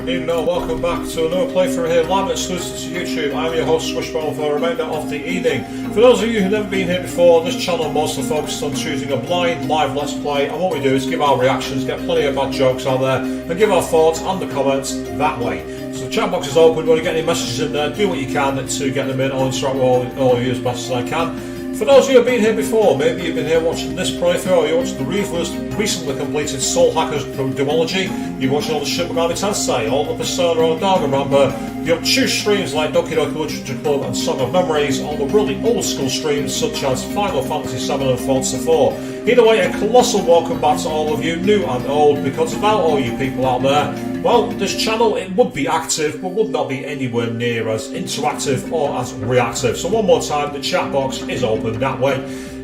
evening, and welcome back to another playthrough here, live exclusive to YouTube. I'm your host, Swishbone, for the remainder of the evening. For those of you who've never been here before, this channel mostly focused on choosing a blind live let's play, and what we do is give our reactions, get plenty of bad jokes out there, and give our thoughts and the comments that way. So the chat box is open. When you get any messages in there, do what you can to get them in. I'll interact with all of you as best as I can. For those of you who have been here before, maybe you've been here watching this playthrough, or you watched the recently completed Soul Hackers Duology, you've watched all the Shin Megami Tensei, all the Persona or Danganronpa, the obtuse streams like Doki Doki Literature Club and Song of Memories, all the really old school streams such as Final Fantasy VII and Forza 4. Either way, a colossal welcome back to all of you, new and old, because without all you people out there, well, this channel, it would be active, but would not be anywhere near as interactive or as reactive. So one more time, the chat box is open that way.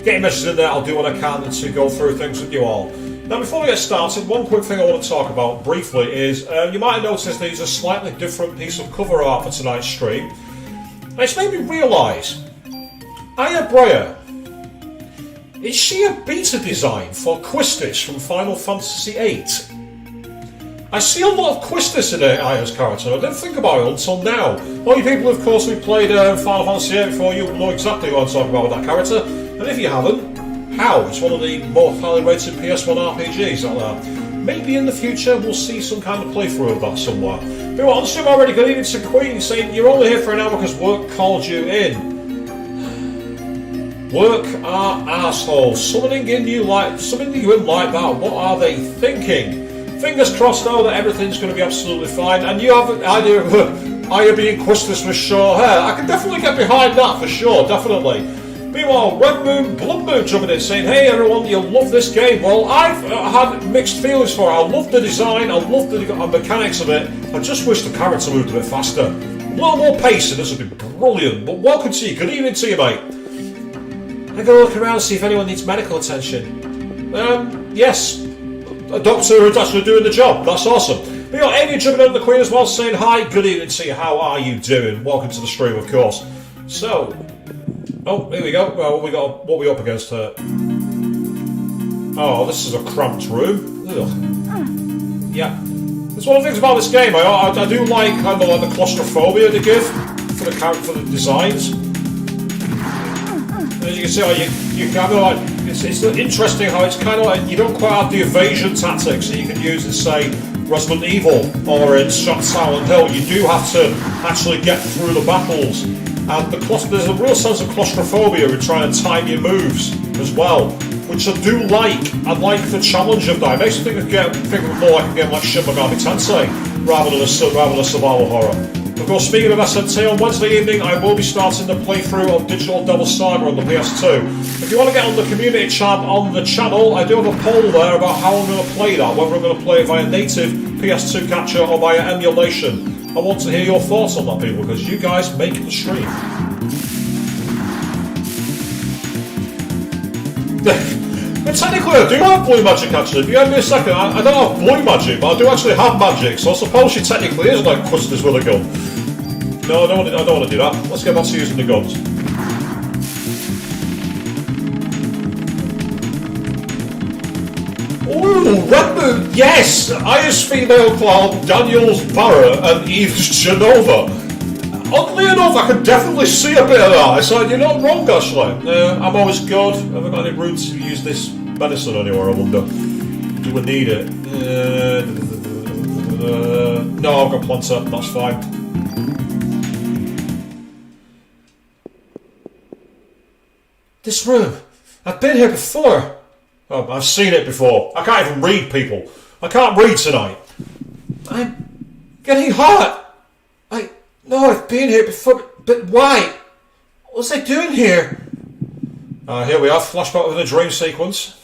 Get your messages in there, I'll do what I can to go through things with you all. Now, before we get started, one quick thing I want to talk about briefly is, you might have noticed there's a slightly different piece of cover art for tonight's stream. And it's made me realise, Aya Breyer, is she a beta design for Quistis from Final Fantasy VIII? I see a lot of Quistis in Aya's character. I didn't think about it until now. All you people, of course, who played Final Fantasy VIII before, you know exactly what I'm talking about with that character. And if you haven't, how? It's one of the more highly rated PS1 RPGs out there. Maybe in the future we'll see some kind of playthrough of that somewhere. But on stream already, good evening to Queen, saying you're only here for an hour because work called you in. Work are assholes. Summoning you in like that. What are they thinking? Fingers crossed though that everything's going to be absolutely fine. And you have an idea of Aya being Quistis with short hair. I can definitely get behind that for sure, definitely. Meanwhile, Red Moon, Blood Moon jumping in saying, hey everyone, you'll love this game. Well, I've had mixed feelings for it. I love the design, I love the mechanics of it. I just wish the character moved a bit faster. A little more pace and this would be brilliant. But welcome to you, good evening to you, mate. I'm going to look around and see if anyone needs medical attention. Yes. A doctor who's actually doing the job. That's awesome. We got Amy jumping on the Queen as well, saying hi. Good evening to you. How are you doing? Welcome to the stream, of course. So, oh, here we go. Well, what we up against here? Oh, this is a cramped room. Ugh. Yeah. There's one of the things about this game. I do like kind of like the claustrophobia they give for the designs. And as you can see, you kind of like. It's interesting how it's kind of like you don't quite have the evasion tactics that you can use in, say, Resident Evil or in Silent Hill. You do have to actually get through the battles, and there's a real sense of claustrophobia in trying to time your moves as well, which I do like. I like the challenge of that. It makes me think of it more like a game like Shin Megami Tensei rather than a survival horror. Of course, speaking of SMT, on Wednesday evening I will be starting the playthrough of Digital Devil Saga on the PS2. If you want to get on the community chat on the channel, I do have a poll there about how I'm going to play that, whether I'm going to play it via native PS2 capture or via emulation. I want to hear your thoughts on that, people, because you guys make the stream. But technically I do have blue magic actually. If you give me a second, I don't have blue magic, but I do actually have magic, so I suppose she technically is like Quistis with a gun. No, I don't want to do that. Let's get back to using the guns. Ooh, Red Moon, yes! Aya's female clown, Daniel's Barra, and Eve's Genova. Oddly enough, I can definitely see a bit of that. So you're not wrong, actually. I'm always good. Have I got any room to use this medicine anywhere, I wonder? Do we need it? No, I've got Planter. That's fine. This room. I've been here before. Oh, I've seen it before. I can't even read, people. I can't read tonight. I'm getting hot. No, I've been here before, but why? What's I doing here? Here we are, flashback with a dream sequence.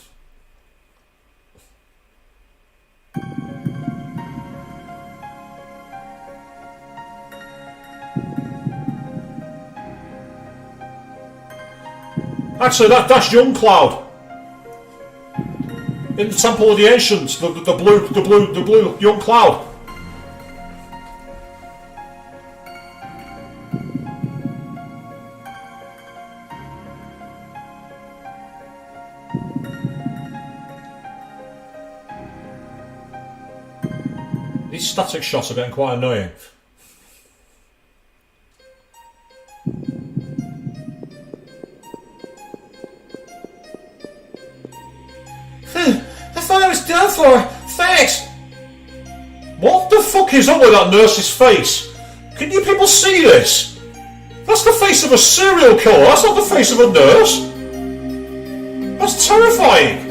Actually, that's Young Cloud. In the Temple of the Ancients, the blue Young Cloud. These static shots are getting quite annoying. I thought I was done for. Thanks. What the fuck is up with that nurse's face? Can you people see this? That's the face of a serial killer. That's not the face of a nurse. That's terrifying.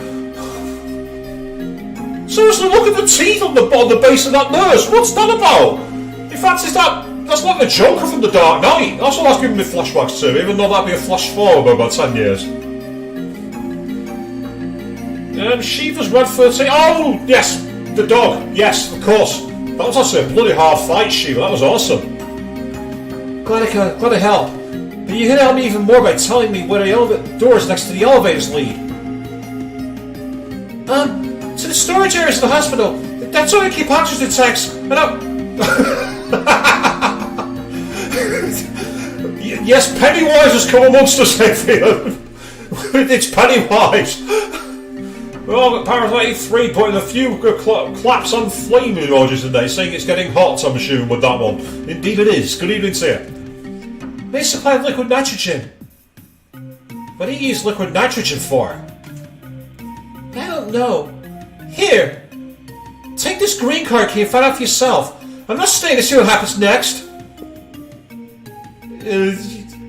Seriously, look at the teeth on the base of that nurse. What's that about? In fact, that's like the Joker from The Dark Knight. That's what that's giving me flashbacks to, even though that'd be a flash forward about 10 years. Shiva's red 13. Oh, yes, the dog. Yes, of course. That was actually a bloody hard fight, Shiva. That was awesome. Glad I helped. But you could help me even more by telling me where the doors next to the elevators lead. To the storage areas of the hospital. That's where I keep oxygen tanks. And yes, Pennywise has come amongst us, Hayfield. It's Pennywise. Well, got Parasite 3 putting a few claps on flame emojis in there, saying it's getting hot, I'm assuming, with that one. Indeed it is. Good evening to you. They supply liquid nitrogen. What do you use liquid nitrogen for? I don't know. Here. Take this green card key and find out for yourself. I'm not staying to see what happens next.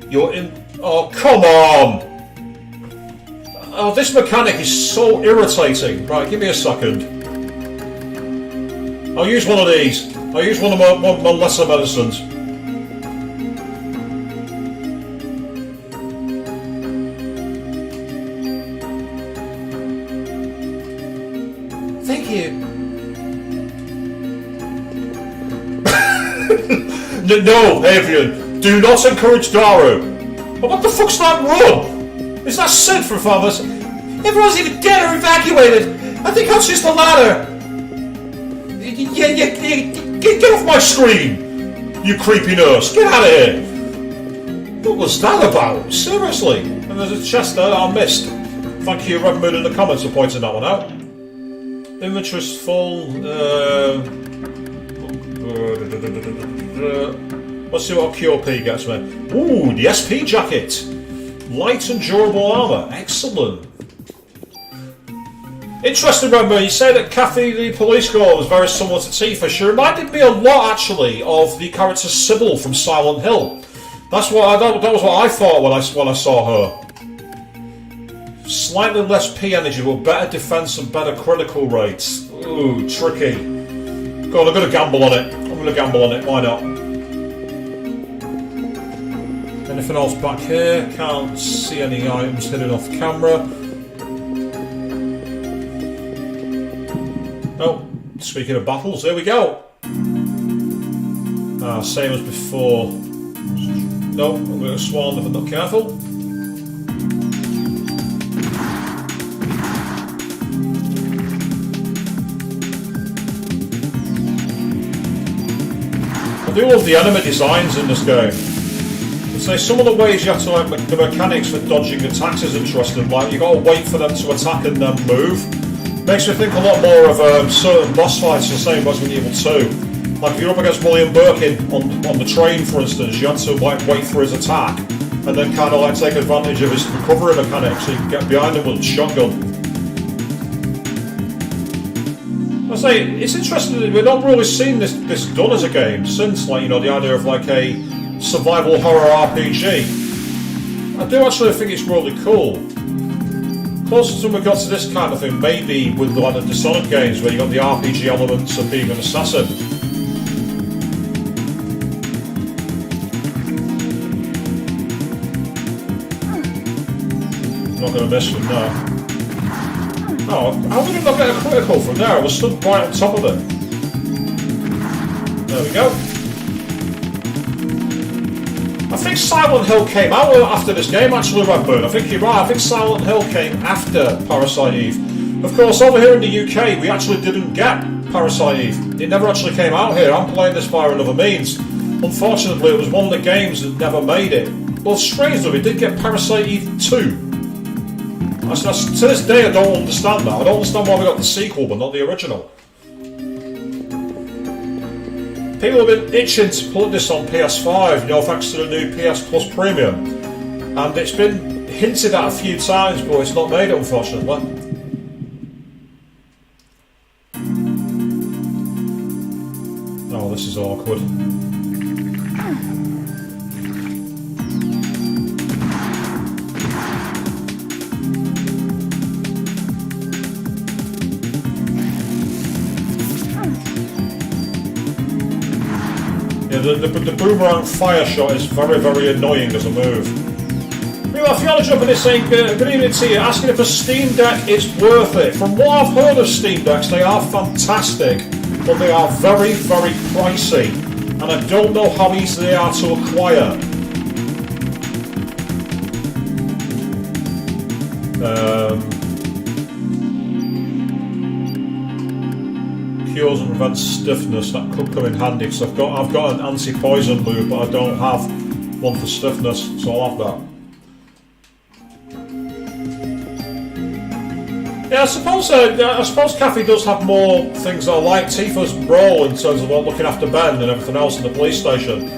You're in... Oh, come on! Oh, this mechanic is so irritating. Right, give me a second. I'll use one of these. I'll use one of my lesser medicines. Thank you. No, Adrian. Do not encourage Daru. Oh, what the fuck's that run? Is that Sid for fathers? Everyone's either dead or evacuated. I think I'll choose the latter. Get off my screen, you creepy nurse. Get out of here. What was that about? Seriously. And there's a chest there that I missed. Thank you, Red Moon, in the comments for pointing that one out. Inventory's full. Let's see what QP gets me. Ooh, the SP jacket. Light and durable armour. Excellent. Interesting, remember, you say that Kathy, the police girl, was very similar to Tifa. She reminded me a lot, actually, of the character Sybil from Silent Hill. That was what I thought when I saw her. Slightly less P energy, but better defense and better critical rates. Ooh, tricky. God, I'm going to gamble on it. Why not? Anything else back here? Can't see any items hidden off camera. Oh, speaking of battles, there we go. Same as before. No, I'm going to swan if I'm not careful. I do love the enemy designs in this game. So some of the ways you have to, like, the mechanics for dodging attacks is interesting. Like, you got to wait for them to attack and then move. Makes me think a lot more of certain boss fights, the same as Resident Evil 2. Like if you're up against William Birkin on the train, for instance, you have to like wait for his attack and then kind of like take advantage of his recovery mechanics so you can get behind him with a shotgun. I say it's interesting that we've not really seen this done as a game since, like, you know, the idea of like a survival horror RPG. I do actually think it's really cool. Closest when we got to this kind of thing, maybe with like the Dishonored games where you got the RPG elements of being an assassin. I'm not going to miss from there. Oh, how did I not get a critical from there? I was stood right on top of it. There we go. I think Silent Hill came out after this game, actually, Redburn. I think you're right. I think Silent Hill came after Parasite Eve. Of course, over here in the UK, we actually didn't get Parasite Eve. It never actually came out here. I'm playing this via another means. Unfortunately, it was one of the games that never made it. Well, strange though, we did get Parasite Eve 2. To this day, I don't understand that. I don't understand why we got the sequel, but not the original. People have been itching to put this on PS5, you know, thanks to the new PS Plus Premium. And it's been hinted at a few times, but it's not made it, unfortunately. Oh, this is awkward. Yeah, the boomerang fire shot is very, very annoying as a move. Anyway, Fiona jumping in saying, good evening to you, asking if a Steam Deck is worth it. From what I've heard of Steam Decks, they are fantastic, but they are very, very pricey, and I don't know how easy they are to acquire. Cures and prevents stiffness. That could come in handy because I've got an anti-poison move, but I don't have one for stiffness, so I'll have that. Yeah, I suppose Kathy does have more things that I like. Tifa's role in terms of looking after Ben and everything else in the police station.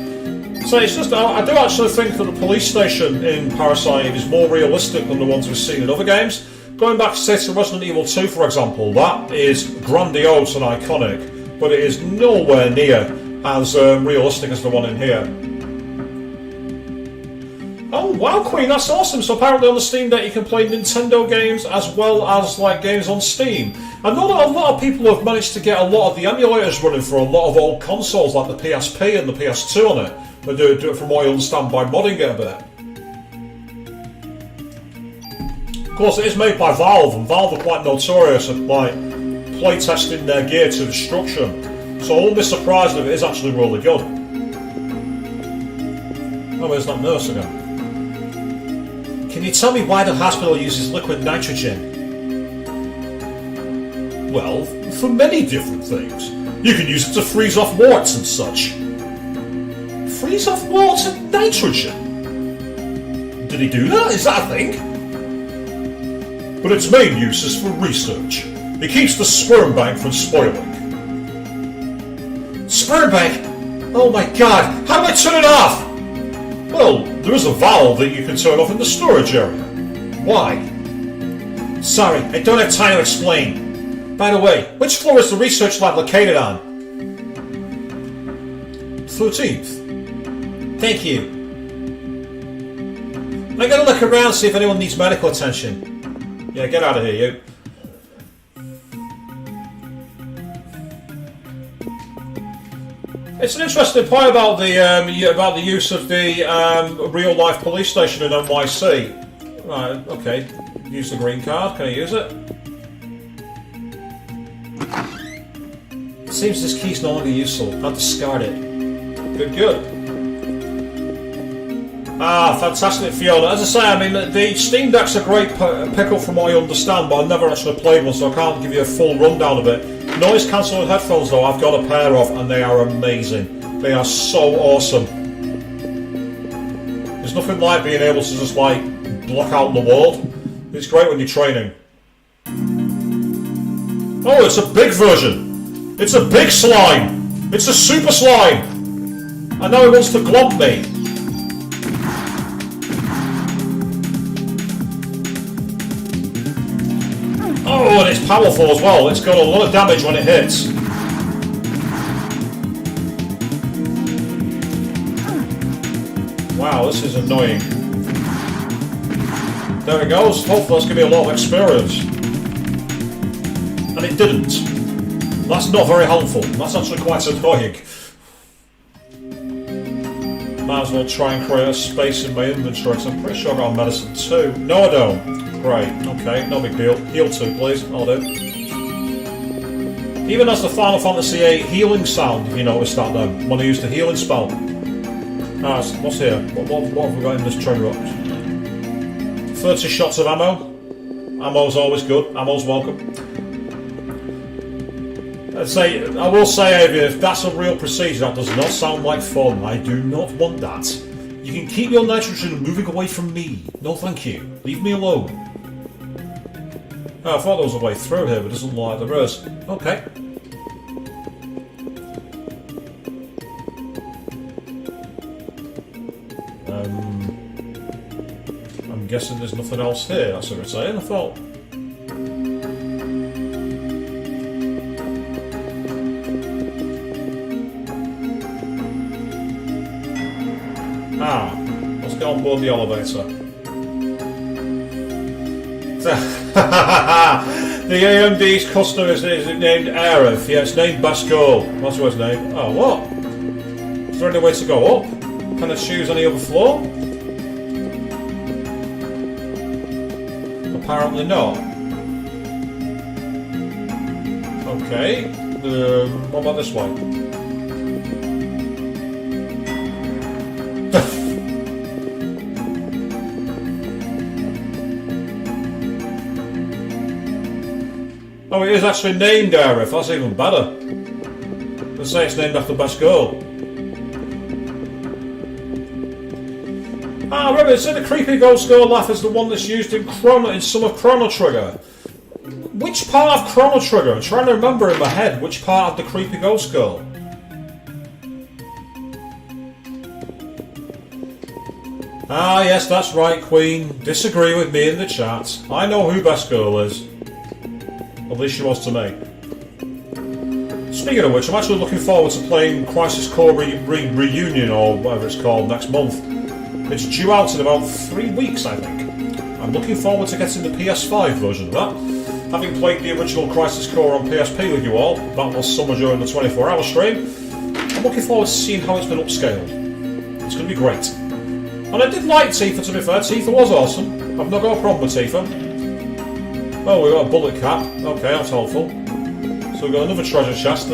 So it's just, I do actually think that the police station in Parasite is more realistic than the ones we've seen in other games. Going back to, say, to Resident Evil 2, for example, that is grandiose and iconic, but it is nowhere near as realistic as the one in here. Oh wow, Queen, that's awesome. So apparently on the Steam Deck you can play Nintendo games as well as like games on Steam. I know that a lot of people have managed to get a lot of the emulators running for a lot of old consoles like the PSP and the PS2 on it. They do it from what I understand by modding it a bit. Of course, it is made by Valve, and Valve are quite notorious at like playtesting their gear to destruction. So I won't be surprised if it is actually really good. Oh, where's that nurse again? Can you tell me why the hospital uses liquid nitrogen? Well, for many different things. You can use it to freeze off warts and such. Freeze off warts and nitrogen? Did he do that? Is that a thing? But its main use is for research. It keeps the sperm bank from spoiling. Sperm bank? Oh my god, how do I turn it off? Well, there is a valve that you can turn off in the storage area. Why? Sorry, I don't have time to explain. By the way, which floor is the research lab located on? 13th. Thank you. I gotta look around, see if anyone needs medical attention. Yeah, get out of here, you. It's an interesting point about the use of the real life police station in NYC. Right, okay. Use the green card. Can I use it? It seems this key's no longer useful. I'll discard it. Good, good. Ah, fantastic, Fiona. As I say, I mean, the Steam Deck's a great pick-up from what I understand, but I've never actually played one, so I can't give you a full rundown of it. Noise cancelling headphones, though, I've got a pair of, and they are amazing. They are so awesome. There's nothing like being able to just, like, block out the world. It's great when you're training. Oh, it's a big version. It's a big slime. It's a super slime. And now it wants to glomp me. Oh, and it's powerful as well. It's got a lot of damage when it hits. Wow, this is annoying. There it goes. Hopefully that's going to be a lot of experience. And it didn't. That's not very helpful. That's actually quite annoying. Might as well try and create a space in my inventory, because I'm pretty sure I got medicine too. No, I don't. Great, okay, no big deal. Heal 2, please. I'll do. Even as the Final Fantasy VIII healing sound, if you noticed that then, when I used the healing spell. Ah, what's here? What have we got in this tree rock? 30 shots of ammo. Ammo's always good. Ammo's welcome. I will say, Avia, if that's a real procedure, that does not sound like fun. I do not want that. You can keep your nitrogen moving away from me. No thank you. Leave me alone. Oh, I thought there was a way through here, but it doesn't look like there is. Okay. guessing there's nothing else here. That's irritating. I thought. Let's get on board the elevator. The AMD's customer is named Arif. Yeah, it's named Best Girl. That's what it's named. Oh, what? Is there any way to go up? Can I choose any other floor? Apparently not. Okay. What about this way? Oh, it is actually named Arif. That's even better. Let's say it's named after Best Girl. Remember, it's in the creepy ghost girl laugh is the one that's used in some of Chrono Trigger. Which part of Chrono Trigger? I'm trying to remember in my head which part of the creepy ghost girl. Yes, that's right, Queen. Disagree with me in the chat. I know who Best Girl is. At least she was to me. Speaking of which, I'm actually looking forward to playing Crisis Core Reunion, or whatever it's called, next month. It's due out in about 3 weeks, I think. I'm looking forward to getting the PS5 version of that. Having played the original Crisis Core on PSP with you all, that was summer during the 24-hour stream, I'm looking forward to seeing how it's been upscaled. It's going to be great. And I did like Tifa, to be fair. Tifa was awesome. I've not got a problem with Tifa. Oh, we've got a bullet cap. Okay, that's helpful. So we've got another treasure chest.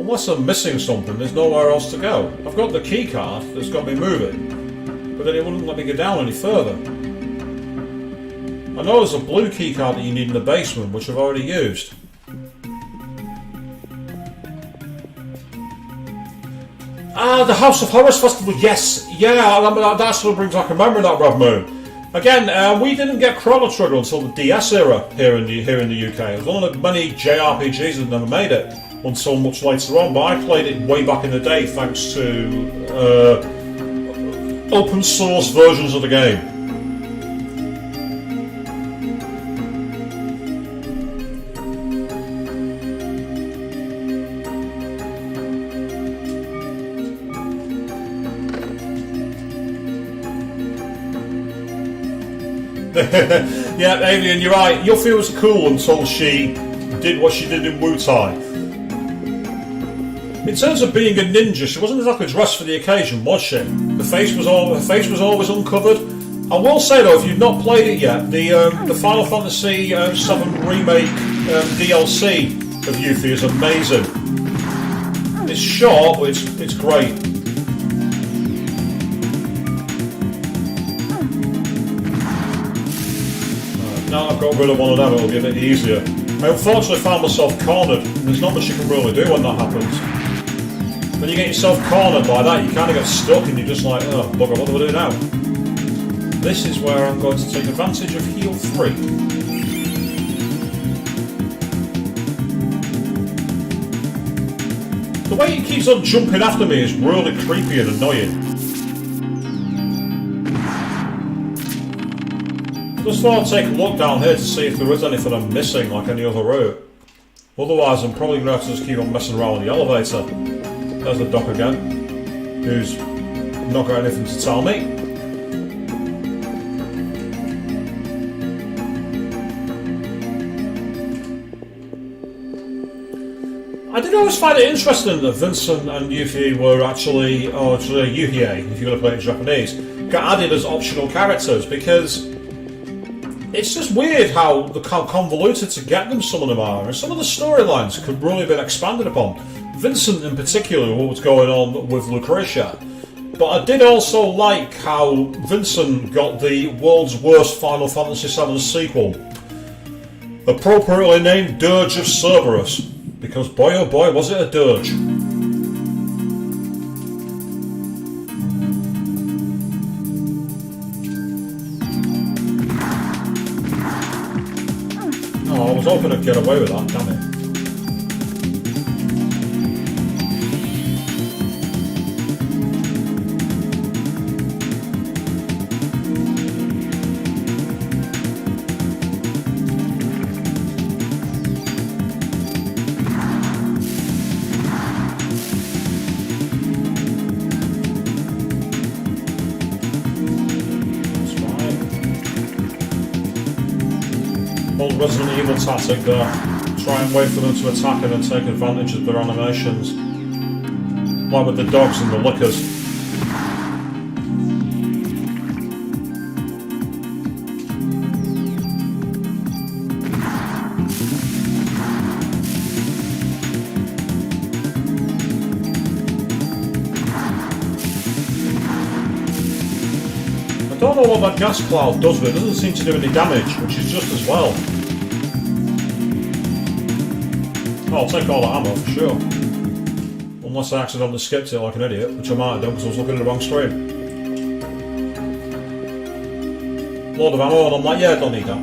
Unless I'm missing something, there's nowhere else to go. I've got the key card that's got me moving, but then it wouldn't let me get down any further. I know there's a blue key card that you need in the basement, which I've already used. The House of Horrors Festival, yes! Yeah, that sort of brings back a memory of that, Red Moon. Again, we didn't get Chrono Trigger until the DS era here in the UK. It was one of the many JRPGs that never made it until much later on, but I played it way back in the day thanks to open source versions of the game. Yeah, Alien, you're right. Yuffie was cool until she did what she did in Wu-Tai. In terms of being a ninja, she wasn't exactly dressed for the occasion, was she? Her face was always uncovered. I will say though, if you've not played it yet, the Final Fantasy VII Remake DLC of Yuffie is amazing. It's short, but it's great. Now I've got rid of one of them, it'll be a bit easier. I unfortunately found myself cornered. There's not much you can really do when that happens. When you get yourself cornered like that, you kind of get stuck and you're just like, oh, bugger, what do I do now? This is where I'm going to take advantage of heal 3. The way he keeps on jumping after me is really creepy and annoying. Just thought I'd take a look down here to see if there is anything I'm missing like any other route. Otherwise I'm probably going to have to just keep on messing around with the elevator. There's the doc again, who's not got anything to tell me. I did always find it interesting that Vincent and Yuffie were actually Yuhie, if you're going to play it in Japanese, got added as optional characters, because it's just weird how convoluted to get them some of them are, and some of the storylines could really have been expanded upon. Vincent in particular, what was going on with Lucretia. But I did also like how Vincent got the world's worst Final Fantasy VII sequel, appropriately named Dirge of Cerberus, because boy oh boy was it a dirge. Oh, I was hoping I'd get away with that, damn it. Old Resident Evil tactic there. Try and wait for them to attack and then take advantage of their animations. Like with the dogs and the lickers. I don't know what that gas cloud does, but it doesn't seem to do any damage, which is just as well. I'll take all that ammo for sure. Unless I accidentally skipped it like an idiot, which I might have done because I was looking at the wrong screen. Load of ammo, and I'm like, yeah, I don't need that.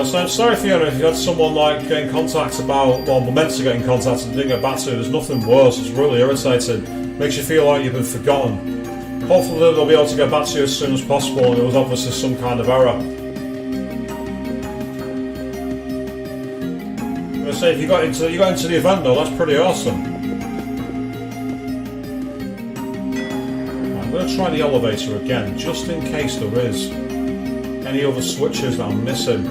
So I'm sorry Fiona if you had someone like get in contact about, well, meant to get in contact and didn't get back to you. There's nothing worse, it's really irritating. Makes you feel like you've been forgotten. Hopefully they'll be able to get back to you as soon as possible, and it was obviously some kind of error. I say if you got into the event though, that's pretty awesome. I'm going to try the elevator again, just in case there is any other switches that I'm missing.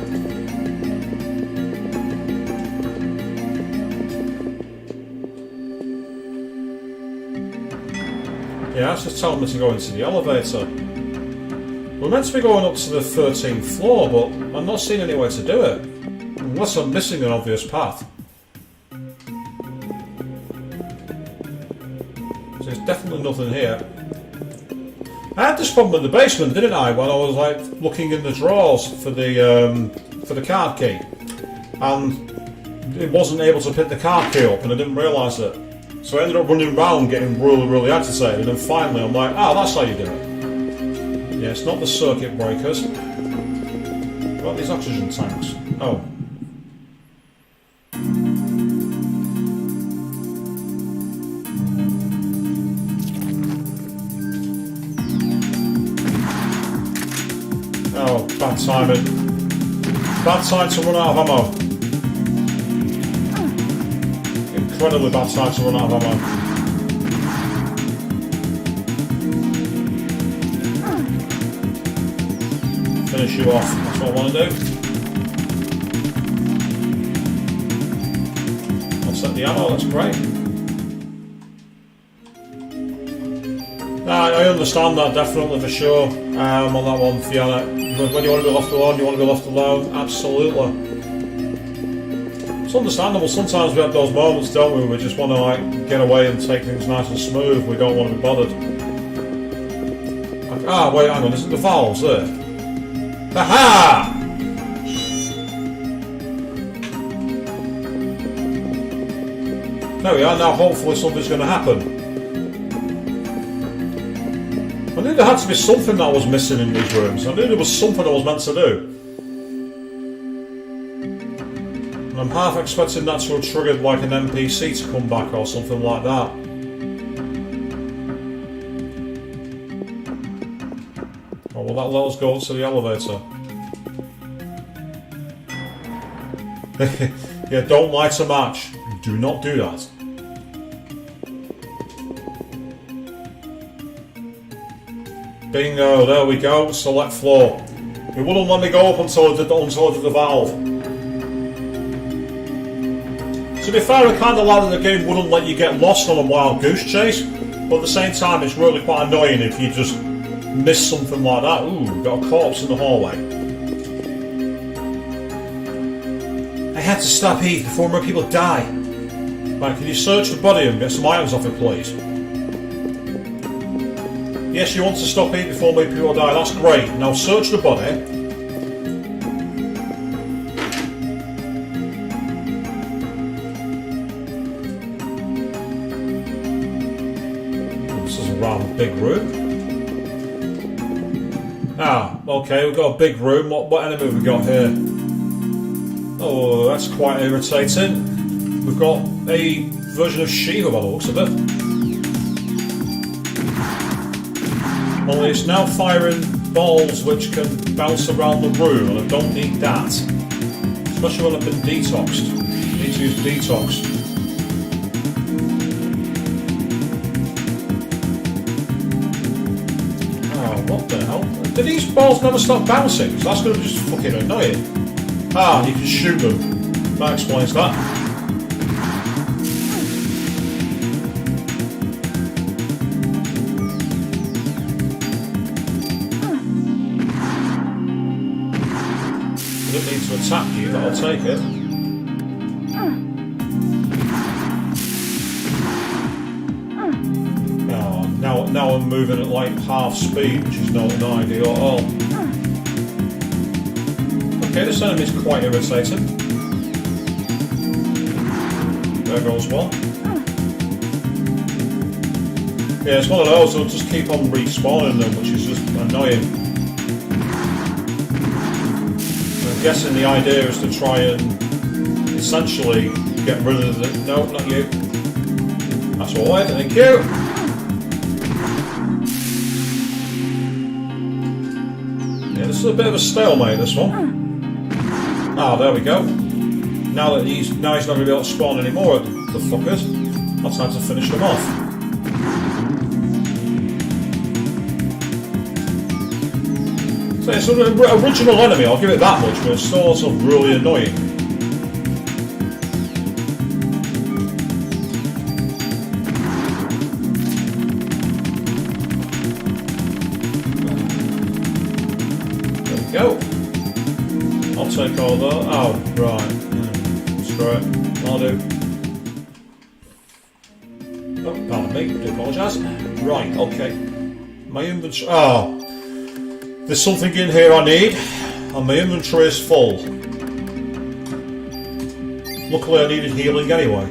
Yeah, that's just telling me to go into the elevator. We're meant to be going up to the 13th floor, but I'm not seeing any way to do it. Unless I'm missing an obvious path. So there's definitely nothing here. I had this problem in the basement, didn't I, when I was like looking in the drawers for the card key. And it wasn't able to pick the card key up and I didn't realise it. So I ended up running around getting really, really agitated, and finally I'm like, oh, that's how you do it. Yeah, it's not the circuit breakers. What about these oxygen tanks? Oh. Oh, bad timing. Bad time to run out of ammo. Incredibly bad time to run out of ammo. Finish you off, that's what I want to do. I'll set the ammo, that's great. I understand that definitely for sure on that one, Fiona. When you want to be left alone, you want to be left alone, absolutely. It's understandable, sometimes we have those moments, don't we, where we just want to like get away and take things nice and smooth, we don't want to be bothered. Like, wait, hang on, isn't the valves there? Aha! There we are, now hopefully something's going to happen. I knew there had to be something that was missing in these rooms. I knew there was something I was meant to do. And I'm half expecting that to have triggered like an NPC to come back or something like that. Oh, well, that let us go up to the elevator. Yeah, don't light a match. Do not do that. Bingo, there we go, select floor. It wouldn't let me go up until I did the valve. To be fair, I kind of like that the game wouldn't let you get lost on a wild goose chase, but at the same time it's really quite annoying if you just miss something like that. Ooh, we've got a corpse in the hallway. I had to stop Eve before more people die. Right, can you search the body and get some items off it, please? Yes, you want to stop Eve before more people die, that's great. Now search the body. This is a rather big room. Ah, okay, we've got a big room. What enemy have we got here? Oh, that's quite irritating. We've got a version of Shiva by the looks of it. Only it's now firing balls which can bounce around the room, and I don't need that. Especially when I've been detoxed. I need to use detox. Oh, what the hell? Did these balls never stop bouncing? So that's going to be just fucking annoying. Ah, you can shoot them. That explains that. I don't need to attack you, but I'll take it. Oh, now I'm moving at like half speed, which is not ideal at all. Okay, this enemy is quite irritating. There goes one. Yeah, it's one of those, they'll just keep on respawning them, which is just annoying. I'm guessing the idea is to try and essentially get rid of the... No, not you. That's all right, thank you. Yeah, this is a bit of a stalemate, this one. Ah, there we go. Now he's not going to be able to spawn anymore, the fuckers. That's time to finish them off. So it's an original enemy, I'll give it that much, but it's sort of really annoying. There we go. I'll take all that. Oh, right. Screw it. I'll do. Oh, pardon me. I do apologise. Right, okay. My inventory. Oh. There's something in here I need, and my inventory is full. Luckily I needed healing anyway.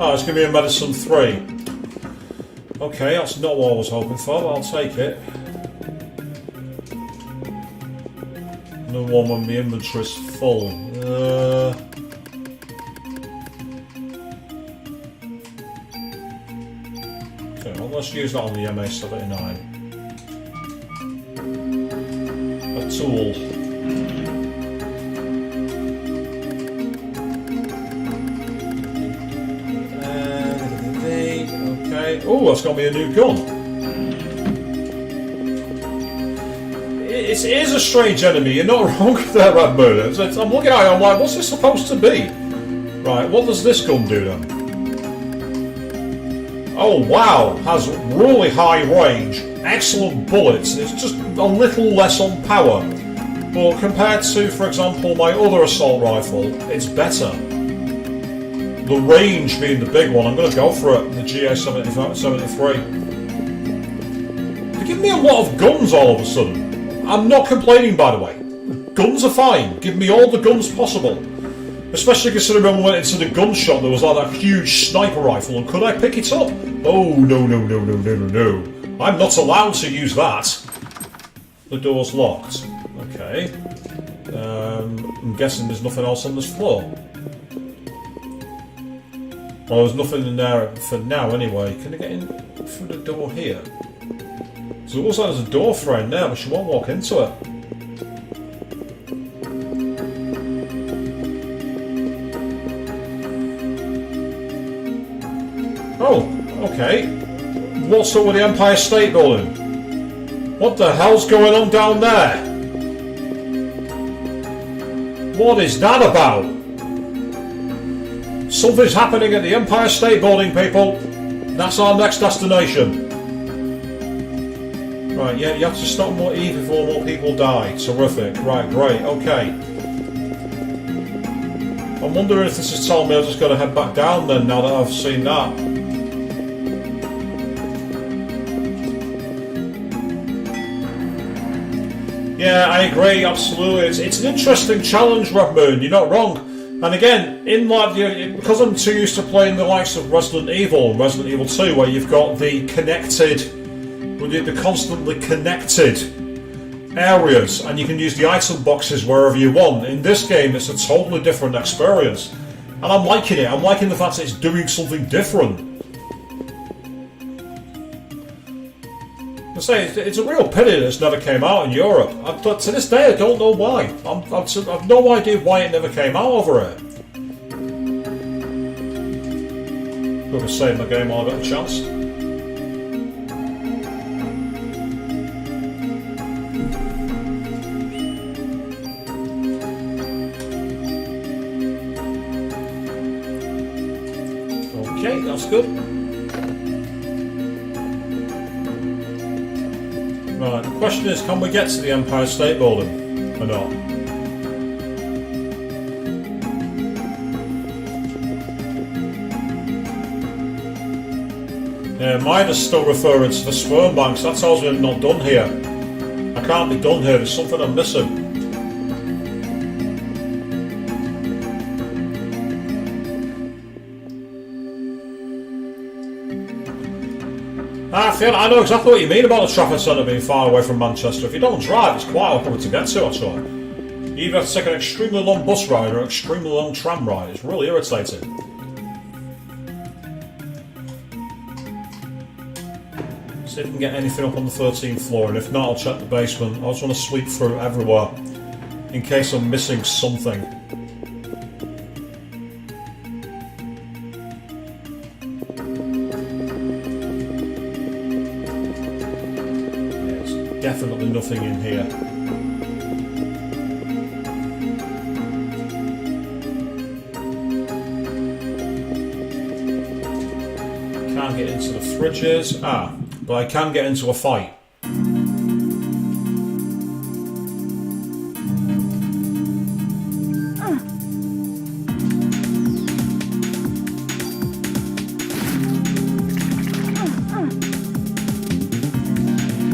Oh, it's giving me a medicine 3. Okay, that's not what I was hoping for, but I'll take it. Another one when my inventory is full. Okay, well, let's use that on the MA79. Tool. Okay. Oh, that's got me a new gun. It is a strange enemy. You're not wrong there, Redbird. I'm looking at it. I'm like, what's this supposed to be? Right. What does this gun do then? Oh wow! Has really high range. Excellent bullets. It's just a little less on power, but compared to, for example, my other assault rifle, it's better. The range being the big one, I'm going to go for it. The GA73. They give me a lot of guns all of a sudden. I'm not complaining, by the way. Guns are fine. Give me all the guns possible. Especially considering when we went into the gun shop, there was like that huge sniper rifle, and could I pick it up? Oh no. I'm not allowed to use that. The door's locked. Okay. I'm guessing there's nothing else on this floor. Well, there's nothing in there for now anyway. Can I get in through the door here? So it looks like there's a door frame there, but she won't walk into it. Oh, okay. What's up with the Empire State Building? What the hell's going on down there? What is that about? Something's happening at the Empire State Building, people. That's our next destination. Right, yeah, you have to stop more E before more people die. Terrific. Right, great, okay. I'm wondering if this is telling me I've just got to head back down then, now that I've seen that. Yeah, I agree, absolutely. It's an interesting challenge, Redmoon, you're not wrong. And again, in like because I'm too used to playing the likes of Resident Evil and Resident Evil 2, where you've got the connected, the constantly connected areas, and you can use the item boxes wherever you want. In this game, it's a totally different experience, and I'm liking it. I'm liking the fact that it's doing something different. I say it's a real pity that this never came out in Europe. But to this day, I don't know why. I've no idea why it never came out over here. Could have saved my game while I got a chance. Okay, that's good. Right, the question is, can we get to the Empire State Building or not? Yeah, mine is still referring to the sperm banks. That tells me I'm not done here. I can't be done here. There's something I'm missing. I know exactly what you mean about the traffic centre being far away from Manchester. If you don't drive, it's quite awkward to get to, actually. You either have to take an extremely long bus ride or an extremely long tram ride. It's really irritating. See if we can get anything up on the 13th floor, and if not, I'll check the basement. I just want to sweep through everywhere in case I'm missing something. Definitely nothing in here. Can't get into the fridges. But I can get into a fight.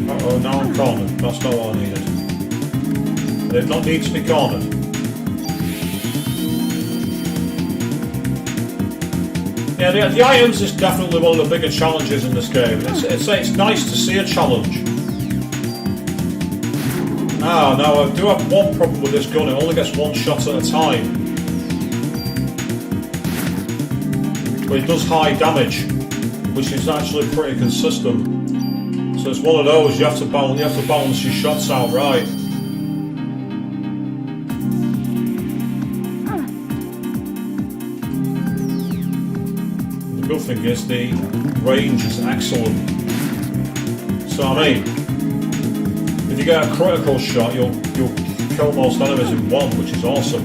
Uh-oh, now I'm cornered. That's not what I needed. I did not need to be cornered. Yeah, the items is definitely one of the bigger challenges in this game. It's nice to see a challenge. Now I do have one problem with this gun. It only gets one shot at a time. But it does high damage, which is actually pretty consistent. So it's one of those you have to balance your shots out right. The good thing is the range is excellent. So I mean, if you get a critical shot, you'll kill most enemies in one, which is awesome.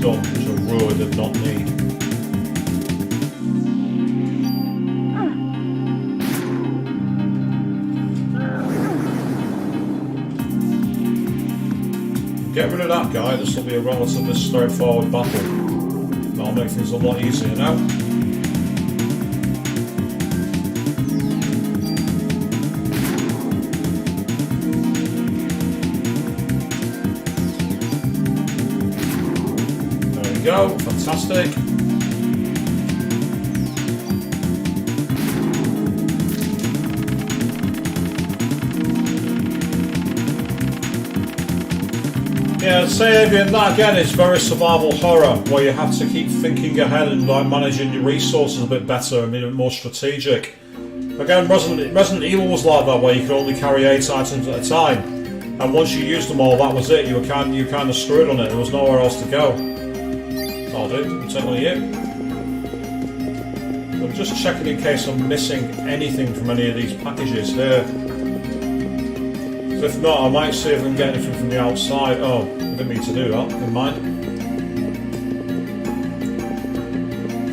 Which I really did not need. Get rid of that guy. This will be a relatively straightforward battle. That'll make things a lot easier now. Go, fantastic. Yeah, Savian, that again is very survival horror, where you have to keep thinking ahead and like managing your resources a bit better and being a bit more strategic. Again, Resident Evil was like that, where you could only carry 8 items at a time, and once you used them all, that was it. You were kind of screwed on it. There was nowhere else to go. I'll do. I'm taking you. I'm just checking in case I'm missing anything from any of these packages here. If not, I might see if I can get anything from the outside. Oh, I didn't mean to do that. Never mind.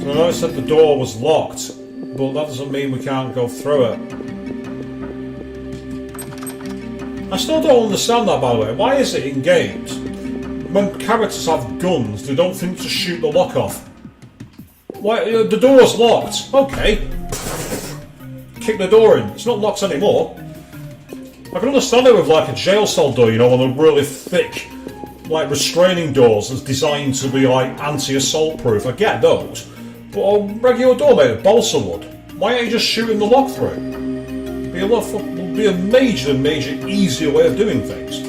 So I noticed that the door was locked, but that doesn't mean we can't go through it. I still don't understand that, by the way. Why is it in games, when characters have guns, they don't think to shoot the lock off? Why, the door's locked. Okay. Kick the door in. It's not locked anymore. I can understand it with like a jail cell door, you know, one of the really thick, like restraining doors that's designed to be like anti-assault proof. I get those. But a regular door made of balsa wood, why aren't you just shooting the lock through? Be a major easier way of doing things.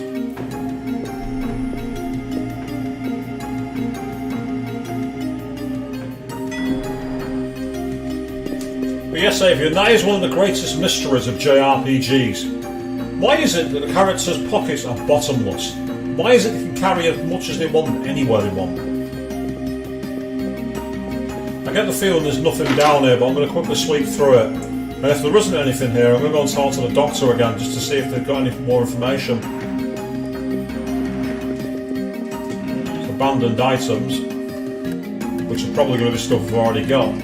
But yes, Avian, that is one of the greatest mysteries of JRPGs. Why is it that the characters' pockets are bottomless? Why is it they can carry as much as they want anywhere they want? I get the feeling there's nothing down here, but I'm going to quickly sweep through it. And if there isn't anything here, I'm going to go and talk to the doctor again just to see if they've got any more information. Abandoned items, which are probably going to be stuff we've already got.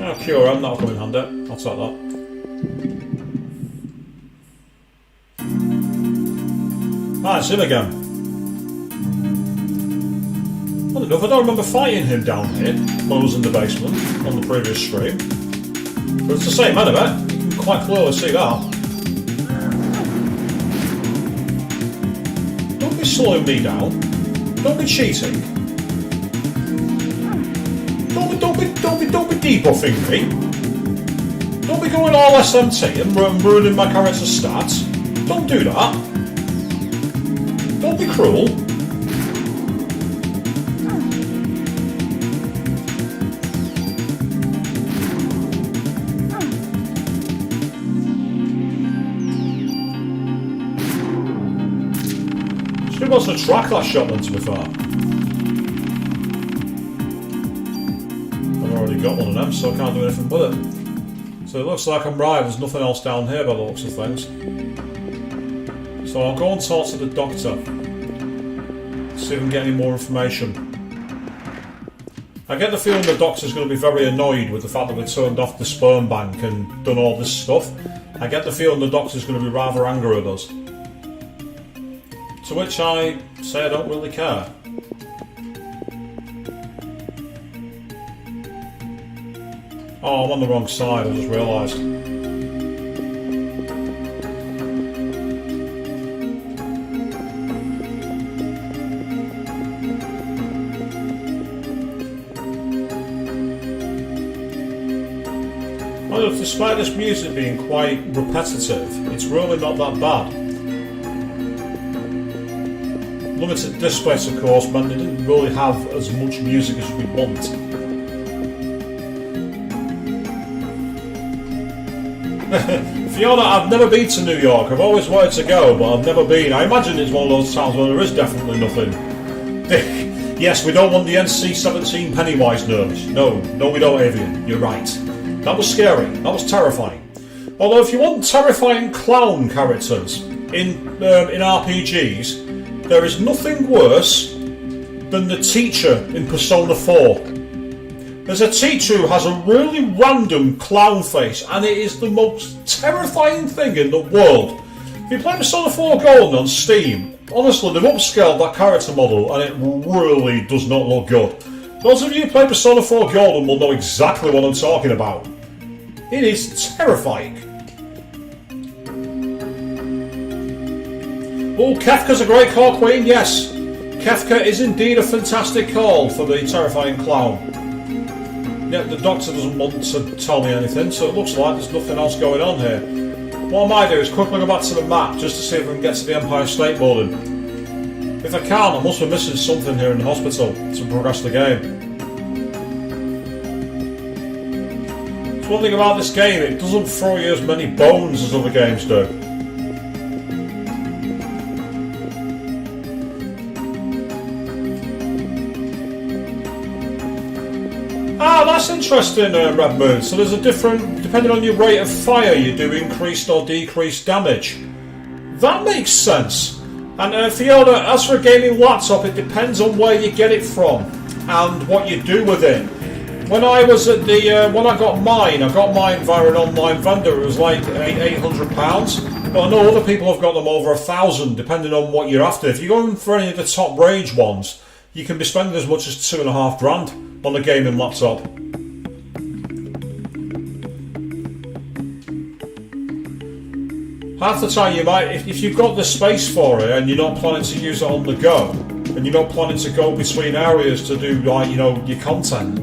Oh, cure M, that'll come in handy. I'll take that. Ah, it's him again. I don't know if I don't remember fighting him down here when I was in the basement on the previous stream. But it's the same anyway. You can quite clearly see that. Don't be slowing me down. Don't be cheating. Don't be debuffing me. Don't be going all SMT and ruining my character's stats. Don't do that. Don't be cruel. She wants to track that shotgun, to be fair. I've already got one of them, so I can't do anything with it. So it looks like I'm right, there's nothing else down here by the looks of things. So I'll go and talk to the doctor, see if I can get any more information. I get the feeling the doctor's going to be very annoyed with the fact that we turned off the sperm bank and done all this stuff. I get the feeling the doctor's going to be rather angry with us. To which I say I don't really care. Oh, I'm on the wrong side, I just realised. Well, despite this music being quite repetitive, it's really not that bad. Limited disc space, of course, meant they didn't really have as much music as we'd want. Fiona, I've never been to New York. I've always wanted to go, but I've never been. I imagine it's one of those towns where there is definitely nothing. Yes, we don't want the NC-17 Pennywise nerves. No, we don't, Avian. You're right. That was scary. That was terrifying. Although, if you want terrifying clown characters in RPGs, there is nothing worse than the teacher in Persona 4. There's a teacher who has a really random clown face, and it is the most terrifying thing in the world. If you play Persona 4 Golden on Steam, honestly, they've upscaled that character model, and it really does not look good. Those of you who play Persona 4 Golden will know exactly what I'm talking about. It is terrifying. Oh, Kefka's a great call, Queen, yes. Kefka is indeed a fantastic call for the terrifying clown. Yet the doctor doesn't want to tell me anything, so it looks like there's nothing else going on here. What I might do is quickly go back to the map just to see if we can get to the Empire State Building. If I can't, I must be missing something here in the hospital to progress the game. It's one thing about this game, it doesn't throw you as many bones as other games do. Ah, that's interesting, Red Moon. So there's a different, depending on your rate of fire, you do increased or decreased damage. That makes sense. And Fiona, as for a gaming laptop, it depends on where you get it from and what you do with it. When I was at the, when I got mine via an online vendor. It was like £800. But I know other people have got them over 1,000, depending on what you're after. If you're going for any of the top range ones, you can be spending as much as £2,500 on a gaming laptop. half the time you might, if you've got the space for it and you're not planning to use it on the go, and you're not planning to go between areas to do like, you know, your content,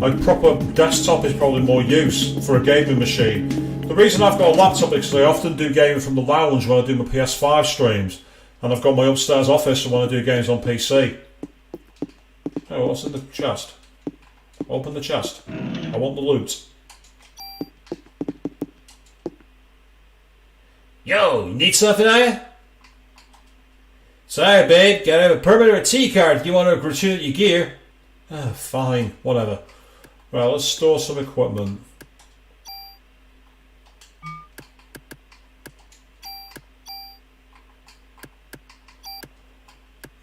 a proper desktop is probably more use for a gaming machine. The reason I've got a laptop is because I often do gaming from the lounge when I do my PS5 streams, and I've got my upstairs office when I do games on PC. Oh, what's in the chest? Open the chest. I want the loot. Yo, you need something, are you? Sorry, babe, gotta have a permit or a T-card if you want to gratuit your gear. Ah, fine, whatever. Right, let's store some equipment.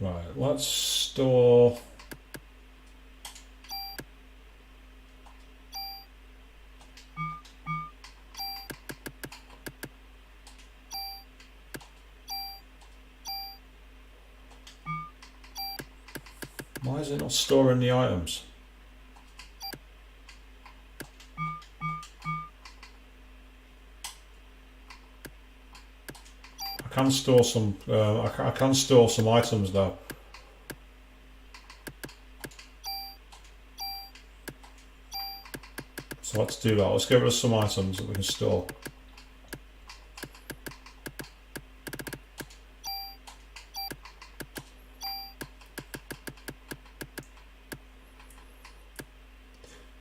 Right, let's store... Why is it not storing the items? I can store some. I can store some items though. So let's do that. Let's get rid of some items that we can store.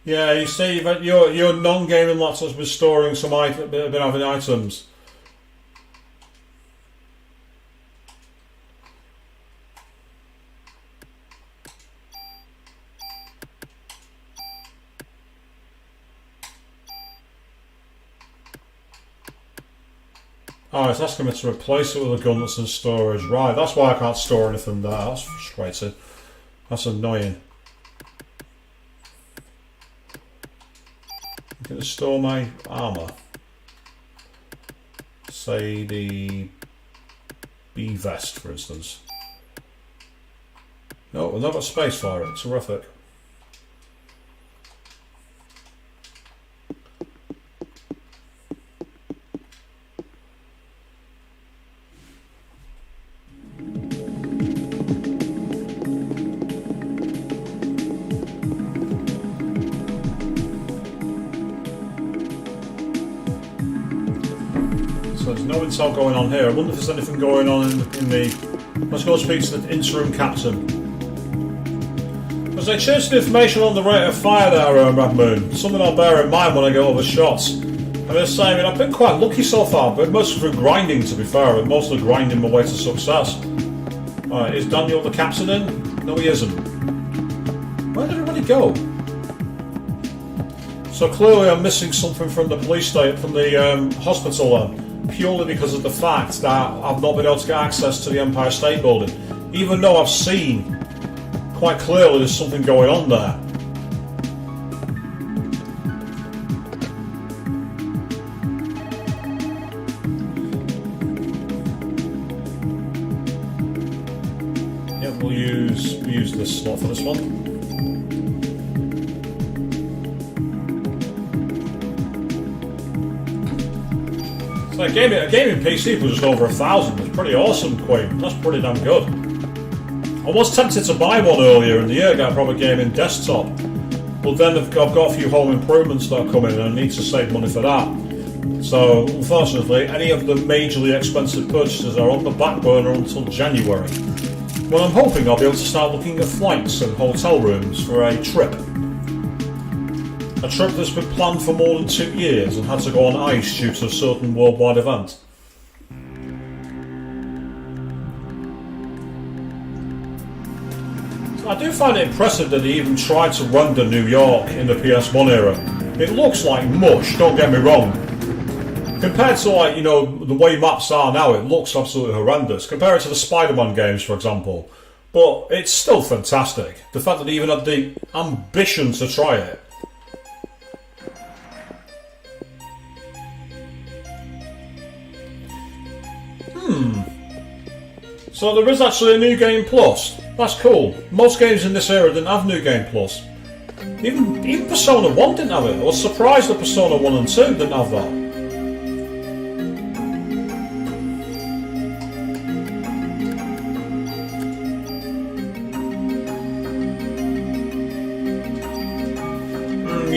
Yeah, you say you've had your non-gaming laptop's been storing some been having items. Oh, it's asking me to replace it with a gun that's in storage. Right, that's why I can't store anything there. That's frustrating. That's annoying. I'm going to store my armour. Say the B vest, for instance. No, we've not got space for it. Terrific. Intel going on here. I wonder if there's anything going on in the... Let's go speak to the interim captain. As I changed the information on the rate of fire there, Red Moon, something I'll bear in mind when I get over shots. I'm going to say, I've been quite lucky so far, but mostly through grinding, to be fair, and mostly grinding my way to success. Alright, is Daniel the captain in? No, he isn't. Where did everybody go? So clearly I'm missing something from the police station, from the hospital then. Purely because of the fact that I've not been able to get access to the Empire State Building, even though I've seen quite clearly there's something going on there. Yeah, we'll use this slot for this one. A gaming PC for just over 1,000 is pretty awesome, Queen. That's pretty damn good. I was tempted to buy one earlier in the year, get a proper gaming desktop, but then I've got a few home improvements that are coming and I need to save money for that. So, unfortunately, any of the majorly expensive purchases are on the back burner until January, when I'm hoping I'll be able to start looking at flights and hotel rooms for a trip. A trip that's been planned for more than 2 years and had to go on ice due to a certain worldwide event. I do find it impressive that they even tried to render New York in the PS1 era. It looks like mush, don't get me wrong. Compared to, like, you know, the way maps are now, it looks absolutely horrendous. Compare it to the Spider-Man games, for example. But it's still fantastic. The fact that they even had the ambition to try it. So there is actually a New Game Plus. That's cool. Most games in this era didn't have New Game Plus. Even Persona 1 didn't have it. I was surprised that Persona 1 and 2 didn't have that.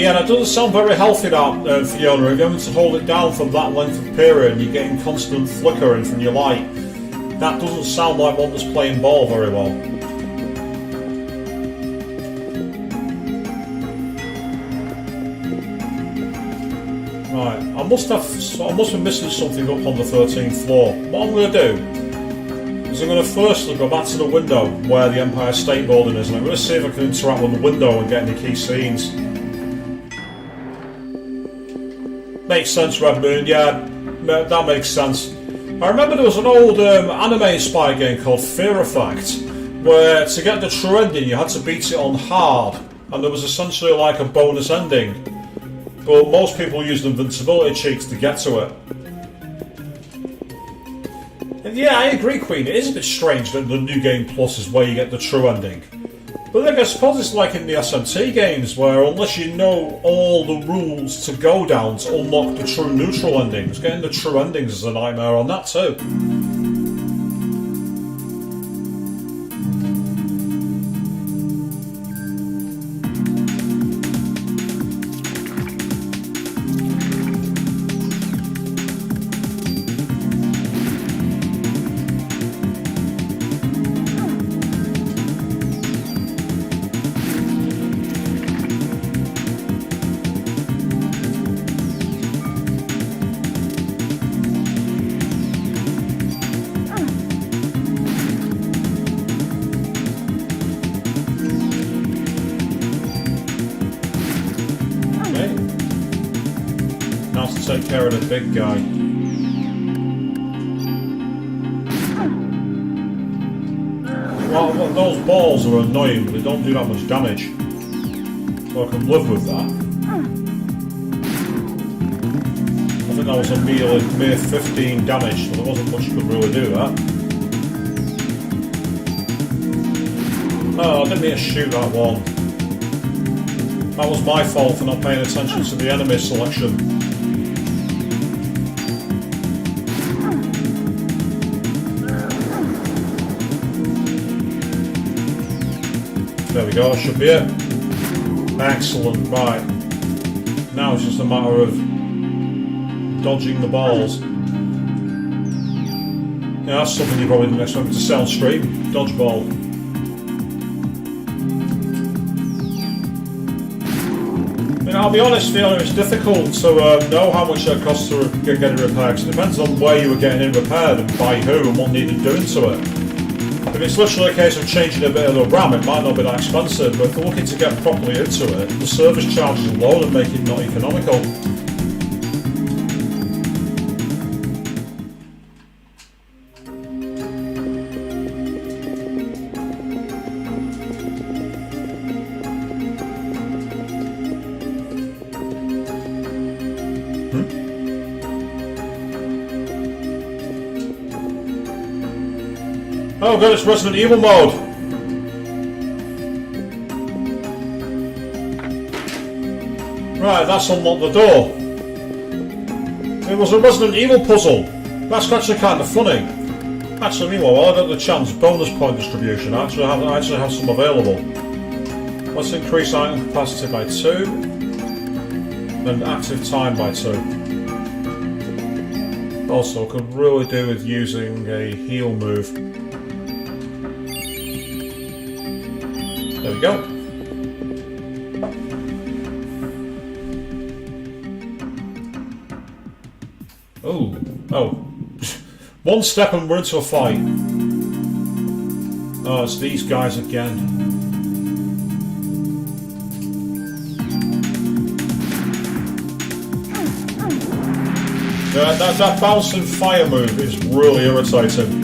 Yeah, that doesn't sound very healthy, that, Fiona. If you're having to hold it down for that length of period and you're getting constant flickering from your light, that doesn't sound like one that's playing ball very well. Right, I must be missing something up on the 13th floor. What I'm going to do is I'm going to firstly go back to the window where the Empire State Building is, and I'm going to see if I can interact with the window and get any key scenes. Makes sense, Red Moon, yeah, that makes sense. I remember there was an old anime-inspired game called Fear Effect, where to get the true ending you had to beat it on hard, and there was essentially like a bonus ending. But most people used invincibility cheats to get to it. And yeah, I agree, Queen, it is a bit strange that the New Game Plus is where you get the true ending. But I suppose it's like in the SMT games, where unless you know all the rules to go down to unlock the true neutral endings, getting the true endings is a nightmare on that too. Take care of the big guy. Well, those balls are annoying, but they don't do that much damage. So I can live with that. I think that was a mere 15 damage, so there wasn't much you could really do that. Oh, I didn't mean to shoot that one. That was my fault for not paying attention to the enemy selection. There we go, should be it. Excellent, right. Now it's just a matter of dodging the balls. Yeah, that's something you probably didn't expect me to say on stream. Dodgeball. I mean, I'll be honest, Fiona, it's difficult to know how much it costs to get it repaired, because it depends on where you were getting it repaired and by who and what needed doing to it. If it's literally a case of changing a bit of the RAM, it might not be that expensive, but if you're looking to get properly into it, the service charges alone and make it not economical. Oh god, it's Resident Evil mode! Right, that's unlocked the door. It was a Resident Evil puzzle. That's actually kind of funny. Actually, meanwhile, while I got the chance, bonus point distribution, I actually have some available. Let's increase item capacity by 2 and active time by 2. Also, could really do with using a heal move. There we go. Oh. One step and we're into a fight. Oh, it's these guys again. Yeah, that bouncing fire move is really irritating.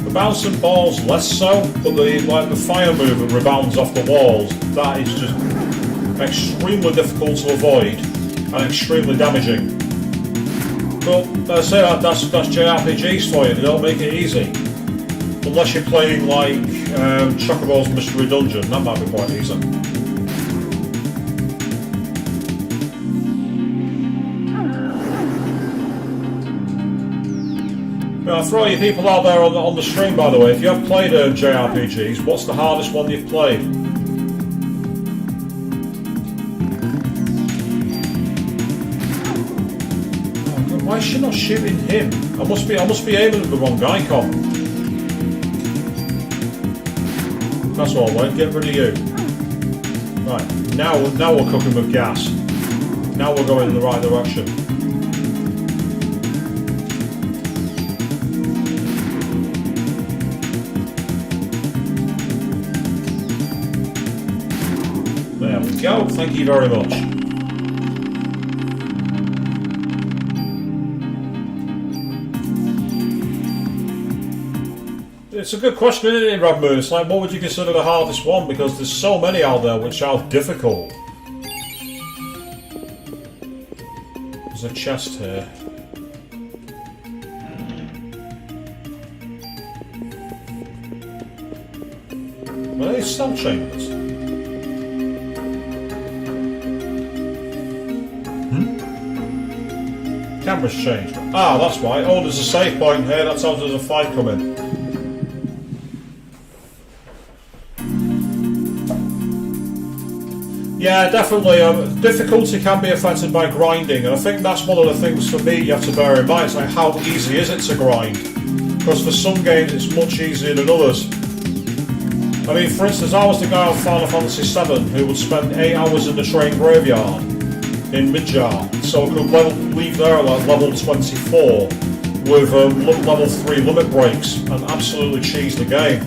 The bouncing balls less so, but the fire move that rebounds off the walls, that is just extremely difficult to avoid and extremely damaging. But I say that's JRPGs for you, they don't make it easy. Unless you're playing like Chocobo's Mystery Dungeon, that might be quite easy. Now, for all you people out there on the stream, by the way, if you have played JRPGs, what's the hardest one you've played? Oh, God, why is she not shooting him? I must be aiming at the wrong icon. That's all, mate. Get rid of you. Right, now we're cooking with gas. Now we're going in the right direction. There we go. Thank you very much. It's a good question, isn't it, Red Moon? It's like, what would you consider the hardest one? Because there's so many out there which are difficult. There's a chest here. Are these cell chambers? Camera's changed. Ah, that's right. Oh, there's a save point here. That tells us there's a fight coming. Yeah, definitely. Difficulty can be affected by grinding, and I think that's one of the things for me you have to bear in mind. It's like, how easy is it to grind? Because for some games it's much easier than others. I mean, for instance, I was the guy on Final Fantasy VII who would spend 8 hours in the train graveyard in Midjar, so I could leave there at like level 24 with level 3 limit breaks and absolutely cheese the game.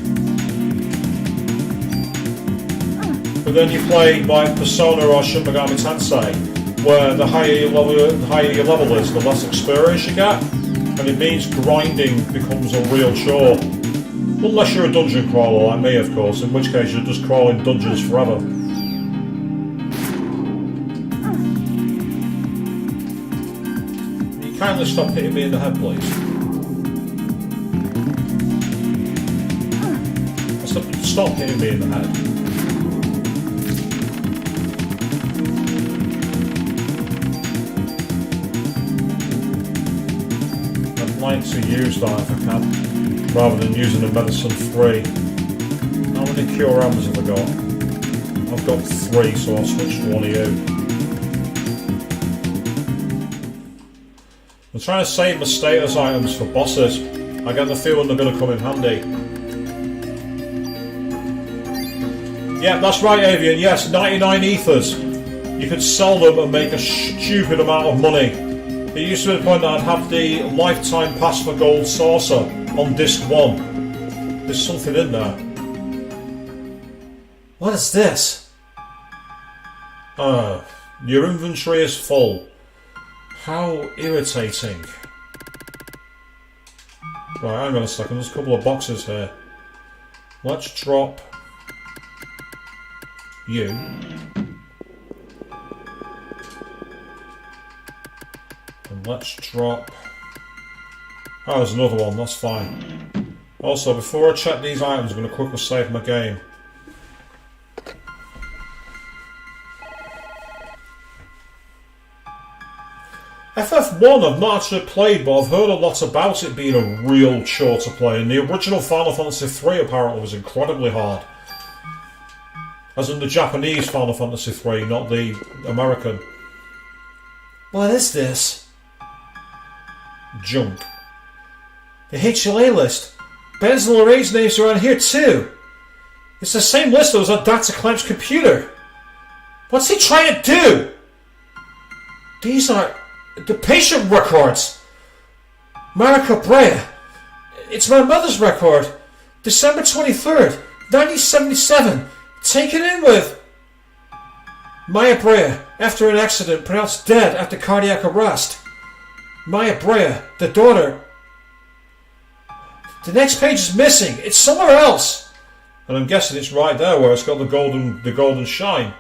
But then you play like Persona or Shin Megami Tensei, where the higher your level is, the less experience you get, and it means grinding becomes a real chore. Unless you're a dungeon crawler like me, of course, in which case you're just crawling dungeons forever. Can you kindly stop hitting me in the head, please? Stop hitting me in the head. I'd like to use that if I can, rather than using a medicine free. How many cure ambers have I got? I've got 3, so I'll switch to one of you. I'm trying to save my status items for bosses. I get the feeling they're going to come in handy. Yeah, that's right, Avian. Yes, 99 ethers. You could sell them and make a stupid amount of money. It used to be the point that I'd have the lifetime pass for gold saucer on disc 1. There's something in there. What is this? Your inventory is full. How irritating. Right, hang on a second, there's a couple of boxes here. Let's drop you. And let's drop... Oh, there's another one, that's fine. Also, before I check these items, I'm going to quickly save my game. FF1 I've not actually played, but I've heard a lot about it being a real chore to play, and the original Final Fantasy III apparently was incredibly hard. As in the Japanese Final Fantasy III, not the American. What is this? Junk. The HLA list. Ben's and Lorraine's names are on here too. It's the same list that was on Dr. Clem's computer. What's he trying to do? These are the patient records. Marika Brea. It's my mother's record. December 23rd, 1977. Taken in with Maya Brea, after an accident, pronounced dead after cardiac arrest. Maya Brea, the daughter. The next page is missing. It's somewhere else. And I'm guessing it's right there where it's got the golden shine.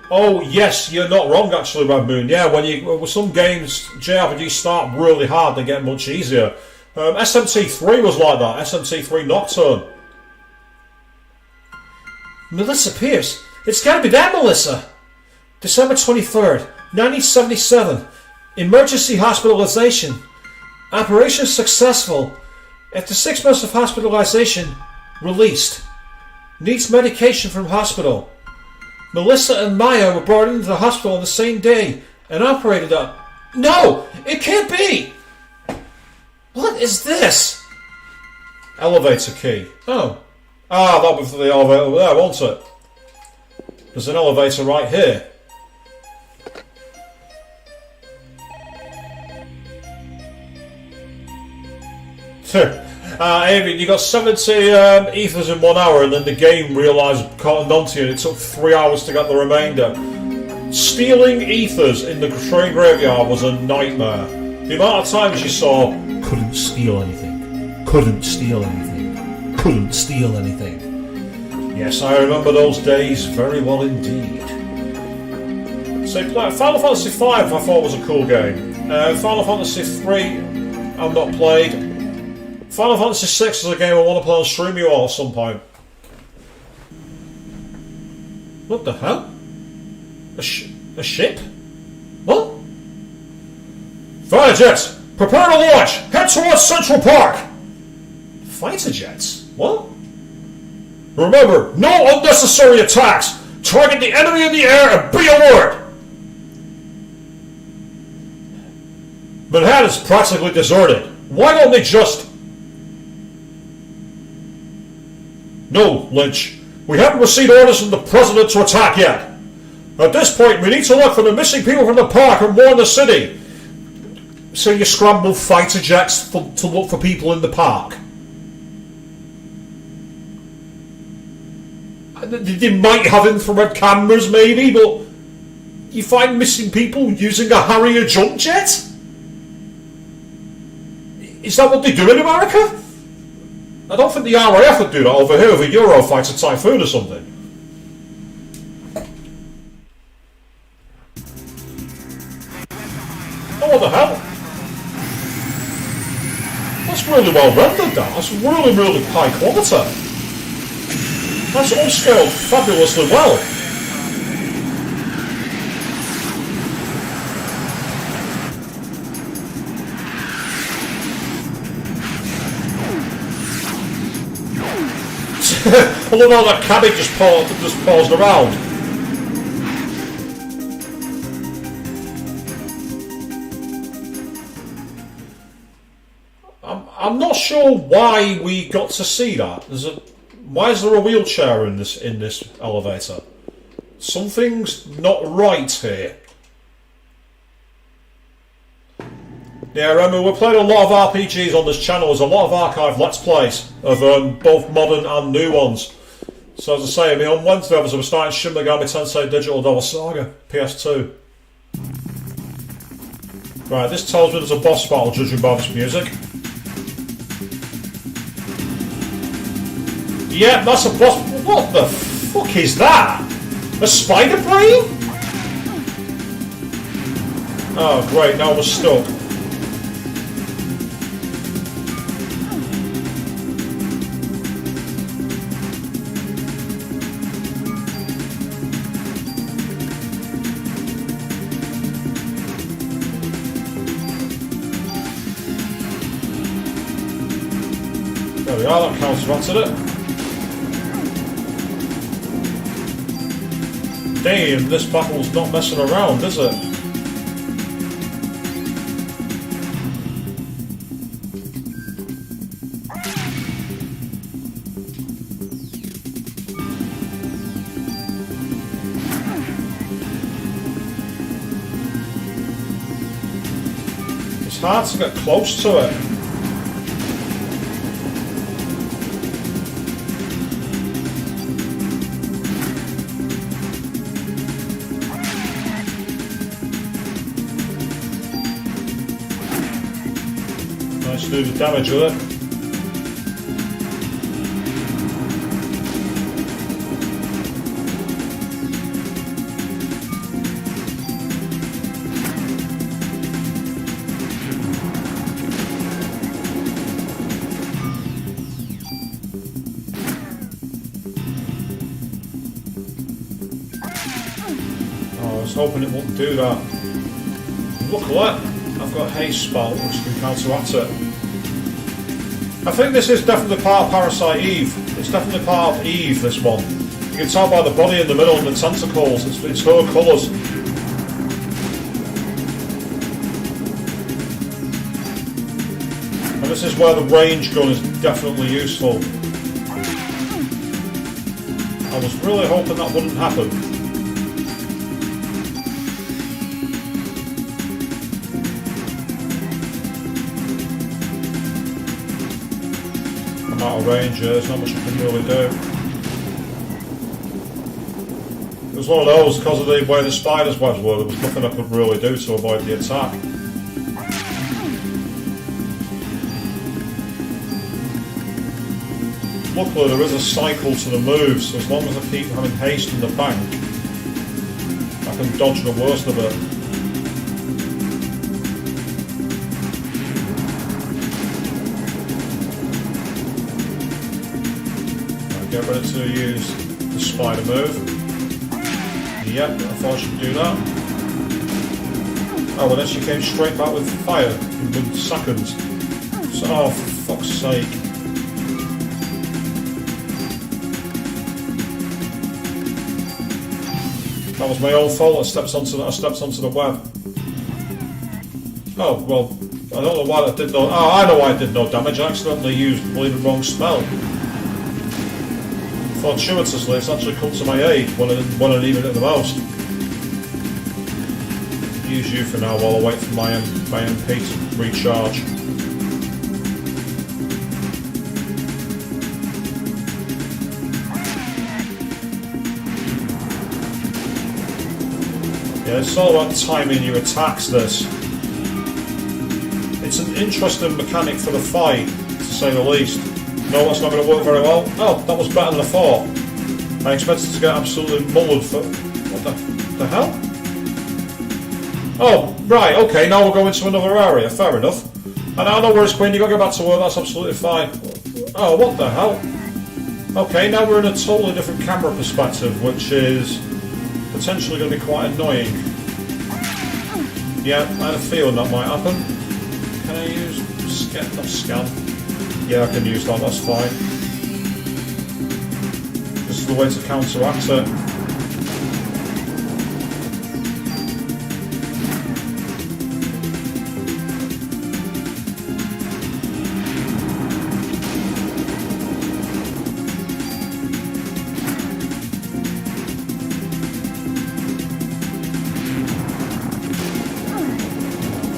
Oh yes, you're not wrong actually, Red Moon. Yeah, with some games, JRPGs start really hard, they get much easier. SMT3 was like that. SMT3 Nocturne. Melissa Pierce. It's gotta be that Melissa. December 23rd, 1977. Emergency hospitalization. Operation successful. After 6 months of hospitalization, released. Needs medication from hospital. Melissa and Maya were brought into the hospital on the same day and operated on. No! It can't be! What is this? Elevator key. Oh. Ah, that'll be for the elevator over there, won't it? There's an elevator right here. Amy, you got 70 ethers in 1 hour, and then the game realised caught onto you, and it took 3 hours to get the remainder. Stealing ethers in the train graveyard was a nightmare. The amount of times you saw, couldn't steal anything, couldn't steal anything, couldn't steal anything. Yes, I remember those days very well indeed. So, Final Fantasy V I thought was a cool game. Final Fantasy III, I've not played. Final Fantasy VI is a game I want to play on stream you all at some point. What the hell? A ship? What? Fighter jets! Prepare to launch! Head towards Central Park! Fighter jets? What? Remember, no unnecessary attacks! Target the enemy in the air and be alert! Manhattan's practically deserted. Why don't they just... No, Lynch. We haven't received orders from the President to attack yet. At this point, we need to look for the missing people from the park and warn the city. So you scramble fighter jets to look for people in the park. They might have infrared cameras, maybe, but you find missing people using a Harrier jump jet? Is that what they do in America? I don't think the RAF would do that over here with a Eurofighter Typhoon or something. Oh, what the hell? That's really well rendered, that. That's really, really high quality. That's all scaled fabulously well. I love how that cabbage just paused around. I'm not sure why we got to see that. Why is there a wheelchair in this elevator? Something's not right here. Yeah, remember, we're playing a lot of RPGs on this channel. There's a lot of archive Let's Plays of both modern and new ones. So as I say, I mean, on Wednesday obviously we're starting Shin Megami Tensei Digital Devil Saga, PS2. Right, this tells me there's a boss battle judging by this music. Yeah, that's a boss... What the fuck is that? A spider brain? Oh great, now we're stuck. There we are, that counteracted it. Damn, this battle's not messing around, is it? It's hard to get close to it. Do the damage with it. Oh, I was hoping it wouldn't do that. Look at that. I've got haste spell which can counteract it. I think this is definitely part of Parasite Eve. It's definitely part of Eve, this one. You can tell by the body in the middle and the tentacles, it's her colours. And this is where the range gun is definitely useful. I was really hoping that wouldn't happen. I'm out of range here, there's not much I can really do. It was one of those, because of the way the spider's webs were, there was nothing I could really do to avoid the attack. Luckily there is a cycle to the moves, so as long as I keep having haste in the bank, I can dodge the worst of it. Get ready to use the spider move. Yep, I thought I should do that. Oh, and then she came straight back with fire in seconds. So, oh, for fuck's sake. That was my own fault. I stepped onto the web. Oh, well, I don't know why I did no... Oh, I know why I did no damage. I accidentally used the wrong spell. Fortuitously, it's actually come to my aid when I needed it the most. Use you for now while I wait for my MP to recharge. Yeah, it's all about timing your attacks, this. It's an interesting mechanic for the fight, to say the least. No, that's not going to work very well. Oh, that was better than I thought. I expected to get absolutely mullered for... What the hell? Oh, right, okay, now we'll go into another area. Fair enough. And I know where it's Queen, you got to go back to work, that's absolutely fine. Oh, what the hell? Okay, now we're in a totally different camera perspective, which is potentially going to be quite annoying. Yeah, I had a feeling that might happen. Can I use scan? Yeah, I can use that, that's fine. This is the way to counteract it.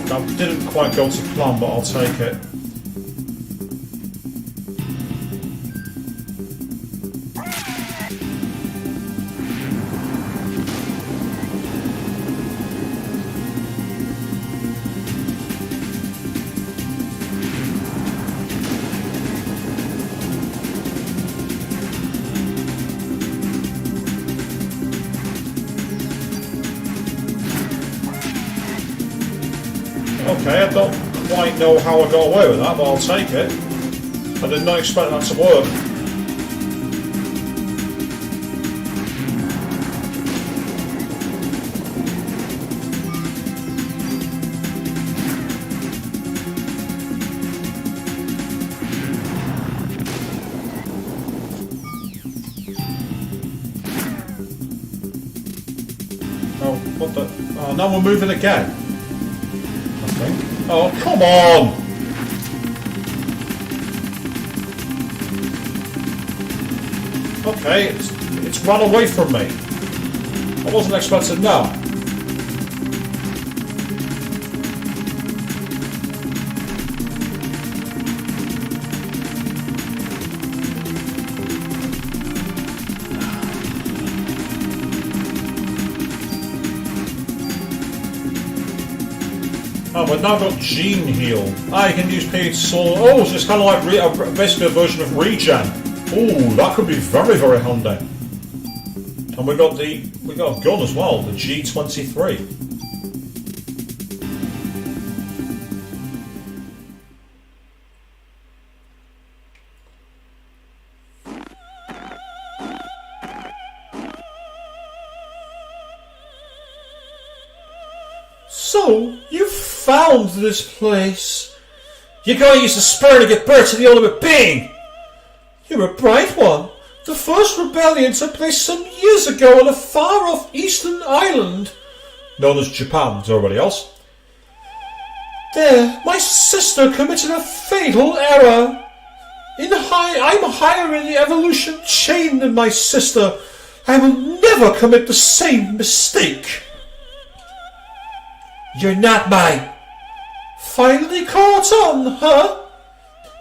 That didn't quite go to plan, but I'll take it. Okay, I don't quite know how I got away with that, but I'll take it. I did not expect that to work. Oh, what the... Oh, now we're moving again. Oh, come on! Okay, it's run away from me. I wasn't expecting that. Oh, we've now got Gene Heal. Ah, you can use paid soul. Oh, so it's kind of like basically a version of regen. Oh, that could be very, very handy. And we got a gun as well, the G23. So, you found this place. You're going to use the sperm to give birth to the ultimate being. You're a bright one. The first rebellion took place some years ago on a far-off eastern island, known as Japan to everybody else. There, my sister committed a fatal error. I'm higher in the evolution chain than my sister. I will never commit the same mistake. You're not mine. Finally caught on, huh?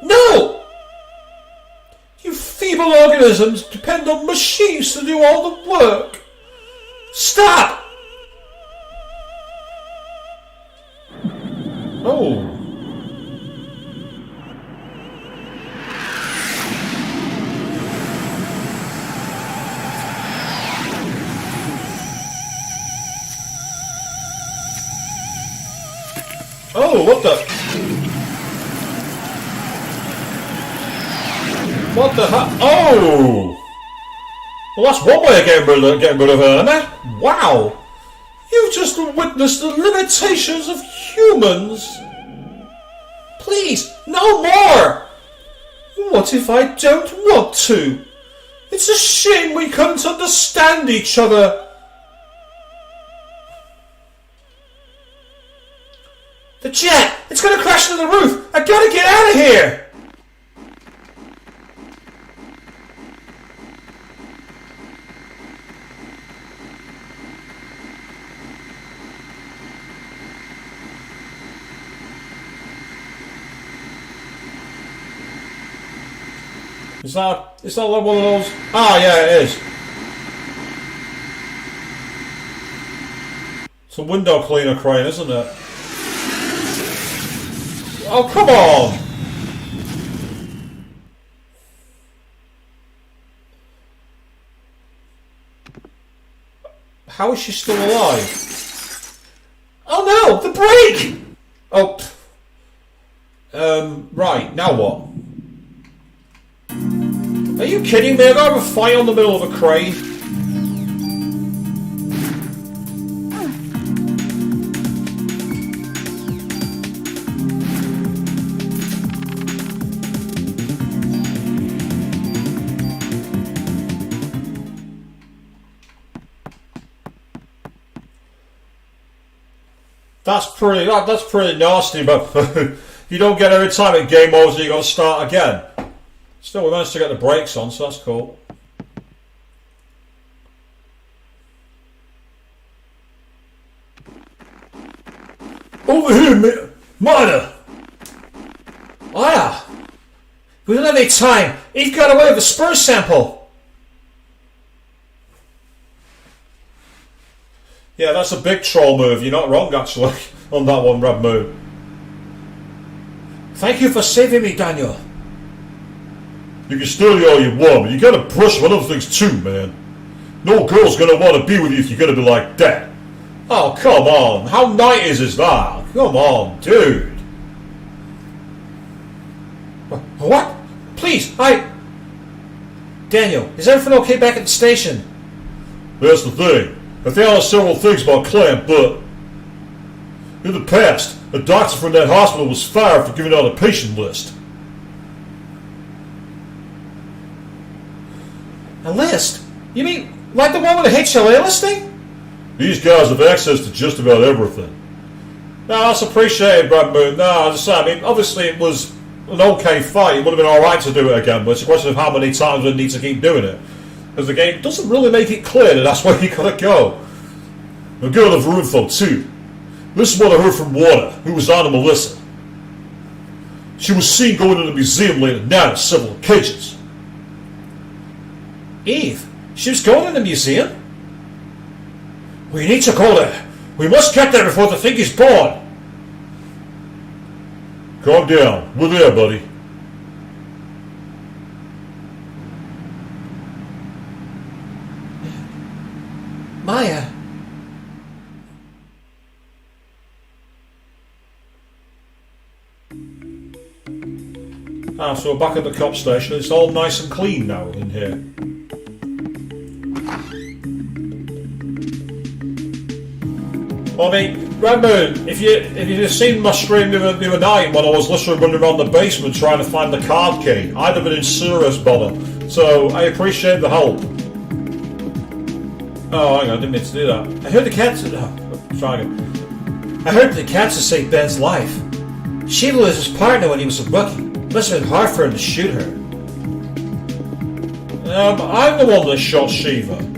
No! You feeble organisms depend on machines to do all the work. Stop! Oh. Oh, what the? What the hell? Oh! Well, that's one way of getting rid of her, isn't it? Wow! You've just witnessed the limitations of humans! Please, no more! What if I don't want to? It's a shame we couldn't understand each other. The jet! It's gonna crash into the roof! I gotta get out of here! Is that like one of those? Ah, yeah, it is. It's a window cleaner crane, isn't it? Oh, come on! How is she still alive? Oh no, the brake! Oh. Right, now what? Are you kidding me? I got a fight on the middle of a crane. That's pretty nasty, but you don't get every time it game over, so you got to start again. Still, we managed to get the brakes on, so that's cool. Over here, Miner! Miner! We don't have any time. Eve got away with a spur sample. Yeah, that's a big troll move. You're not wrong, actually, on that one, Red Moon. Thank you for saving me, Daniel. You can study all you want, but you gotta brush on other things too, man. No girl's gonna want to be with you if you're gonna be like that. Oh, come on. How 90s is that? Come on, dude. What? Please, Daniel, is everything okay back at the station? That's the thing. I found out several things about Clamp, but in the past, a doctor from that hospital was fired for giving out a patient list. A list? You mean like the one with the HLA listing? These guys have access to just about everything. No, that's appreciated, Brad Moon. No, I mean, obviously it was an okay fight. It would have been alright to do it again, but it's a question of how many times we need to keep doing it. Because the game doesn't really make it clear that that's where you gotta go. A girl of info too. This is what I heard from Warner, who was on to Melissa. She was seen going to the museum late at night on several occasions. Eve, she was going to the museum? We need to go there. We must get there before the thing is born. Calm down. We're there, buddy. Maya. Ah, so we're back at the cop station. It's all nice and clean now in here. I mean, Redmoon, if you'd seen my stream the other night when I was literally running around the basement trying to find the card key, I'd have been in serious bother. So I appreciate the help. Oh, hang on, I didn't mean to do that. I heard the cancer. Oh, try again. I heard the cancer saved Ben's life. Shiva was his partner when he was a rookie. Must have been hard for him to shoot her. I'm the one that shot Shiva.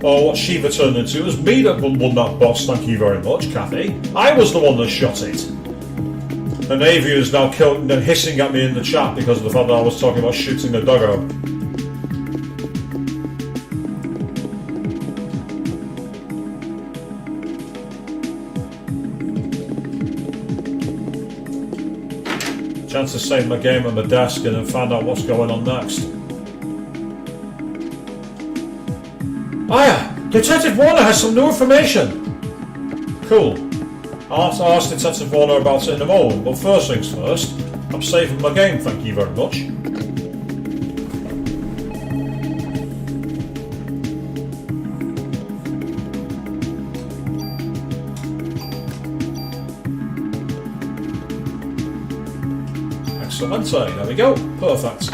Or what Shiva turned into. It was me that won that boss, thank you very much, Kathy. I was the one that shot it. And Avia is now hissing at me in the chat because of the fact that I was talking about shooting a doggo. Chance to save my game on the desk and then find out what's going on next. Aya! Detective Warner has some new information! Cool. I'll ask Detective Warner about it in a moment, but first things first, I'm saving my game, thank you very much. Excellent, there we go, perfect.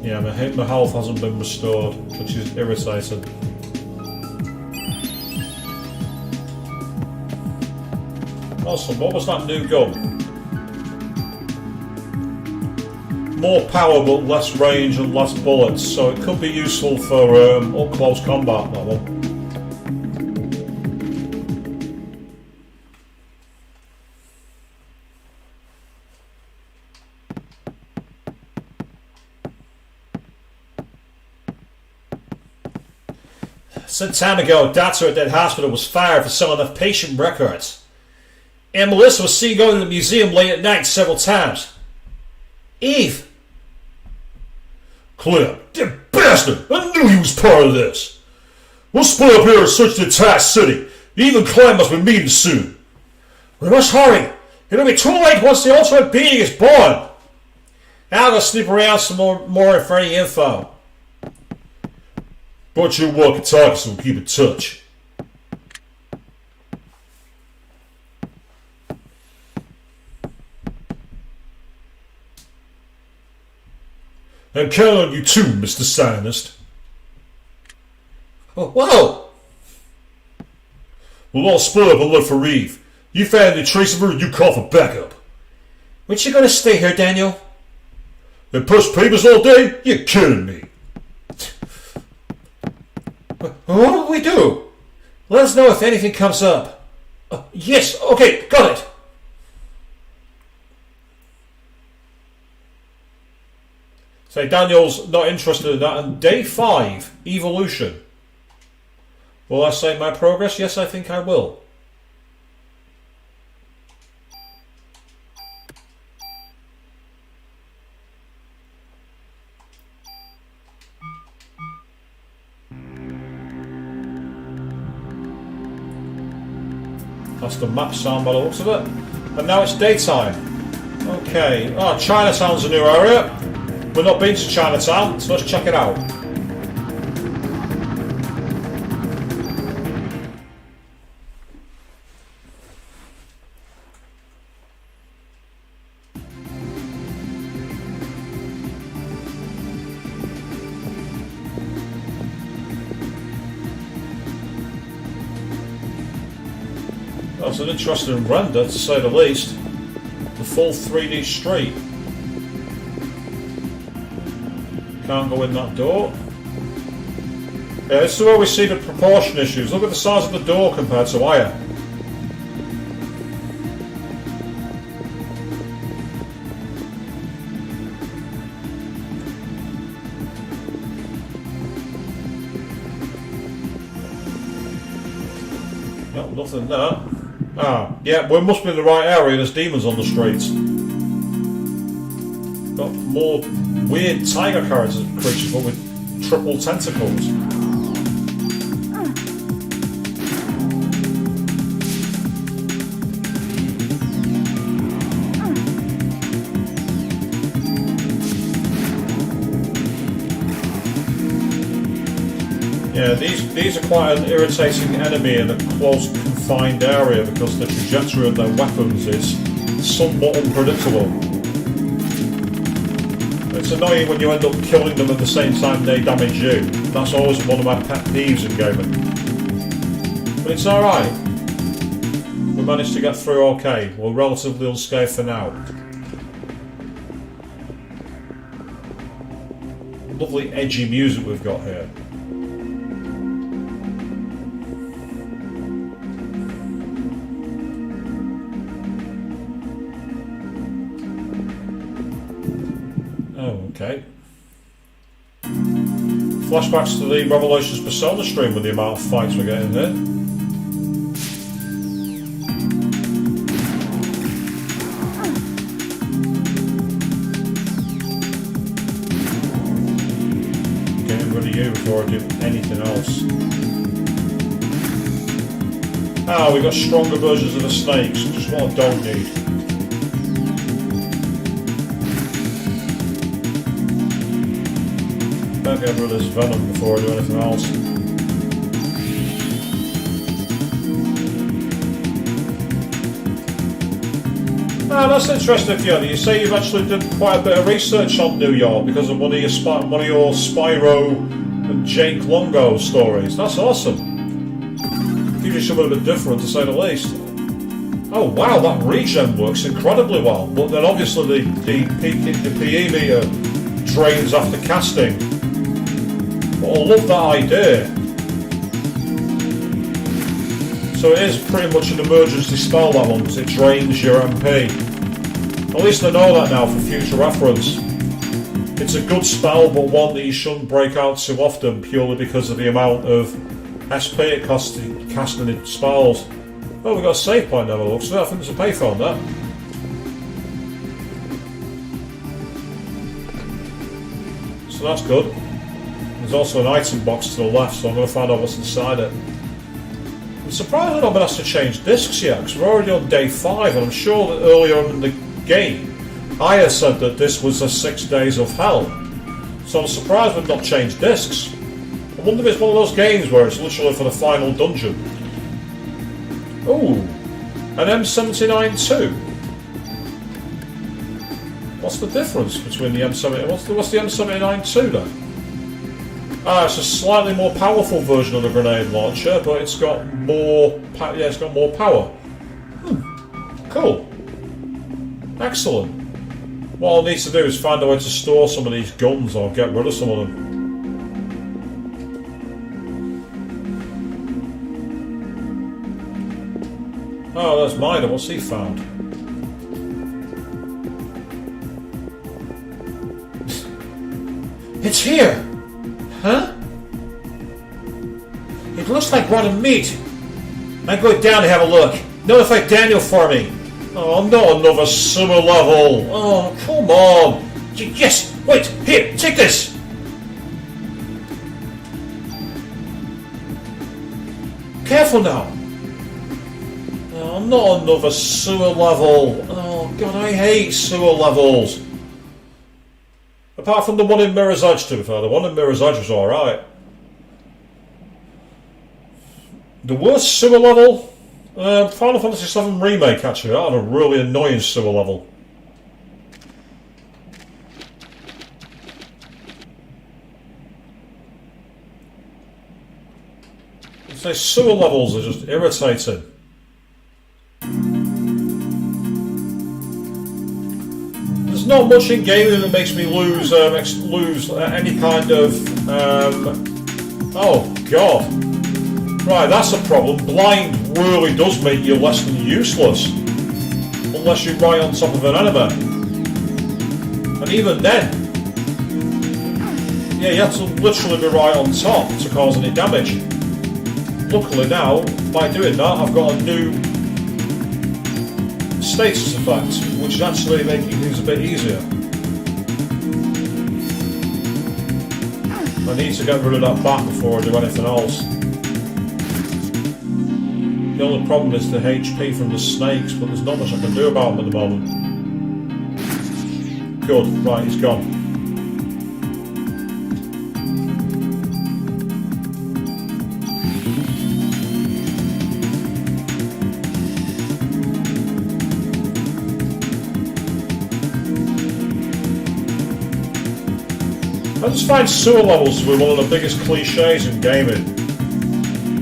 Yeah, my health hasn't been restored, which is irritating. Awesome, what was that new gun? More power but less range and less bullets, so it could be useful for up close combat, that one. Some time ago, Doctor at that hospital was fired for selling off patient records. And Melissa was seen going to the museum late at night several times. Eve! Clem, that bastard! I knew he was part of this! We'll split up here and search the entire city. Eve and Clem must be meeting soon. We must hurry. It'll be too late once the ultimate being is born. I'll go snoop around some more for any info. But your walkie-talkie, so we'll keep in touch. And count on you too, Mr. Scientist. Oh, whoa! We'll all split up and look for Eve. You find any trace of her, you call for backup. When you gonna stay here, Daniel? And push papers all day? You're kidding me. What will we do? Let us know if anything comes up. Yes, okay, got it. So Daniel's not interested in that. And day 5, evolution. Will I save my progress? Yes, I think I will. That's the map sound by the looks of it. And now it's daytime. Okay. Oh, Chinatown's a new area. We've not been to Chinatown, so let's check it out. That's an interesting render, to say the least. The full 3D street. Can't go in that door. Yeah, this is where we see the proportion issues. Look at the size of the door compared to Aya. No, nothing there. Ah, yeah, we must be in the right area. There's demons on the streets. Got more weird tiger characters, creatures, but with triple tentacles. Yeah, these are quite an irritating enemy in a close confined area because the trajectory of their weapons is somewhat unpredictable. It's annoying when you end up killing them at the same time they damage you. That's always one of my pet peeves in gaming. But it's alright. We managed to get through okay. We're relatively unscathed for now. Lovely edgy music we've got here. Okay. Flashbacks to the Revelations Persona stream with the amount of fights we're getting here. Getting rid of you before I do anything else. Ah, we got stronger versions of the snakes, just what I don't need. Better get rid of this venom before I do anything else. Ah, that's interesting, Fiona. You say you've actually done quite a bit of research on New York because of one of your Spyro and Jake Longo stories. That's awesome. Gives you something a bit different, to say the least. Oh wow, that regen works incredibly well. But then obviously the PE meter drains after casting. But I love that idea. So it is pretty much an emergency spell, that one, because it drains your MP. At least I know that now for future reference. It's a good spell, but one that you shouldn't break out too often purely because of the amount of SP it costs to casting in spells. Oh, we've got a save point now, looks like. I think there's a payphone there. So that's good. There's also an item box to the left, so I'm going to find out what's inside it. I'm surprised I've not been asked to change discs yet, because we're already on day 5, and I'm sure that earlier on in the game, Aya said that this was a 6 days of hell. So I'm surprised we've not changed discs. I wonder if it's one of those games where it's literally for the final dungeon. Ooh, an M79-2. What's the difference between the M70? What's the M79-2 then? Ah, it's a slightly more powerful version of the grenade launcher, but it's got more. It's got more power. Cool. Excellent. What I'll need to do is find a way to store some of these guns or get rid of some of them. Oh, that's mine. What's he found? It's here! Huh? It looks like rotten meat. I'm going down to have a look. Notify Daniel for me. Oh, not another summer level. Oh, come on. Yes, wait, here, take this. Careful now. Oh, not another sewer level. Oh, God, I hate sewer levels. Apart from the one in Mirror's Edge, to be fair. The one in Mirror's Edge was alright. The worst sewer level? Final Fantasy VII Remake, actually. That had a really annoying sewer level. I'd say sewer levels are just irritating. There's not much in gaming that makes me lose any kind of. Oh God! Right, that's a problem. Blind really does make you less than useless, unless you're right on top of an enemy. And even then, yeah, you have to literally be right on top to cause any damage. Luckily now, by doing that, I've got a new status effect, which is actually making things a bit easier. I need to get rid of that bat before I do anything else. The only problem is the HP from the snakes, but there's not much I can do about them at the moment. Good, right, he's gone. I just find sewer levels to be one of the biggest cliches in gaming.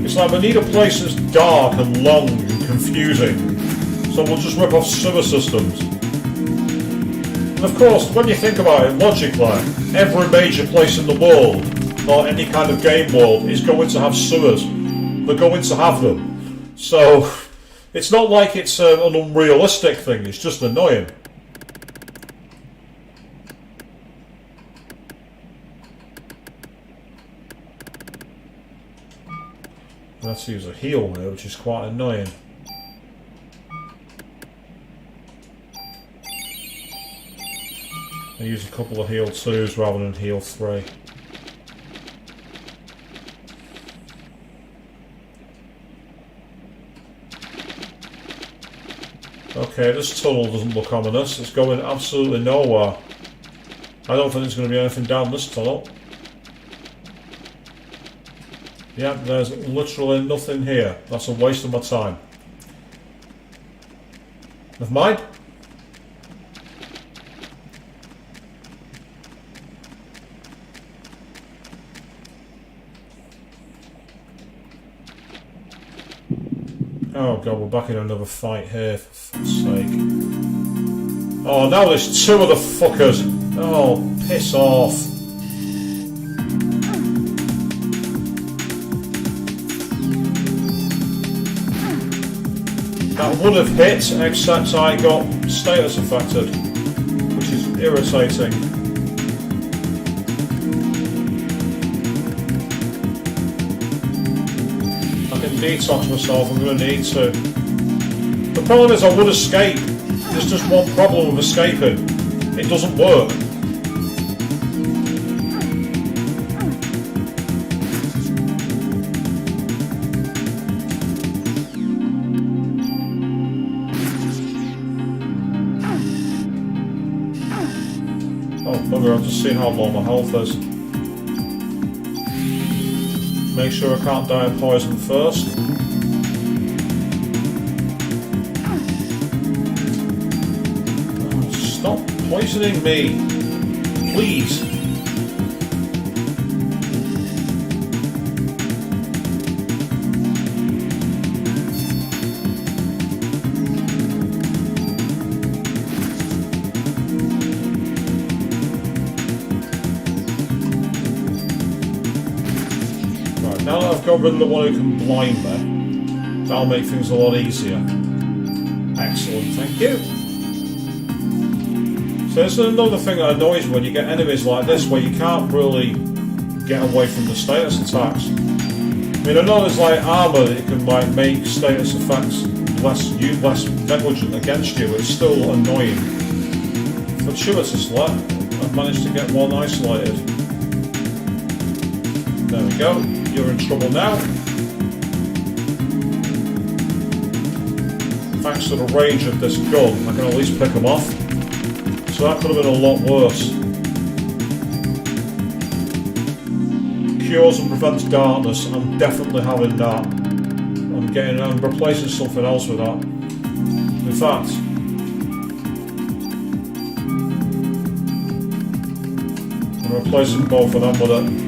It's like we need a place that's dark and long and confusing, so we'll just rip off sewer systems. And of course, when you think about it logically, every major place in the world, or any kind of game world, is going to have sewers. They're going to have them. So, it's not like it's an unrealistic thing, it's just annoying. Let's use a heal here, which is quite annoying. I use a couple of heal 2s rather than heal 3. Okay, this tunnel doesn't look ominous. It's going absolutely nowhere. I don't think there's going to be anything down this tunnel. Yeah, there's literally nothing here. That's a waste of my time. Never mind. Oh god, we're back in another fight here, for fuck's sake. Oh, now there's 2 of the fuckers. Oh, piss off. That would have hit, except I got status affected, which is irritating. I can detox myself, I'm going to need to. The problem is I would escape. There's just one problem with escaping. It doesn't work. I've just seen how low my health is. Make sure I can't die of poison first. Oh, stop poisoning me, please. Now that I've got rid of the one who can blind me, that'll make things a lot easier. Excellent, thank you. So this is another thing that annoys me when you get enemies like this, where you can't really get away from the status attacks. I mean, I know there's like armour that can like make status effects less negligent against you, but it's still annoying. Fortuitously, I've managed to get one isolated. There we go. You're in trouble now. Thanks to the range of this gun, I can at least pick them off. So that could have been a lot worse. Cures and prevents darkness. I'm definitely having that. I'm replacing something else with that. In fact, I'm replacing both of them with it.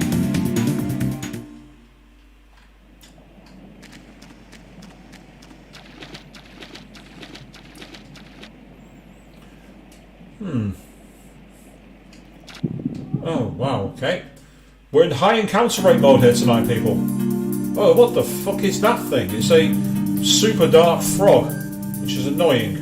Oh, wow, okay. We're in high encounter rate mode here tonight, people. Oh, what the fuck is that thing? It's a super dark frog, which is annoying.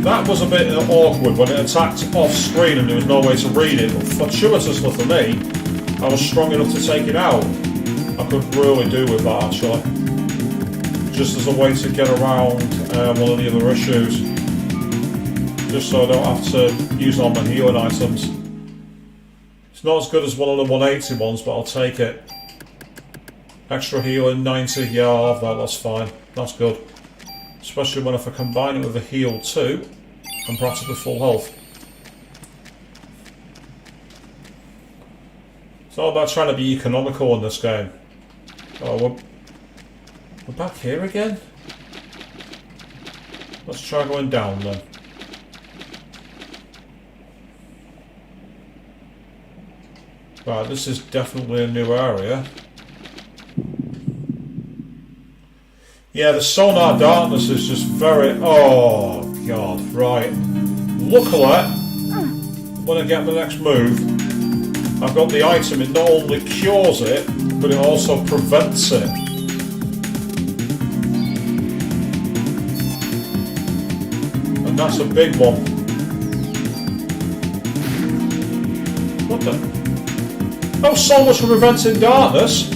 That was a bit awkward when it attacked off screen and there was no way to read it, but fortuitously for me, I was strong enough to take it out. I could really do with that, actually. Just as a way to get around one of the other issues. Just so I don't have to use all my healing items. It's not as good as one of the 180 ones, but I'll take it. Extra healing, 90, yeah, I'll have that, that's fine. That's good. Especially when if I combine it with a heal 2, I'm practically full health. It's all about trying to be economical in this game. Oh, we're back here again? Let's try going down then. Right, this is definitely a new area. Yeah, the sonar darkness is just very... Oh, God, right. Luckily, when I get the next move, I've got the item. It not only cures it, but it also prevents it. And that's a big one. What the... Oh, so much for preventing darkness.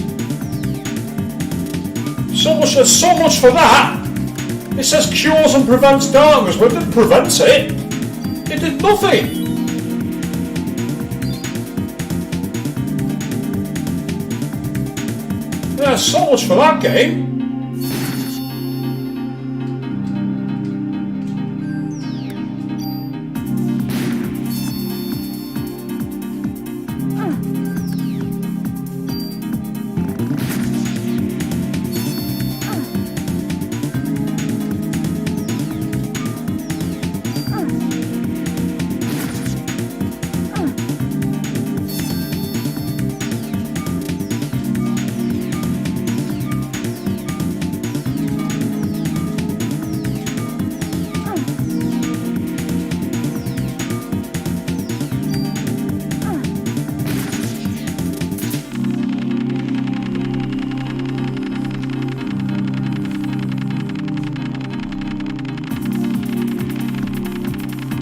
So much for that. It says cures and prevents darkness, but it didn't prevent it. It did nothing. Yeah, so much for that game.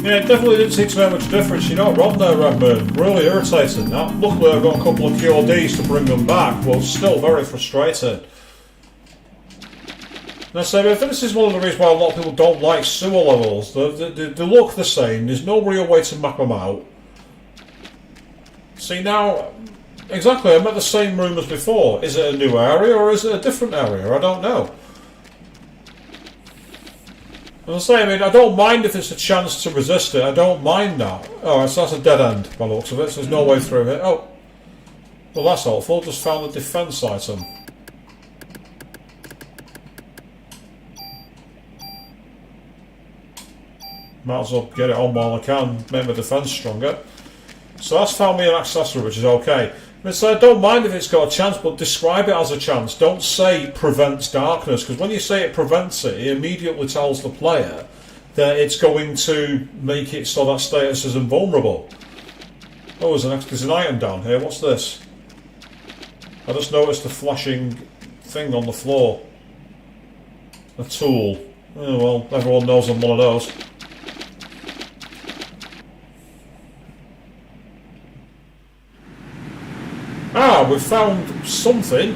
Yeah, it definitely didn't seem to make much difference. You're not wrong there, Redmond. Really irritating that. Luckily I've got a couple of QODs to bring them back, but still very frustrating. And I say, I think this is one of the reasons why a lot of people don't like sewer levels. They look the same, there's no real way to map them out. See now, exactly, I'm at the same room as before. Is it a new area or is it a different area? I don't know. As I say, I mean, I don't mind if it's a chance to resist it. I don't mind that. Oh, so that's a dead end by the looks of it. So there's no way through it. Oh, well, that's helpful. Just found a defense item. Might as well get it on while I can. Make my defense stronger. So that's found me an accessory, which is okay. So I don't mind if it's got a chance, but describe it as a chance. Don't say prevents darkness, because when you say it prevents it, it immediately tells the player that it's going to make it so that status is invulnerable. Oh, there's an item down here. What's this? I just noticed the flashing thing on the floor. A tool. Oh, well, everyone knows I'm one of those. Ah, we found something.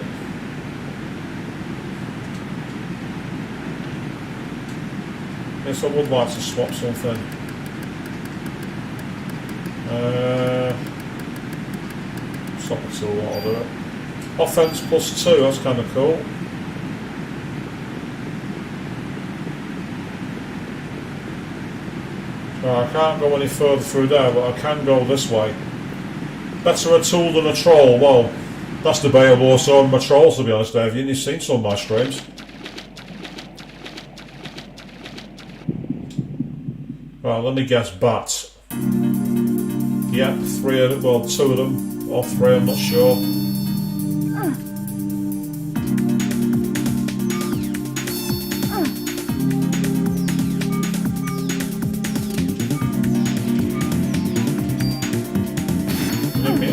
Yes, I would like to swap something. Swap a tool, I'll do it. Offense +2, that's kind of cool. So I can't go any further through there, but I can go this way. Better a tool than a troll. Well, that's debatable. So my trolls, to be honest, Dave. You've seen some of my streams. Right, let me guess. Bats. Yeah, 3 of them. Well, 2 of them, or 3. I'm not sure.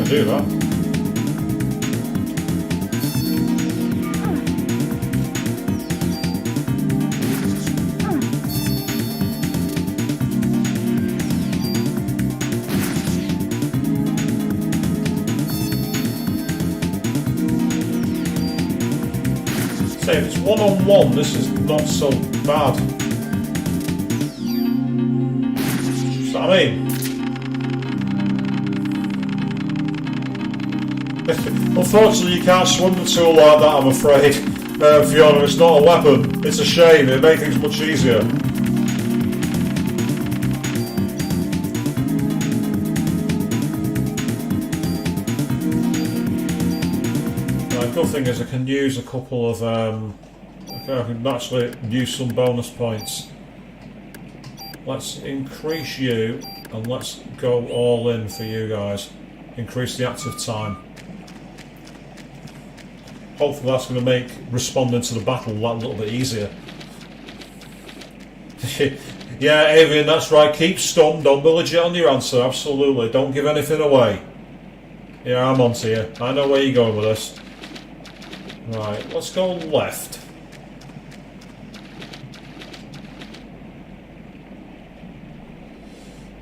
Do that. Say if it's one-on-one, this is not so bad. See what I mean? Unfortunately, you can't swim the tool like that, I'm afraid. Fiona, it's not a weapon. It's a shame. It'd make things much easier. The good thing is I can use a couple of... I can actually use some bonus points. Let's increase you, and let's go all in for you guys. Increase the active time. Hopefully that's going to make responding to the battle that little bit easier. Yeah, Avian, that's right. Keep stunned. Don't be legit on your answer. Absolutely. Don't give anything away. Yeah, I'm onto you. I know where you're going with this. Right, let's go left.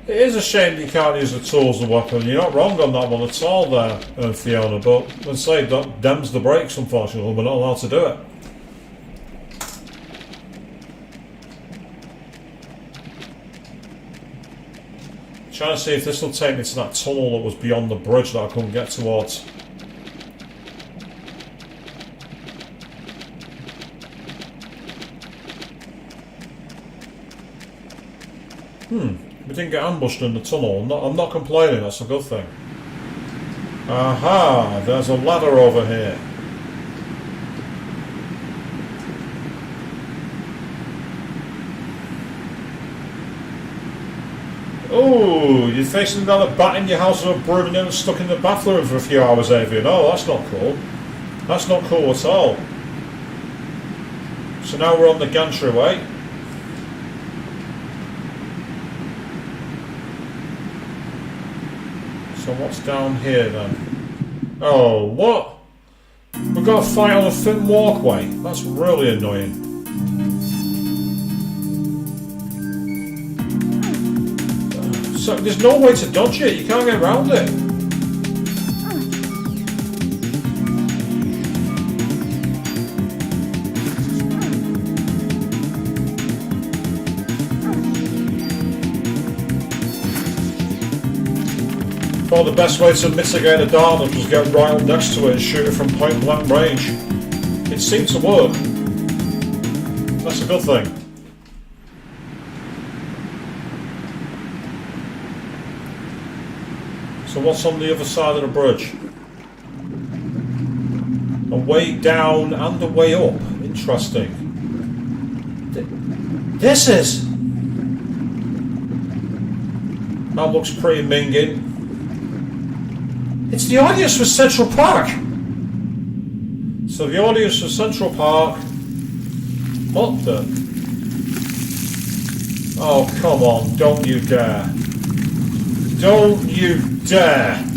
It is a shame you can't use the tools and weapon. You're not wrong on that one at all there, Fiona, but let's say that dems the brakes, unfortunately. We're not allowed to do it. Trying to see if this will take me to that tunnel that was beyond the bridge that I couldn't get towards. We didn't get ambushed in the tunnel. I'm not complaining, that's a good thing. Aha, there's a ladder over here. Oh, you're facing down a bat in your house with a broom and then stuck in the bathroom for a few hours, Avian. Oh, that's not cool. That's not cool at all. So now we're on the gantry way. So what's down here then? Oh, what? We've got to fight on a thin walkway. That's really annoying. So there's no way to dodge it. You can't get around it. Well, the best way to mitigate a darkness was get right up next to it and shoot it from point blank range. It seemed to work. That's a good thing. So what's on the other side of the bridge? A way down and a way up. Interesting. This is... That looks pretty minging. It's the audience for Central Park. So the audience for Central Park. What the? Oh, come on. Don't you dare. Don't you dare.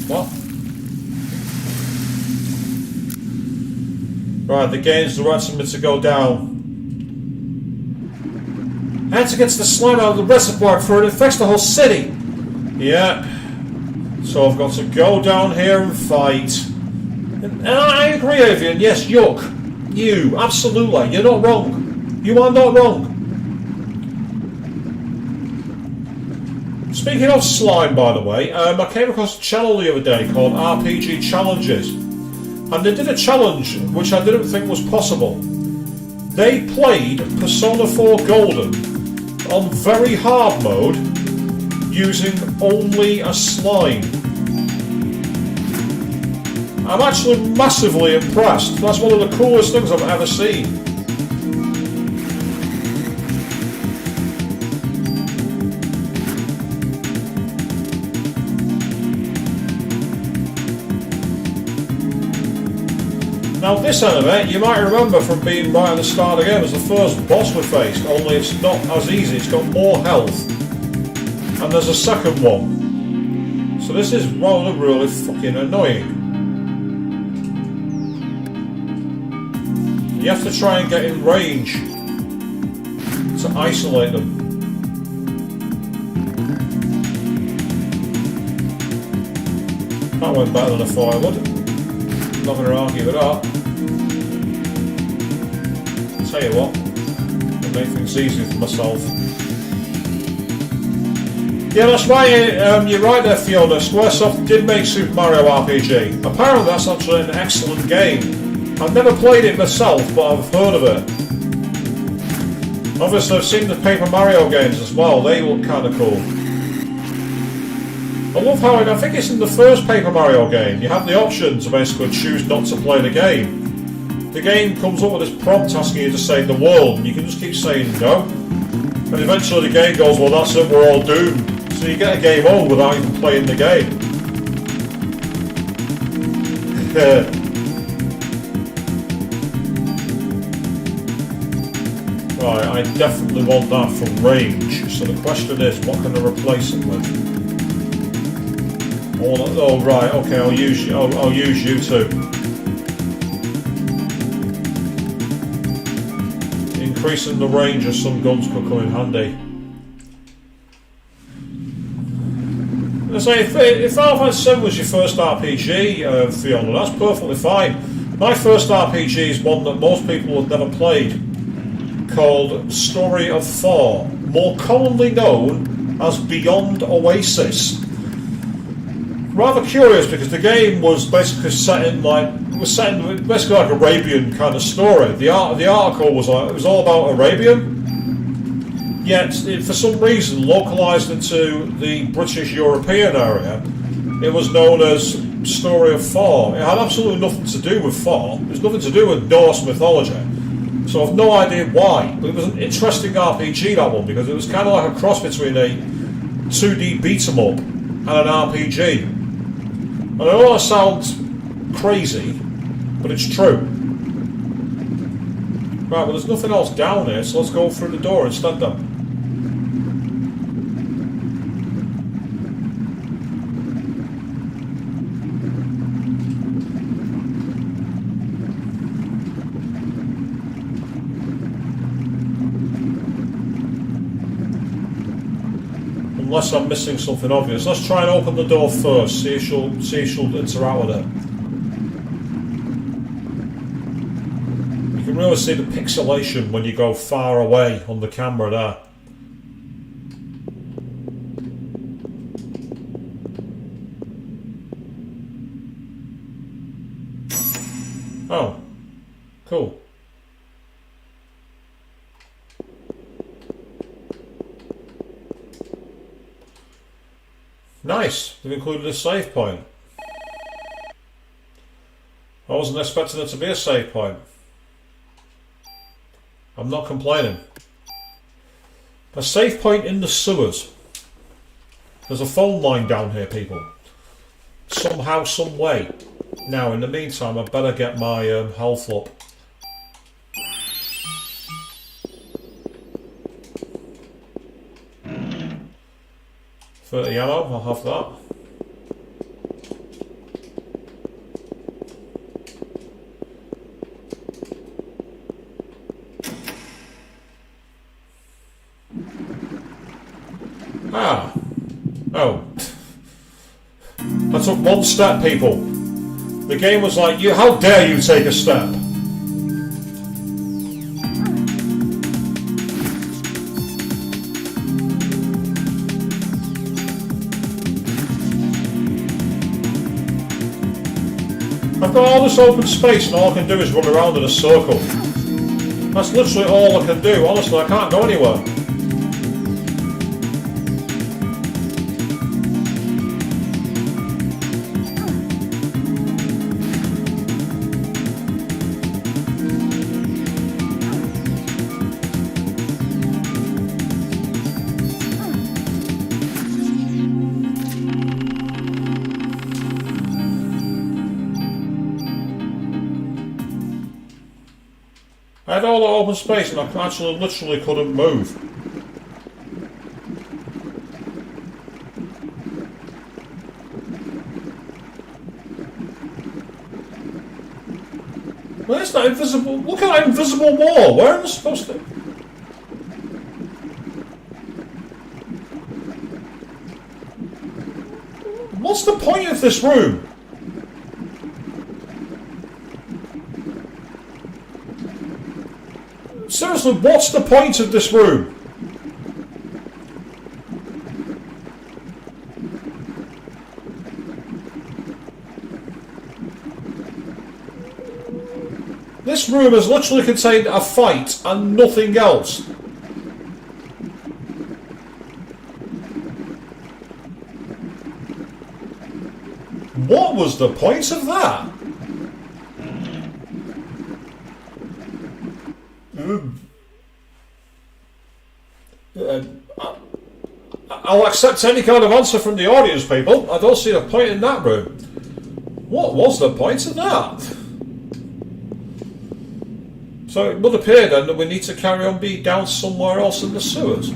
What? Right, the game's directing me to go down. I had to get to the slime out of the reservoir before it affects the whole city. Yeah. So I've got to go down here and fight. And I agree, Avian. Yes, yuck. You, absolutely. You're not wrong. You are not wrong. Speaking of slime, by the way, I came across a channel the other day called RPG Challenges, and they did a challenge which I didn't think was possible. They played Persona 4 Golden on very hard mode using only a slime. I'm actually massively impressed. That's one of the coolest things I've ever seen. Now this enemy, you might remember from being right at the start of the game, as the first boss we faced, only it's not as easy, it's got more health. And there's a second one. So this is really fucking annoying. You have to try and get in range to isolate them. That went better than I thought I would. Not going to argue with that. Tell you what, I'll make things easier for myself. Yeah, that's right, you're right there, Fiona. Squaresoft did make Super Mario RPG. Apparently that's actually an excellent game. I've never played it myself, but I've heard of it. Obviously, I've seen the Paper Mario games as well. They look kind of cool. I love how, I think it's in the first Paper Mario game, you have the option to basically choose not to play the game. The game comes up with this prompt asking you to save the world, and you can just keep saying no. And eventually the game goes, well, that's it, we're all doomed. So you get a game over without even playing the game. Right, I definitely want that from range. So the question is, what can I replace it with? Oh right, okay, I'll use you two. Increasing the range of some guns could come in handy. I say, if Final Fantasy VII was your first RPG, Fiona, that's perfectly fine. My first RPG is one that most people have never played, called Story of Thor, more commonly known as Beyond Oasis. Rather curious because the game was basically set in basically like Arabian kind of story. The article was like, it was all about Arabian, yet for some reason localised into the British European area, it was known as Story of Thor. It had absolutely nothing to do with Thor. It was nothing to do with Norse mythology. So I've no idea why, but it was an interesting RPG, that one, because it was kind of like a cross between a 2D beat-em-up and an RPG. And I know that sounds crazy, but it's true. Right, well there's nothing else down here, so let's go through the door instead then. Unless I'm missing something obvious. Let's try and open the door first, see if she'll interact with it. You can really see the pixelation when you go far away on the camera there. Oh, cool. Nice, they've included a save point. I wasn't expecting it to be a save point. I'm not complaining. A save point in the sewers. There's a phone line down here, people. Somehow, some way. Now, in the meantime, I better get my health up. .30 ammo, I'll have that. Ah. Oh. I took one step, people. The game was like, how dare you take a step? I've got all this open space and all I can do is run around in a circle. That's literally all I can do. Honestly, I can't go anywhere. I had all the open space and I actually literally couldn't move. Where's that invisible? Look at that invisible wall. Where am I supposed to? What's the point of this room? Seriously, what's the point of this room? This room has literally contained a fight and nothing else. What was the point of that? I'll accept any kind of answer from the audience, people. I don't see a point in that room. What was the point of that? So it would appear then that we need to carry on being down somewhere else in the sewers.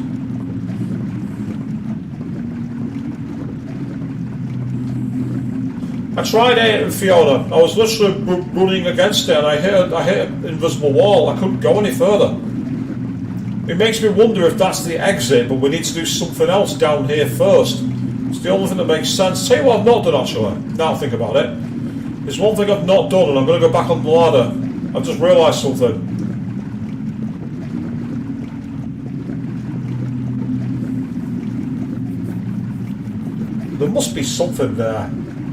I tried hitting Fiona. I was literally running against it and I hit an invisible wall. I couldn't go any further. It makes me wonder if that's the exit, but we need to do something else down here first. It's the only thing that makes sense. Tell you what I've not done actually, now I think about it. There's one thing I've not done and I'm going to go back on the ladder. I've just realised something. There must be something there.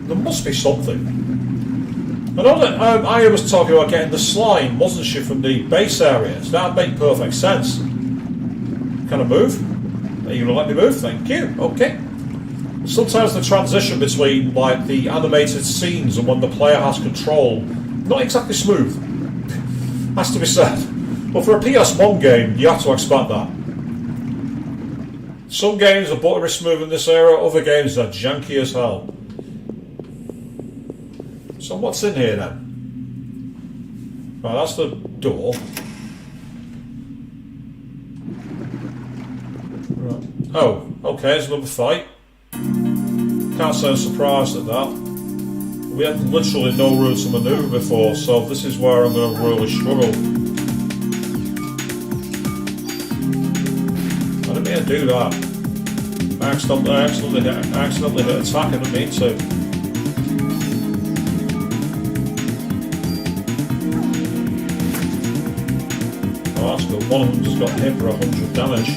There must be something. I know that Aya was talking about getting the slime, wasn't she, from the base areas? That would make perfect sense. Can I move? Are you going to let me move? Thank you. Okay. Sometimes the transition between like the animated scenes and when the player has control, not exactly smooth. Has to be said. But for a PS1 game, you have to expect that. Some games are buttery smooth in this era, other games are janky as hell. So what's in here then? Right, that's the door. Right. Oh, okay, there's another fight. Can't say I'm surprised at that. We had literally no room to manoeuvre before, so this is where I'm going to really struggle. I didn't mean to do that. I accidentally hit attack, I didn't mean to. Oh, that's good. One of them just got hit for 100 damage.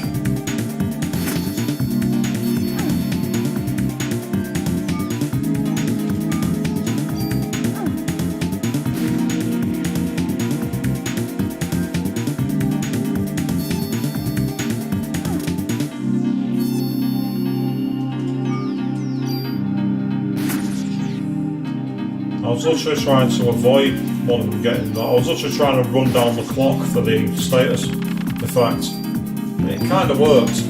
I was literally trying to avoid one of them getting that. I was literally trying to run down the clock for the status effect. And it kind of worked.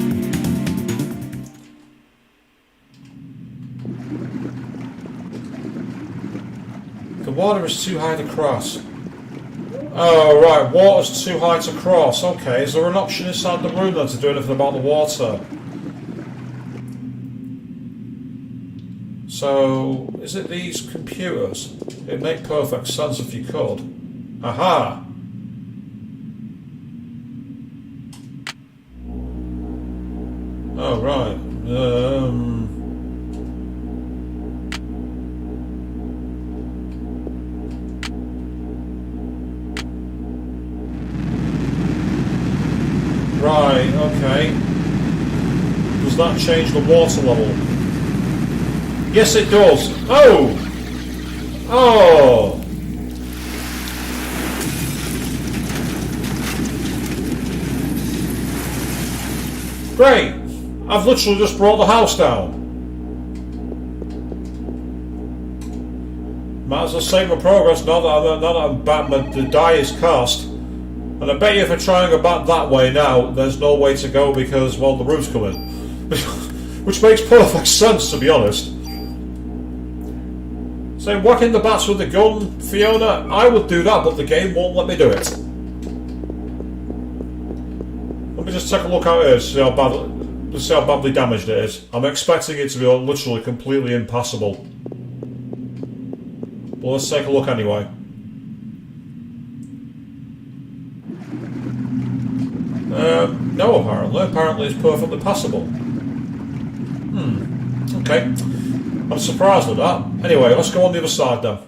The water is too high to cross. Oh right, water's too high to cross. Okay, is there an option inside the room then to do anything about the water? So, is it these computers? It'd make perfect sense if you could. Aha! Oh, right. Right, okay. Does that change the water level? Yes, it does. Oh! Oh! Great! I've literally just brought the house down. Might as well save my progress now that I'm back, the die is cast. And I bet you if I try and go back that way now, there's no way to go because, well, the roof's coming. Which makes perfect sense, to be honest. So whacking the bats with the gun, Fiona, I would do that, but the game won't let me do it. Let me just take a look how it is, see how badly damaged it is. I'm expecting it to be literally completely impassable. But let's take a look anyway. No, apparently. Apparently it's perfectly passable. Okay. I'm surprised at that. Anyway, let's go on the other side then.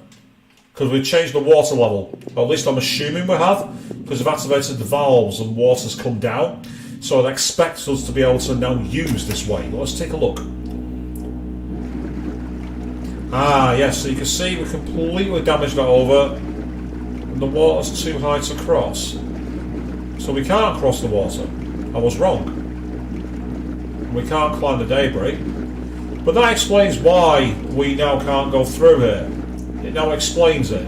Because we've changed the water level. Or at least I'm assuming we have. Because we've activated the valves and water's come down. So I'd expect us to be able to now use this way. But let's take a look. Ah, yes, so you can see we completely damaged that over. And the water's too high to cross. So we can't cross the water. I was wrong. We can't climb the debris. But that explains why we now can't go through here. It now explains it.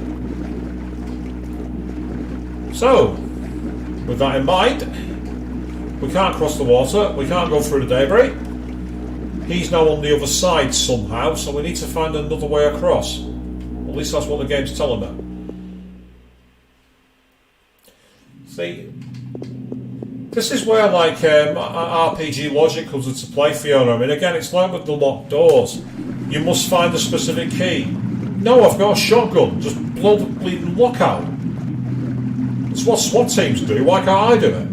So, with that in mind, we can't cross the water, we can't go through the debris. He's now on the other side somehow, so we need to find another way across. At least that's what the game's telling me. See, this is where like RPG logic comes into play, Fiona. I mean, again, it's like with the locked doors. You must find a specific key. No, I've got a shotgun. Just blow the bleeding lock out. It's what SWAT teams do. Why can't I do it?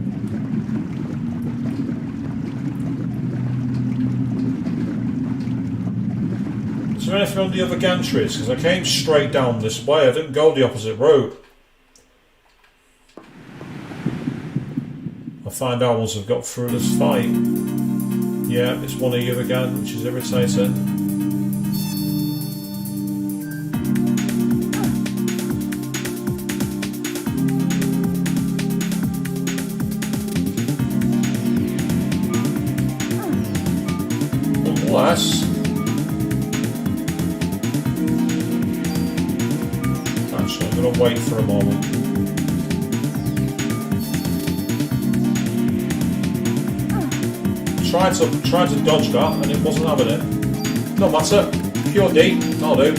Is there anything on the other gantries? Because I came straight down this way. I didn't go the opposite road. I'll find out once I've got through this fight. Yeah, it's one of you again, which is irritating. Unless... Actually, I'm going to wait for a moment. Tried to dodge that and it wasn't having it. No matter. Pure D. That'll do.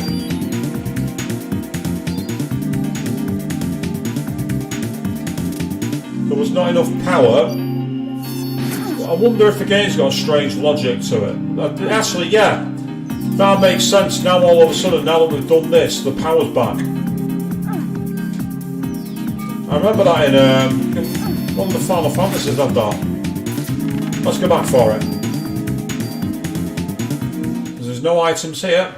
There was not enough power. I wonder if the game's got a strange logic to it. Actually, yeah. That makes sense. Now all of a sudden, now that we've done this, the power's back. I remember that in one of the Final Fantasies had that. Let's go back for it. There's no items here.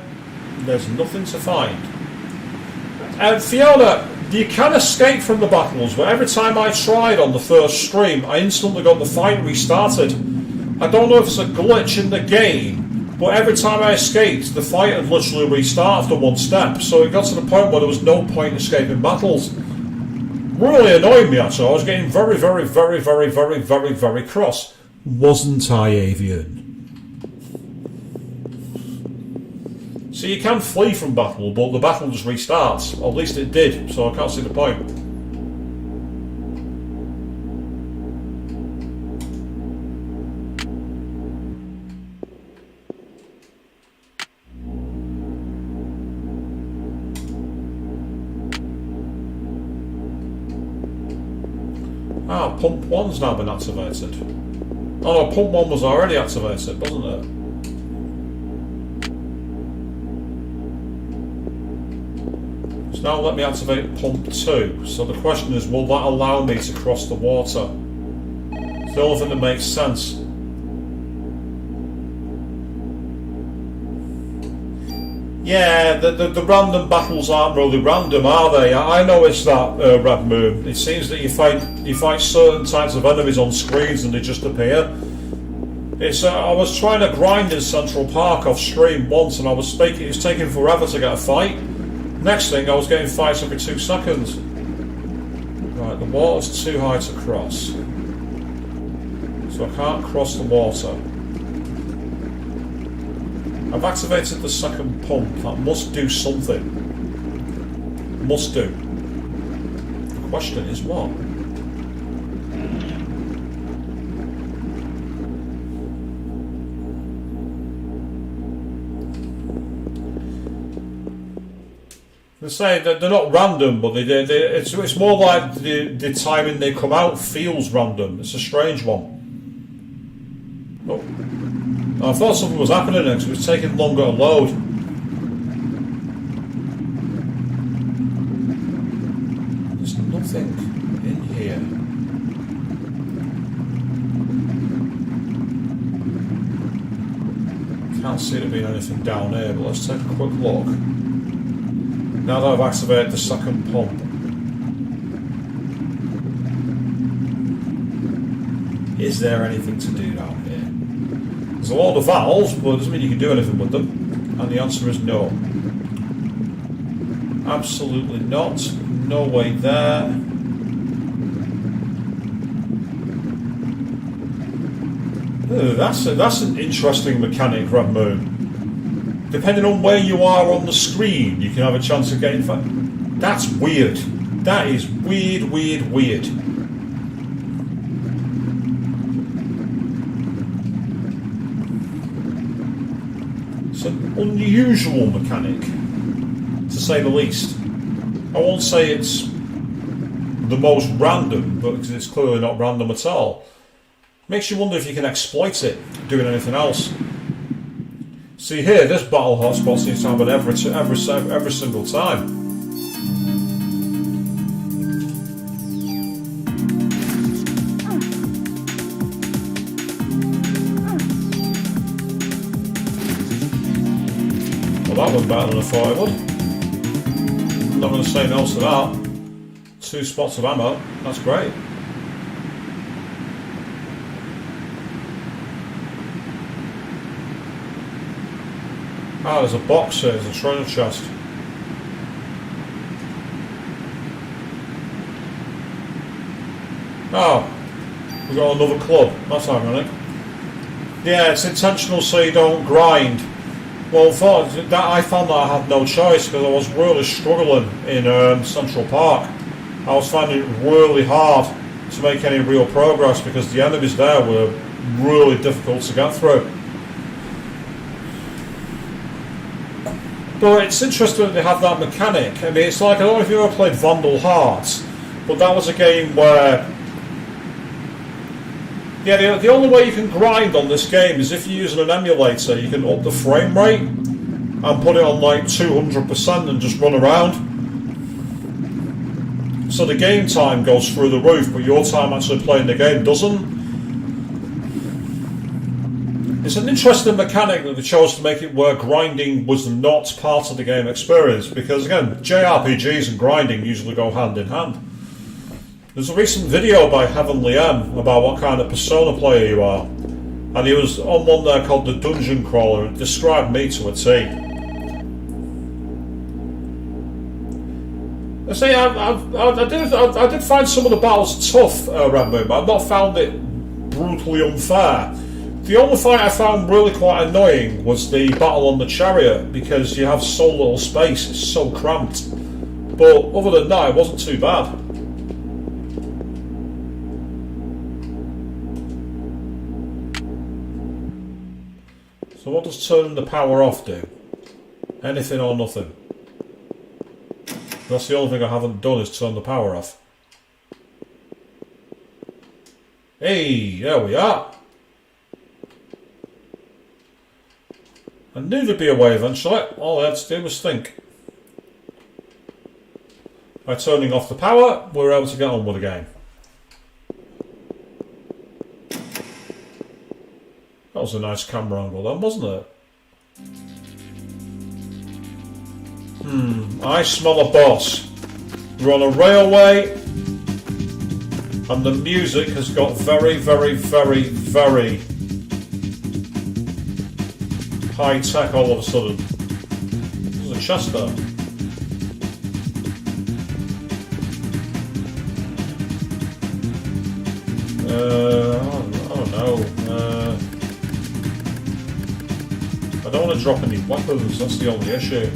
There's nothing to find. And Fiona, you can escape from the battles, but every time I tried on the first stream, I instantly got the fight restarted. I don't know if it's a glitch in the game, but every time I escaped, the fight had literally restarted after one step, so it got to the point where there was no point escaping battles. Really annoyed me actually. I was getting very, very, very, very, very, very, very cross. Wasn't I, Avian? So you can flee from battle, but the battle just restarts. Or at least it did, so I can't see the point. Ah, pump 1's now been activated. Oh no, pump 1 was already activated, wasn't it? So now let me activate pump 2. So the question is, will that allow me to cross the water? It's the only thing that makes sense. Yeah, the random battles aren't really random, are they? I noticed that, Red Moon. It seems that you fight certain types of enemies on screens and they just appear. It's I was trying to grind in Central Park off stream once, and it was taking forever to get a fight. Next thing, I was getting fights every 2 seconds. Right, the water's too high to cross, so I can't cross the water. I've activated the second pump. That must do something. Must do. The question is what? They say that they're not random, but it's more like the timing they come out feels random. It's a strange one. Oh. I thought something was happening next. It was taking longer to load. There's nothing in here. Can't see there being anything down here, but let's take a quick look. Now that I've activated the second pump. Is there anything to do down here? There's a lot of valves, but it doesn't mean you can do anything with them. And the answer is no. Absolutely not. No way there. Ooh, that's an interesting mechanic, Red Moon. depending on where you are on the screen, you can have a chance of getting... That's weird. That is weird, weird, weird. It's an unusual mechanic, to say the least. I won't say it's the most random, but because it's clearly not random at all. Makes you wonder if you can exploit it doing anything else. See here, this battle hotspot seems to happen every single time. Well, that was better than I thought it would. I'm not going to say no to that. 2 spots of ammo, that's great. Ah, there's a box here, there's a treasure chest. Oh, we've got another club, that's ironic. Yeah, it's intentional so you don't grind. Well, I found that I had no choice because I was really struggling in Central Park. I was finding it really hard to make any real progress because the enemies there were really difficult to get through. But it's interesting that they have that mechanic. I mean, it's like, I don't know if you ever played Vandal Hearts, but that was a game where... Yeah, the only way you can grind on this game is if you're using an emulator. You can up the frame rate and put it on like 200% and just run around. So the game time goes through the roof, but your time actually playing the game doesn't. It's an interesting mechanic that they chose to make it where grinding was not part of the game experience, because again, JRPGs and grinding usually go hand in hand. There's a recent video by Heavenly M about what kind of Persona player you are, and he was on one there called the Dungeon Crawler, and it described me to a T. I say I did find some of the battles tough, Rambo, but I've not found it brutally unfair. The only fight I found really quite annoying was the battle on the chariot, because you have so little space, it's so cramped. But other than that, it wasn't too bad. So what does turning the power off do? Anything or nothing? That's the only thing I haven't done is turn the power off. Hey, there we are. I knew there'd be a way eventually. All I had to do was think. By turning off the power, we were able to get on with the game. That was a nice camera angle then, wasn't it? I smell a boss. We're on a railway, and the music has got very, very, very, very high tech all of a sudden. There's a chest there. I don't know. I don't want to drop any weapons, that's the only issue.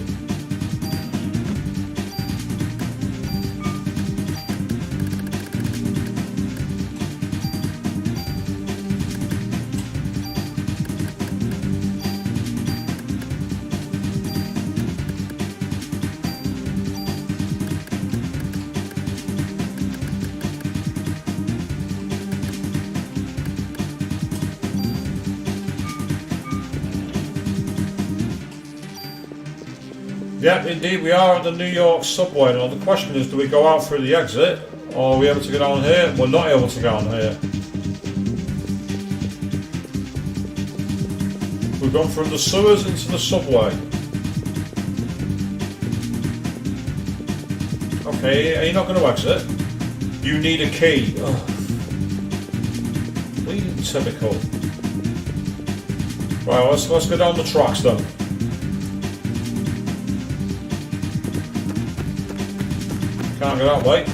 Yep, indeed, we are at the New York subway. Now the question is, do we go out through the exit, or are we able to get down here? We're not able to get down here. We've gone from the sewers into the subway. Okay, are you not going to exit? You need a key. Ugh. Bleeding typical. Right, let's go down the tracks then. Can't go that way.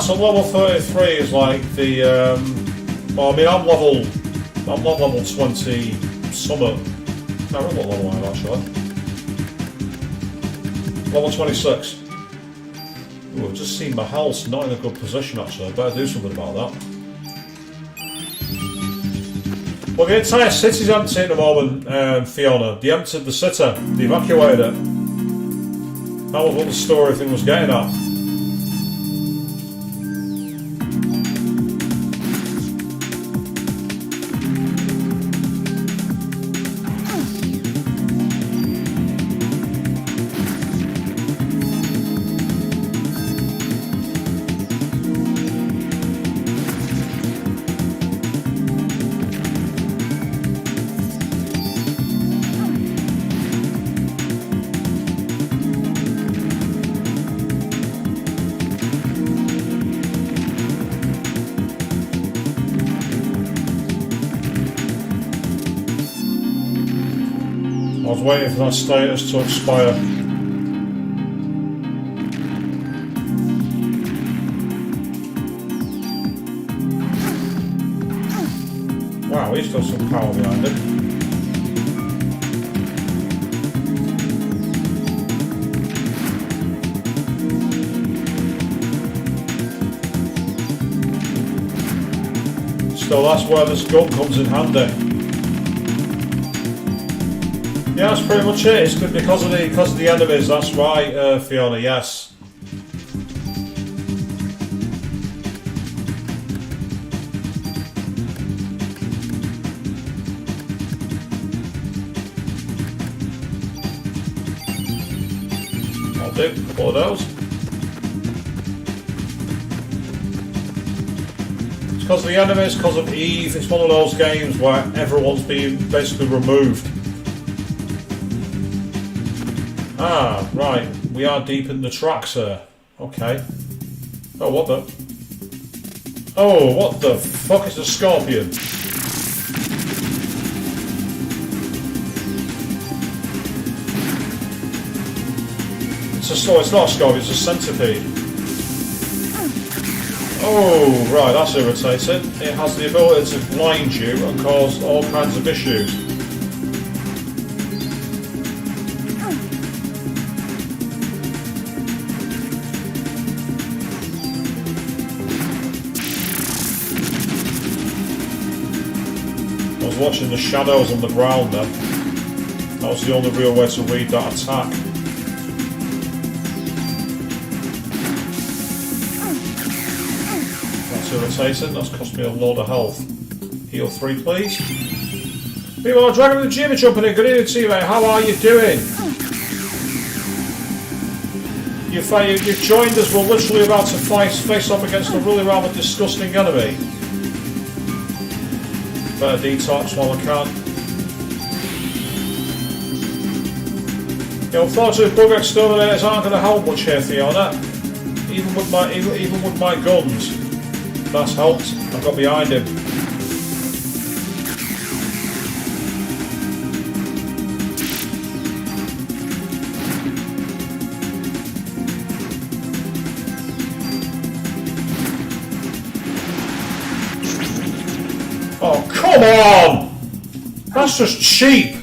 So level 33 is like the Well, I mean, I'm not level 20 summit. No, I'm not level I am actually. Level 26. Ooh, I've just seen my health not in a good position actually. I better do something about that. Well, the entire city's empty at the moment, Fiona. They emptied the city. They evacuated it. That was what the story thing was getting at. I was waiting for that status to expire. Wow, he's got some power behind him. So that's where this gun comes in handy. Yeah, that's pretty much it. It's good because of the enemies. That's right, Fiona. Yes. I'll do a couple of those. It's because of the enemies, because of Eve. It's one of those games where everyone's being basically removed. Ah, right. We are deep in the tracks here. Okay. Oh, what the... Oh, what the fuck is a scorpion? It's not a scorpion, it's a centipede. Oh, right, that's irritating. It has the ability to blind you and cause all kinds of issues. Watching the shadows on the ground then. That was the only real way to read that attack. That's irritating, that's cost me a load of health. Heal 3 please. People, Dragon of the Gym jumping in. Good evening to you, mate. How are you doing? You've joined us. We're literally about to face off against a really rather disgusting enemy. Better detox while I can. Yeah, unfortunately, bug exterminators aren't going to help much here, Fiona. Even with my guns, that's helped. I've got behind him. Oh, come on! That's just cheap!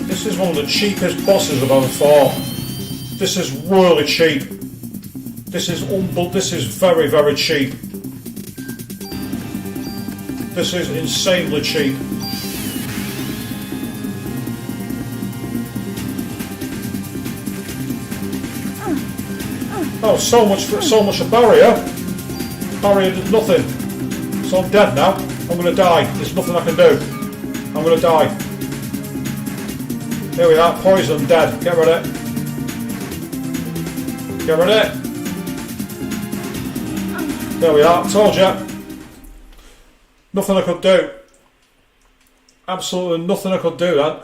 This is one of the cheapest bosses I've ever fought. This is really cheap. This is very, very cheap. This is insanely cheap. Oh, so much a barrier. Barrier did nothing. So I'm dead now. I'm gonna die. There's nothing I can do. I'm going to die. Here we are, poison, dead. Get rid of it. Get rid of it. There we are, told you. Nothing I could do. Absolutely nothing I could do then.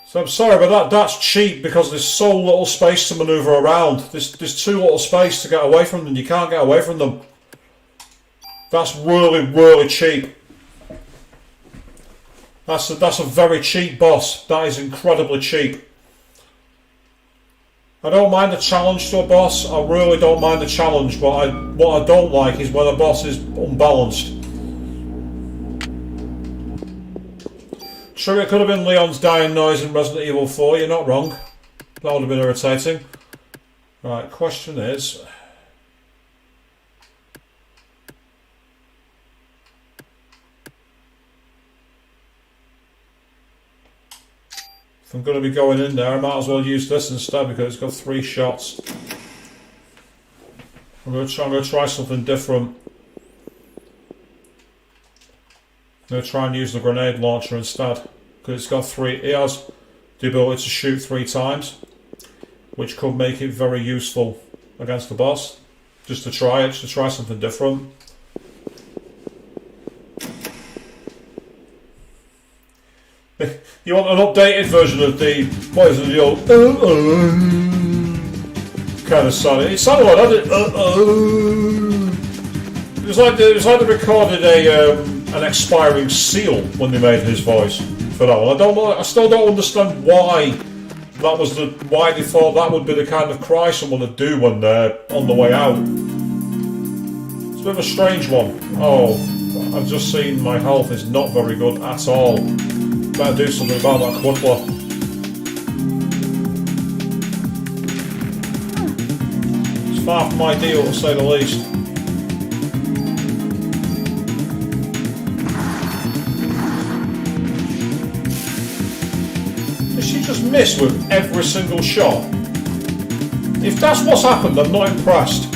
So I'm sorry, but that's cheap because there's so little space to manoeuvre around. There's too little space to get away from them. You can't get away from them. That's really, really cheap. That's a very cheap boss. That is incredibly cheap. I don't mind the challenge to a boss. I really don't mind the challenge, but what I don't like is when a boss is unbalanced. Sure, it could have been Leon's dying noise in Resident Evil 4, you're not wrong. That would have been irritating. Right, question is... if I'm going to be going in there, I might as well use this instead because it's got 3 shots. I'm going to try something different. I'm going to try and use the grenade launcher instead because it's got 3. It has the ability to shoot 3 times, which could make it very useful against the boss. Just to try it, just to try something different. You want an updated version of the poison, the old kind of sound. It sounded like that. It was like they recorded an expiring seal when they made his voice for that one. I still don't understand why why they thought that would be the kind of cry someone would do when they're on the way out. It's a bit of a strange one. Oh, I've just seen my health is not very good at all. Better do something about that quickly. It's far from ideal, to say the least. Did she just miss with every single shot? If that's what's happened, I'm not impressed.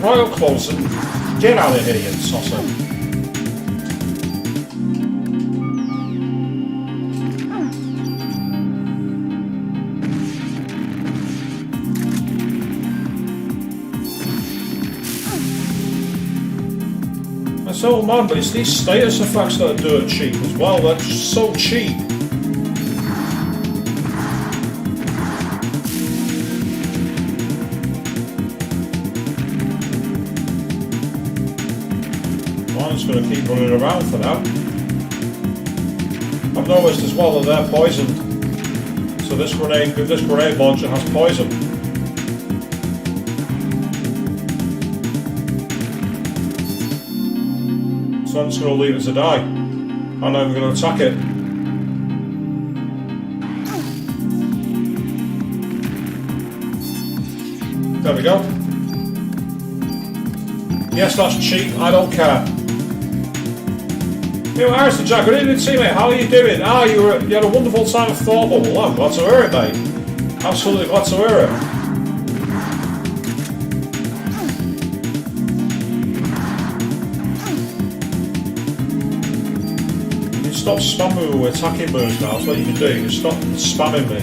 Right up close and get out of here, you tosser. That's all, man, but it's these status effects that are dirt cheap as well. They're just so cheap. I'm just going to keep running around for now. I've noticed as well that they're poisoned. So this grenade launcher has poison. So I'm just going to leave it to die. I'm not even going to attack it. There we go. Yes, that's cheap. I don't care. You know, Harrison Jack, good evening to you, mate. How are you doing? You had a wonderful time at Thought Bubble. Well, I'm glad to hear it, mate. Absolutely glad to hear it. You can stop spamming me with attacking moves now. That's what you can do. You can stop spamming me.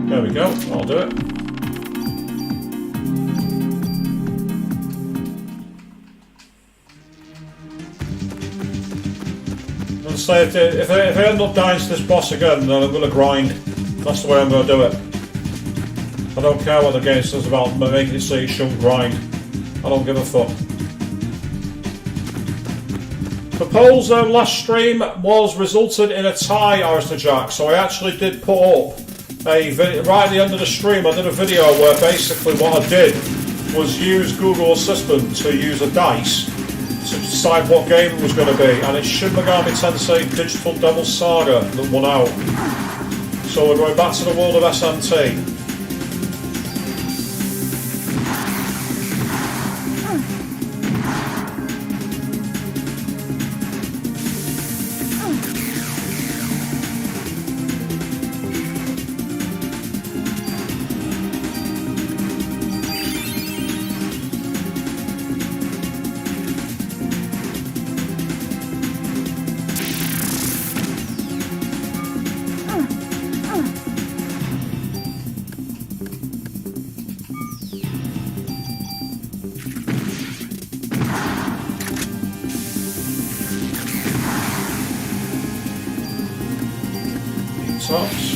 There we go, I'll do it. I'm going to say if I end up dying to this boss again, then I'm going to grind. That's the way I'm going to do it. I don't care what the game says about making it so you shouldn't grind. I don't give a fuck. The polls last stream resulted in a tie, Arista Jack, so I actually did put up a video, right at the end of the stream I did a video where basically what I did was use Google Assistant to use a dice to decide what game it was going to be, and it's Shin Megami Tensei Digital Devil Saga that won out. So we're going back to the world of SMT. Tops.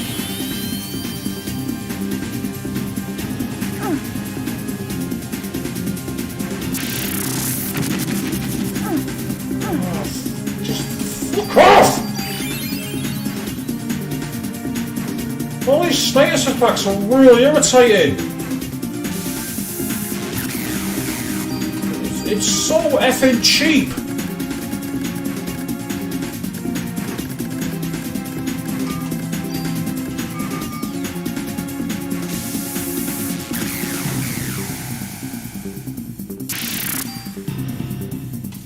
Just fuck off! All these status effects are really irritating. It's so effing cheap.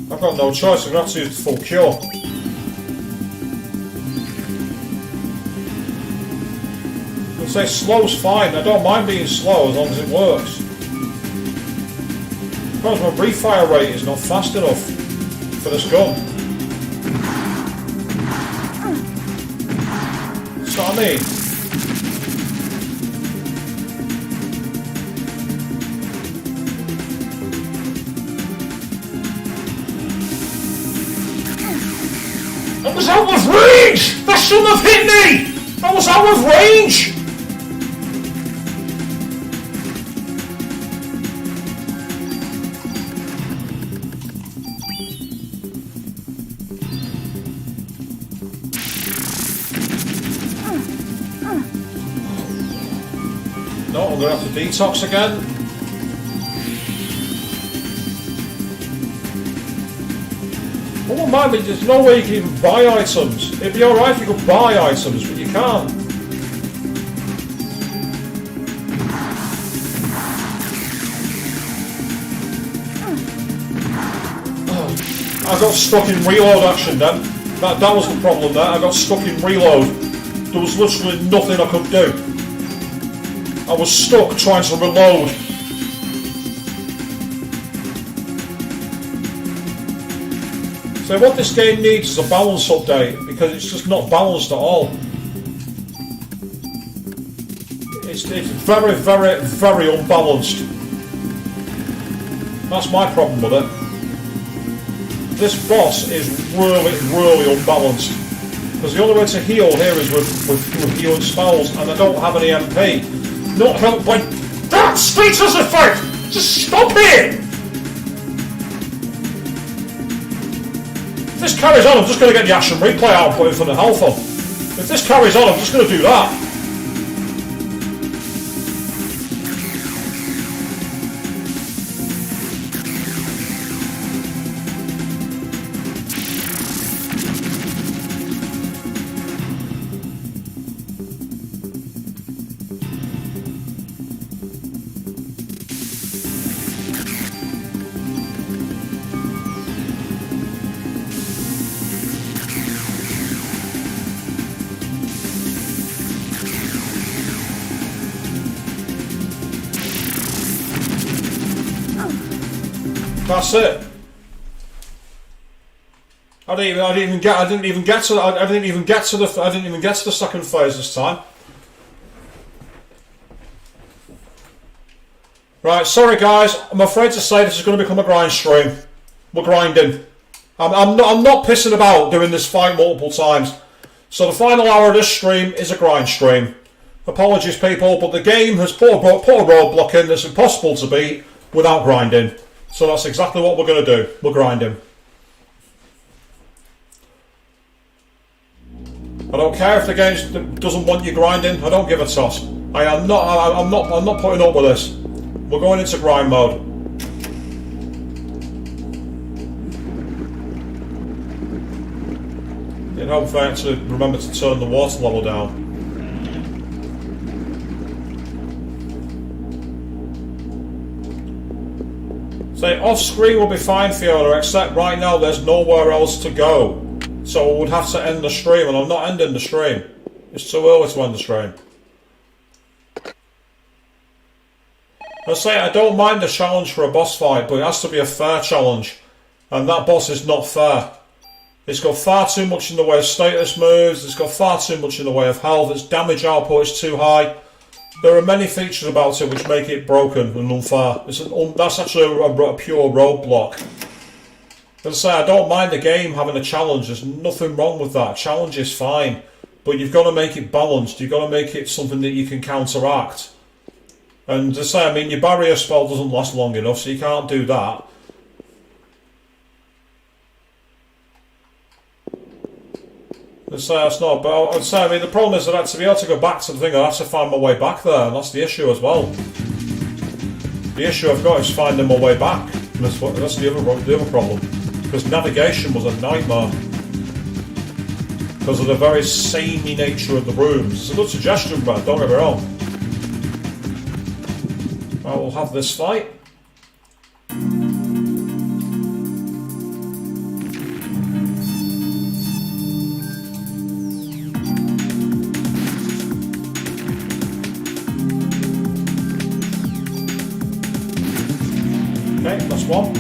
I've got no choice, I'm going to have to use full cure. I'll say slow's fine, I don't mind being slow as long as it works. Because my refire rate is not fast enough for this gun. That's what I mean. I was out of range! That shouldn't have hit me! I was out of range! No, I'm going to have to detox again. Oh man, there's no way you can even buy items. It'd be alright if you could buy items, but you can't. I got stuck in reload action then. That was the problem there. I got stuck in reload. There was literally nothing I could do. I was stuck trying to reload. So what this game needs is a balance update, because it's just not balanced at all. It's very, very, very unbalanced. That's my problem with it. This boss is really, really unbalanced. Because the only way to heal here is with healing spells, and I don't have any MP. Not helped by that status effect! Just stop it! If this carries on, I'm just going to get the action replay out and put it for the health on. If this carries on, I'm just going to do that. That's it. I didn't even get to the second phase this time. Right, sorry guys, I'm afraid to say this is going to become a grind stream. We're grinding. I'm not pissing about doing this fight multiple times. So the final hour of this stream is a grind stream. Apologies people, but the game has put a roadblock in that's impossible to beat without grinding. So that's exactly what we're going to do. We're grinding. I don't care if the game doesn't want you grinding. I don't give a toss. I'm not putting up with this. We're going into grind mode. It'd help if I had to remember to turn the water level down. Say, off screen will be fine, Fiona, except right now there's nowhere else to go. So I would have to end the stream, and I'm not ending the stream. It's too early to end the stream. I say, I don't mind the challenge for a boss fight, but it has to be a fair challenge. And that boss is not fair. It's got far too much in the way of status moves, it's got far too much in the way of health, its damage output is too high. There are many features about it which make it broken and unfair. That's actually a pure roadblock. As I say, I don't mind the game having a challenge, there's nothing wrong with that. Challenge is fine, but you've got to make it balanced, you've got to make it something that you can counteract. And as I say, I mean, your barrier spell doesn't last long enough, so you can't do that. I'd say that's not, but I'd say, I mean, the problem is that to be able to go back to the thing, I have to find my way back there, and that's the issue as well. The issue I've got is finding my way back. And that's the other problem. Because navigation was a nightmare. Because of the very samey nature of the rooms. It's a good suggestion, but don't get me wrong. I will have this fight. Okay, that's one.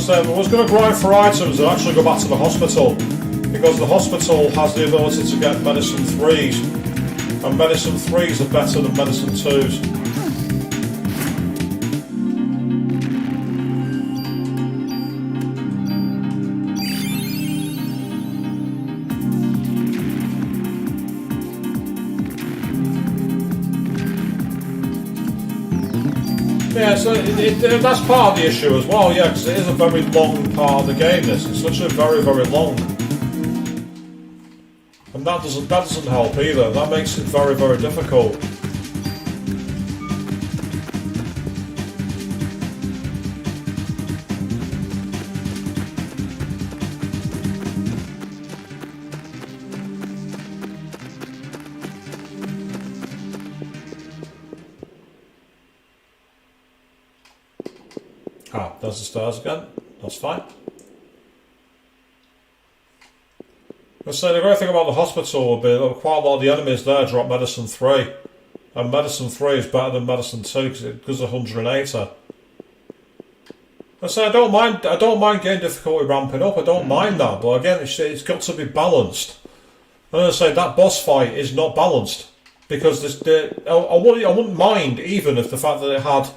I was going to grind for items and actually go back to the hospital, because the hospital has the ability to get medicine 3s, and medicine 3s are better than medicine 2s. Yeah, so that's part of the issue as well, yeah, because it is a very long part of the game, this. It's literally very, very long. And that doesn't help either. That makes it very, very difficult. Ah, there's the stairs again. That's fine. Let's say the great thing about the hospital would be that quite a lot of the enemies there drop medicine 3. And medicine 3 is better than medicine 2 because it does 180. Let's say I don't mind game difficulty ramping up, I don't mind that, but again it's got to be balanced. And as I say, that boss fight is not balanced. Because I wouldn't mind even if the fact that it had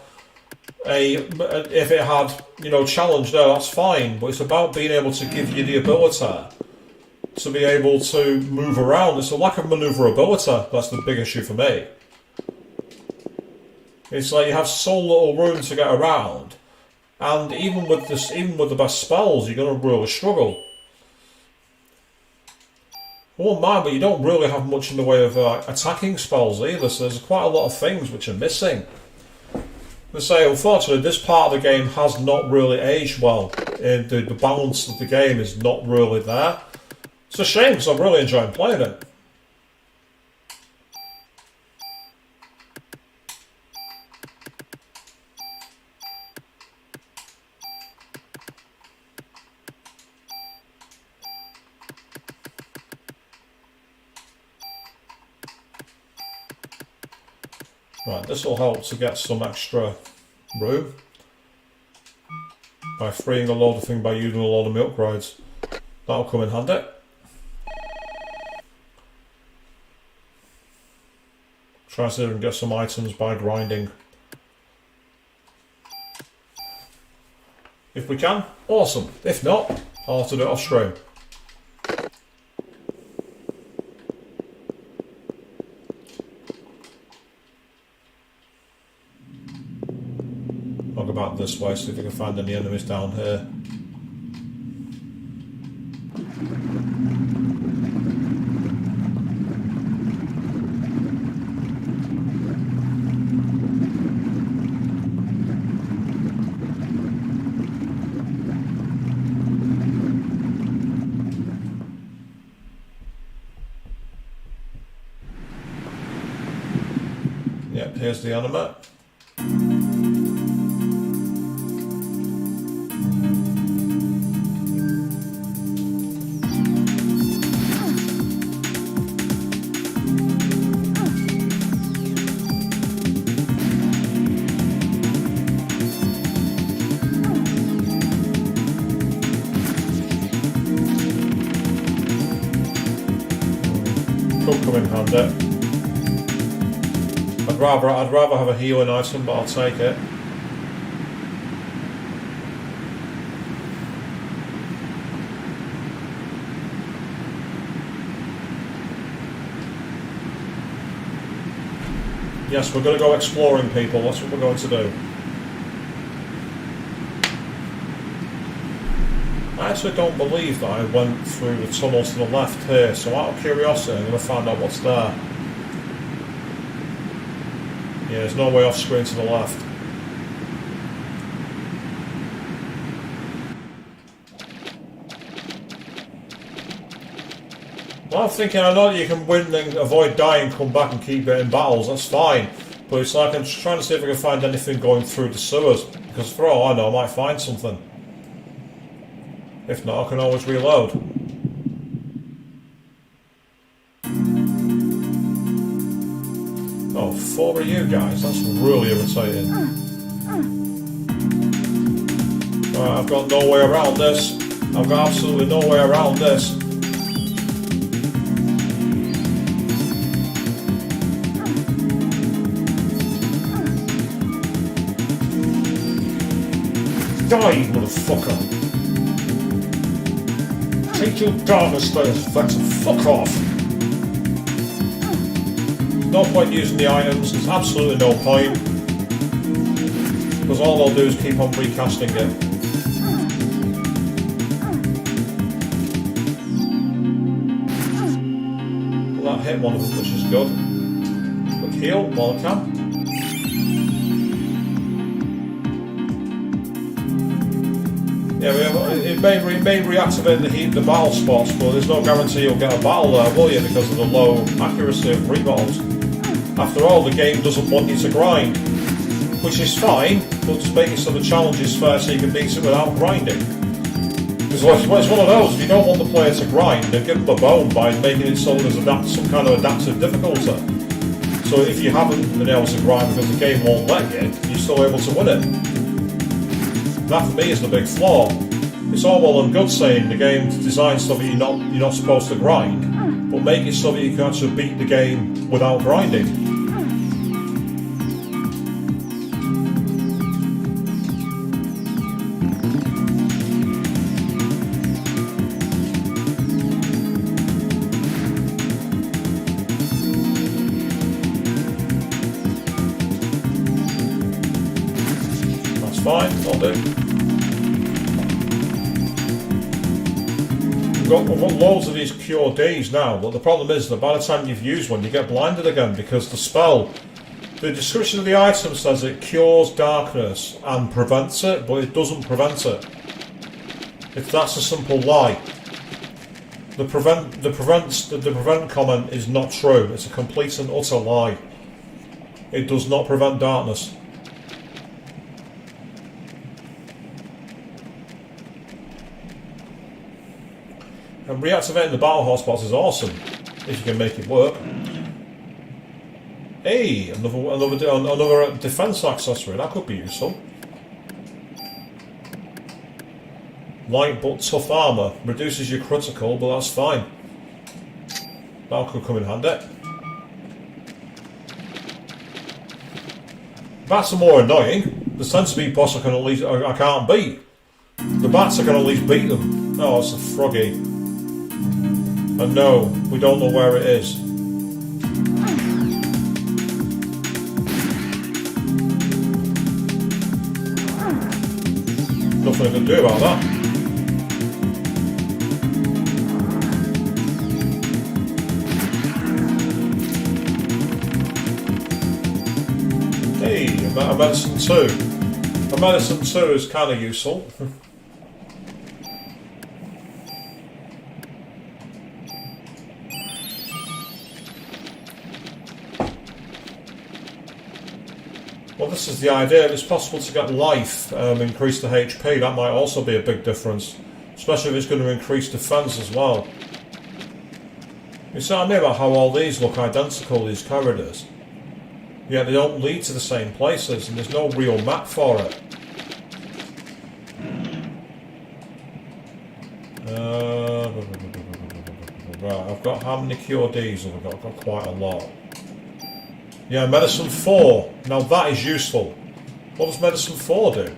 challenge there, that's fine, but it's about being able to give you the ability to be able to move around. It's a lack of manoeuvrability that's the big issue for me. It's like you have so little room to get around, and even with the best spells, you're going to really struggle. I won't mind, but you don't really have much in the way of attacking spells either, so there's quite a lot of things which are missing. I say, unfortunately, this part of the game has not really aged well. The balance of the game is not really there. It's a shame because I'm really enjoying playing it. Right, this will help to get some extra room by freeing a load of things by using a load of milk rides. That'll come in handy. Try to see if we can get some items by grinding. If we can, awesome. If not, I'll have to do it off stream. I'll go back this way, see if we can find any enemies down here. Yep, here's the animate. Could come in handy. I'd rather have a healing item, but I'll take it. Yes, we're going to go exploring, people. That's what we're going to do. I actually don't believe that I went through the tunnel to the left here, so out of curiosity I'm going to find out what's there. Yeah, there's no way off screen to the left. Well, I'm thinking, I know that you can win and avoid dying, come back and keep getting battles, that's fine. But it's like I'm just trying to see if I can find anything going through the sewers, because for all I know I might find something. If not, I can always reload. Oh, 4 of you guys, that's really irritating. Right, I've got no way around this. I've got absolutely no way around this. Die, you motherfucker! Take your darkness, Vector, fuck off! No point using the items, there's absolutely no point. Because all they'll do is keep on recasting it. Well, that hit one of them, which is good. Quick heal while I can. Yeah, it may reactivate the battle spots, but there's no guarantee you'll get a battle there, will you, because of the low accuracy of rebattles. After all, the game doesn't want you to grind, which is fine, but just make it so the challenge is fair so you can beat it without grinding. Because it's one of those, if you don't want the player to grind, then give them a bone by making it so there's some kind of adaptive difficulty. So if you haven't been able to grind because the game won't let you, you're still able to win it. That for me is the big flaw. It's all well and good saying the game's designed so that you're not supposed to grind, but make it so that you can actually beat the game without grinding. That's fine, that'll do. We've got loads of these cure Ds now, but the problem is that by the time you've used one you get blinded again because the spell, the description of the item says it cures darkness and prevents it, but it doesn't prevent it. That's a simple lie. The prevent comment is not true. It's a complete and utter lie. It does not prevent darkness. And reactivating the battle hotspots is awesome, if you can make it work. Hey, another defense accessory, that could be useful. Light but tough armor, reduces your critical, but that's fine. That could come in handy. Bats are more annoying. There's tends to be boss I can't beat. The bats I can at least beat them. Oh, it's a froggy. And no, we don't know where it is. Nothing I can do about that. Hey, a medicine 2. A medicine 2 is kind of useful. Well, this is the idea. If it's possible to get life, increase the HP, that might also be a big difference. Especially if it's going to increase defense as well. You see what I mean about how all these look identical, these corridors? Yet they don't lead to the same places, and there's no real map for it. Right, I've got how many QODs have I got? I've got quite a lot. Yeah, medicine 4. Now that is useful. What does medicine 4 do?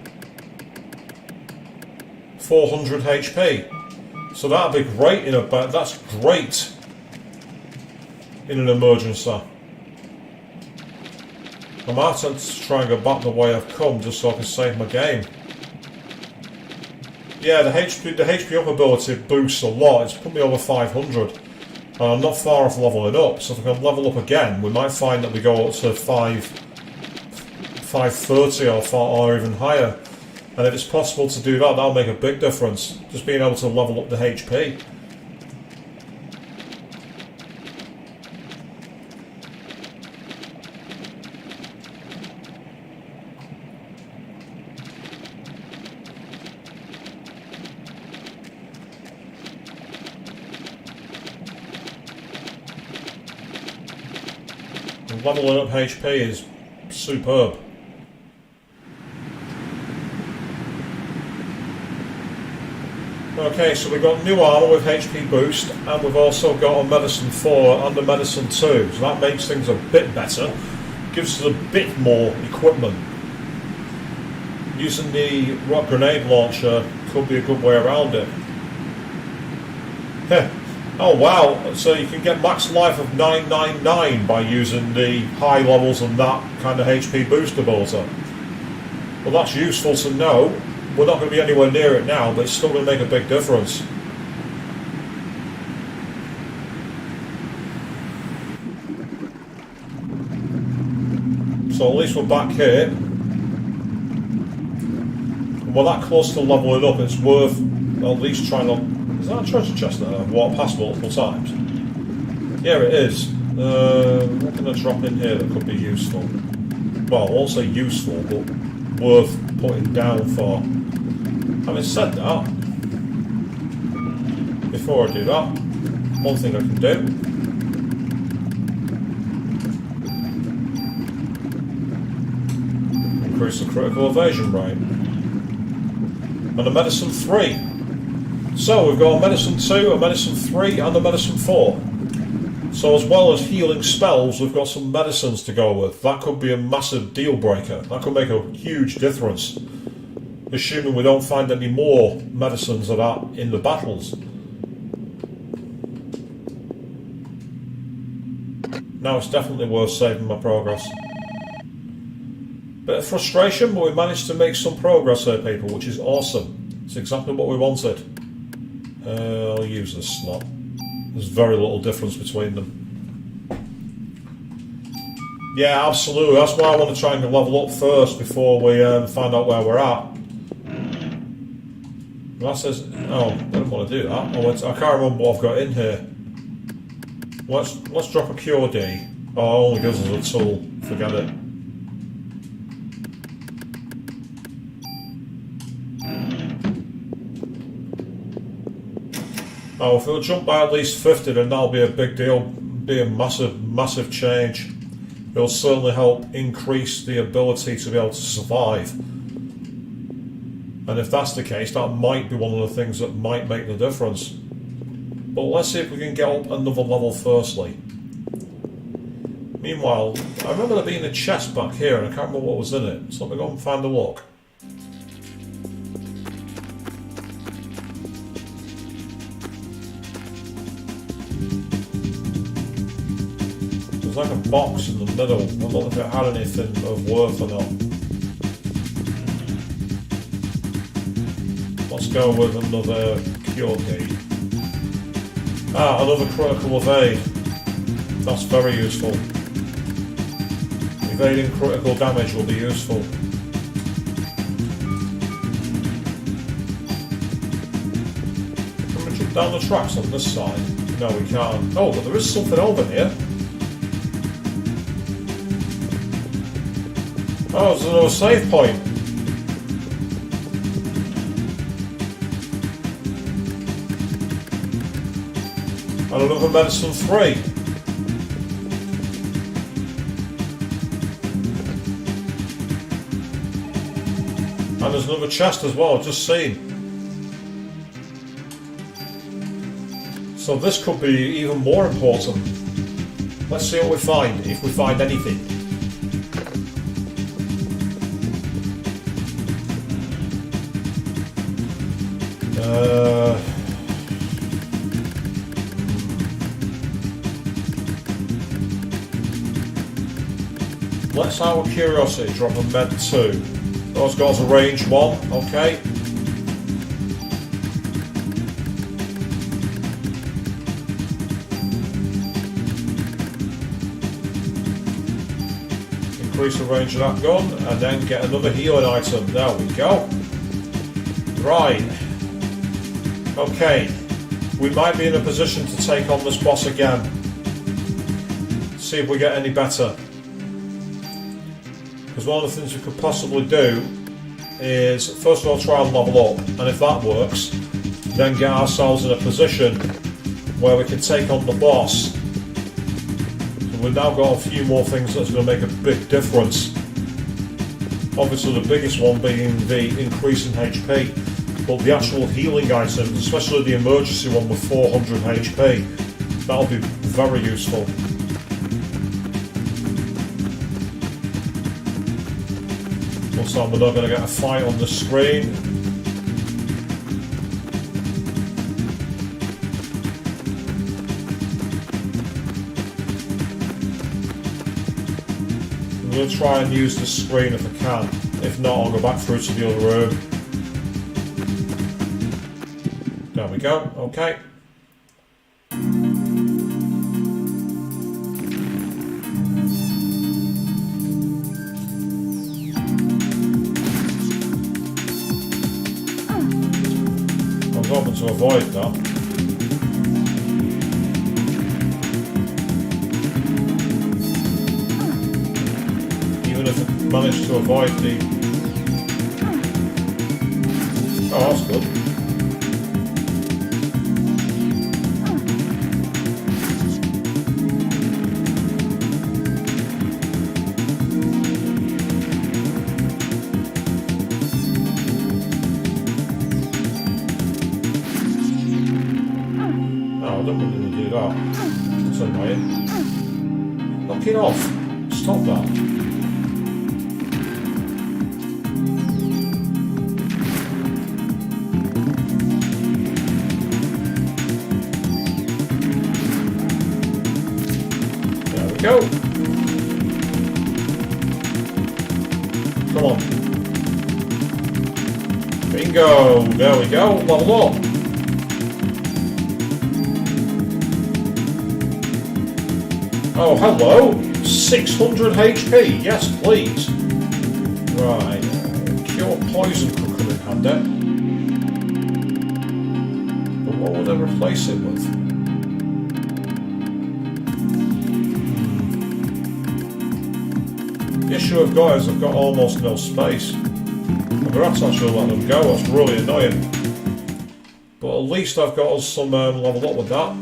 400 HP. So that'd be great in a that's great in an emergency. I might have to try and go back the way I've come just so I can save my game. Yeah, the HP up ability boosts a lot. It's put me over 500. And I'm not far off leveling up, so if I can level up again, we might find that we go up to 530 or even higher. And if it's possible to do that, that'll make a big difference. Just being able to level up the HP. And leveling up HP is superb. Okay, so we've got new armour with HP boost, and we've also got a medicine 4 and a medicine 2, so that makes things a bit better, gives us a bit more equipment. Using the rock grenade launcher could be a good way around it. Oh wow, so you can get max life of 999 by using the high levels and that kind of HP boost ability. Well, that's useful to know. We're not going to be anywhere near it now, but it's still going to make a big difference. So at least we're back here. And we're that close to leveling up, it's worth at least trying to... Is that a treasure chest that I've walked past multiple times? Yeah, it is. What can I drop in here that could be useful? Well, I won't say useful, but worth putting down for. Having said that, before I do that, one thing I can do increase the critical evasion rate. And a medicine 3. So we've got a medicine 2, a medicine 3 and a medicine 4. So as well as healing spells, we've got some medicines to go with. That could be a massive deal breaker. That could make a huge difference. Assuming we don't find any more medicines of that in the battles. Now it's definitely worth saving my progress. Bit of frustration, but we managed to make some progress here, people, which is awesome. It's exactly what we wanted. I'll use this slot. There's very little difference between them. Yeah, absolutely. That's why I want to try and level up first before we find out where we're at. That says, oh, I don't want to do that. Oh, I can't remember what I've got in here. Let's drop a QOD. Oh, it only gives us a tool. Forget it. Oh, if it'll jump by at least 50, then that'll be a big deal. Be a massive, massive change. It'll certainly help increase the ability to be able to survive. And if that's the case, that might be one of the things that might make the difference. But let's see if we can get up another level firstly. Meanwhile, I remember there being a chest back here and I can't remember what was in it. So let me go and find a look. There's like a box in the middle. I don't know if it had anything of worth or not. Let's go with another cure key. Ah, another critical evade. That's very useful. Evading critical damage will be useful. Can we jump down the tracks on this side? No, we can't. Oh, but there is something over here. Oh, there's another save point. And another medicine 3. And there's another chest as well, I've just seen. So this could be even more important. Let's see what we find, if we find anything. Let's our curiosity drop a med 2. Those guys are range 1, okay. Increase the range of that gun and then get another healing item. There we go. Right. Okay. We might be in a position to take on this boss again. See if we get any better. Because one of the things we could possibly do is first of all try and level up, and if that works, then get ourselves in a position where we can take on the boss. So we've now got a few more things that's going to make a big difference. Obviously the biggest one being the increase in HP, but the actual healing items, especially the emergency one with 400 HP, that'll be very useful. Looks like we're not going to get a fight on the screen. I'm going to try and use the screen if I can. If not, I'll go back through to the other room. There we go, okay. I was hoping to avoid that. Even if I managed to avoid the... Oh, that's good. I don't want him to do that. That's annoying. Knock it off. Stop that. There we go. Come on. Bingo. There we go. Level up. Oh, hello! 600 HP, yes please. Right, cure poison could come in handy. But what would I replace it with? The issue I've got is I've got almost no space. I'm going to have to actually let them go, that's really annoying. But at least I've got us some level up with that.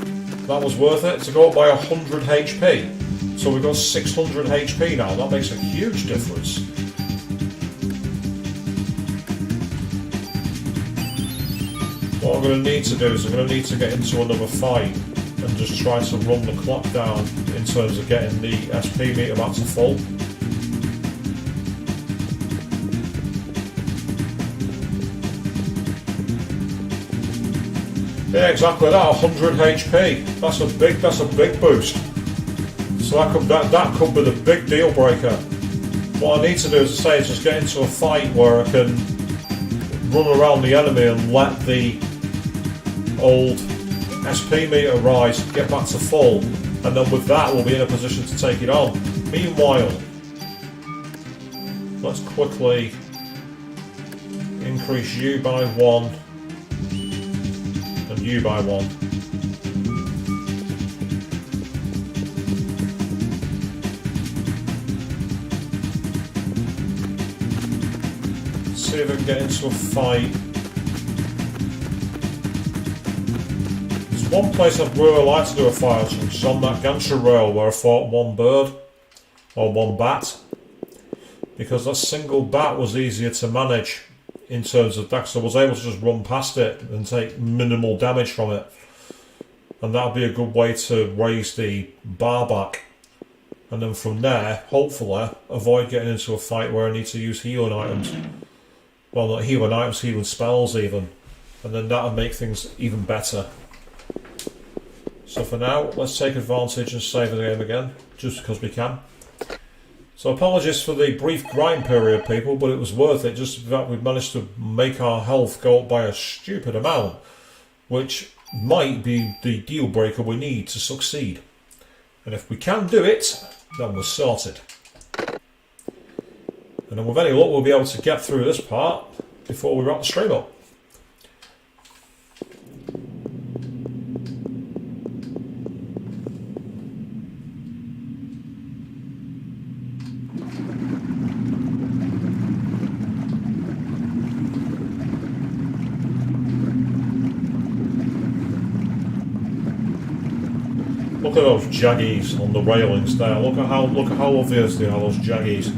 That was worth it, to go up by 100 HP. So we've got 600 HP now, that makes a huge difference. What I'm going to need to do is I'm going to need to get into another fight and just try to run the clock down in terms of getting the SP meter back to full. Yeah, exactly that, 100 HP. That's a big boost. So that could be the big deal breaker. What I need to do, as I say, is just get into a fight where I can run around the enemy and let the old SP meter rise, get back to full, and then with that we'll be in a position to take it on. Meanwhile, let's quickly increase you by 1 and you by 1. see if I can get into a fight. There's one place I'd really like to do a fight, which is on that gantry rail where I fought one bird, or one bat. Because that single bat was easier to manage in terms of that, so I was able to just run past it and take minimal damage from it. And that'll be a good way to raise the bar back. And then from there, hopefully, avoid getting into a fight where I need to use healing items. Well, not healing items, healing spells even. And then that'll make things even better. So for now, let's take advantage and save the game again, just because we can. So apologies for the brief grind period, people, but it was worth it. Just that we've managed to make our health go up by a stupid amount, which might be the deal breaker we need to succeed. And if we can do it, then we're sorted. And then with any luck, we'll be able to get through this part before we wrap the stream up. Look at those jaggies on the railings there. Look at how obvious they are, those jaggies.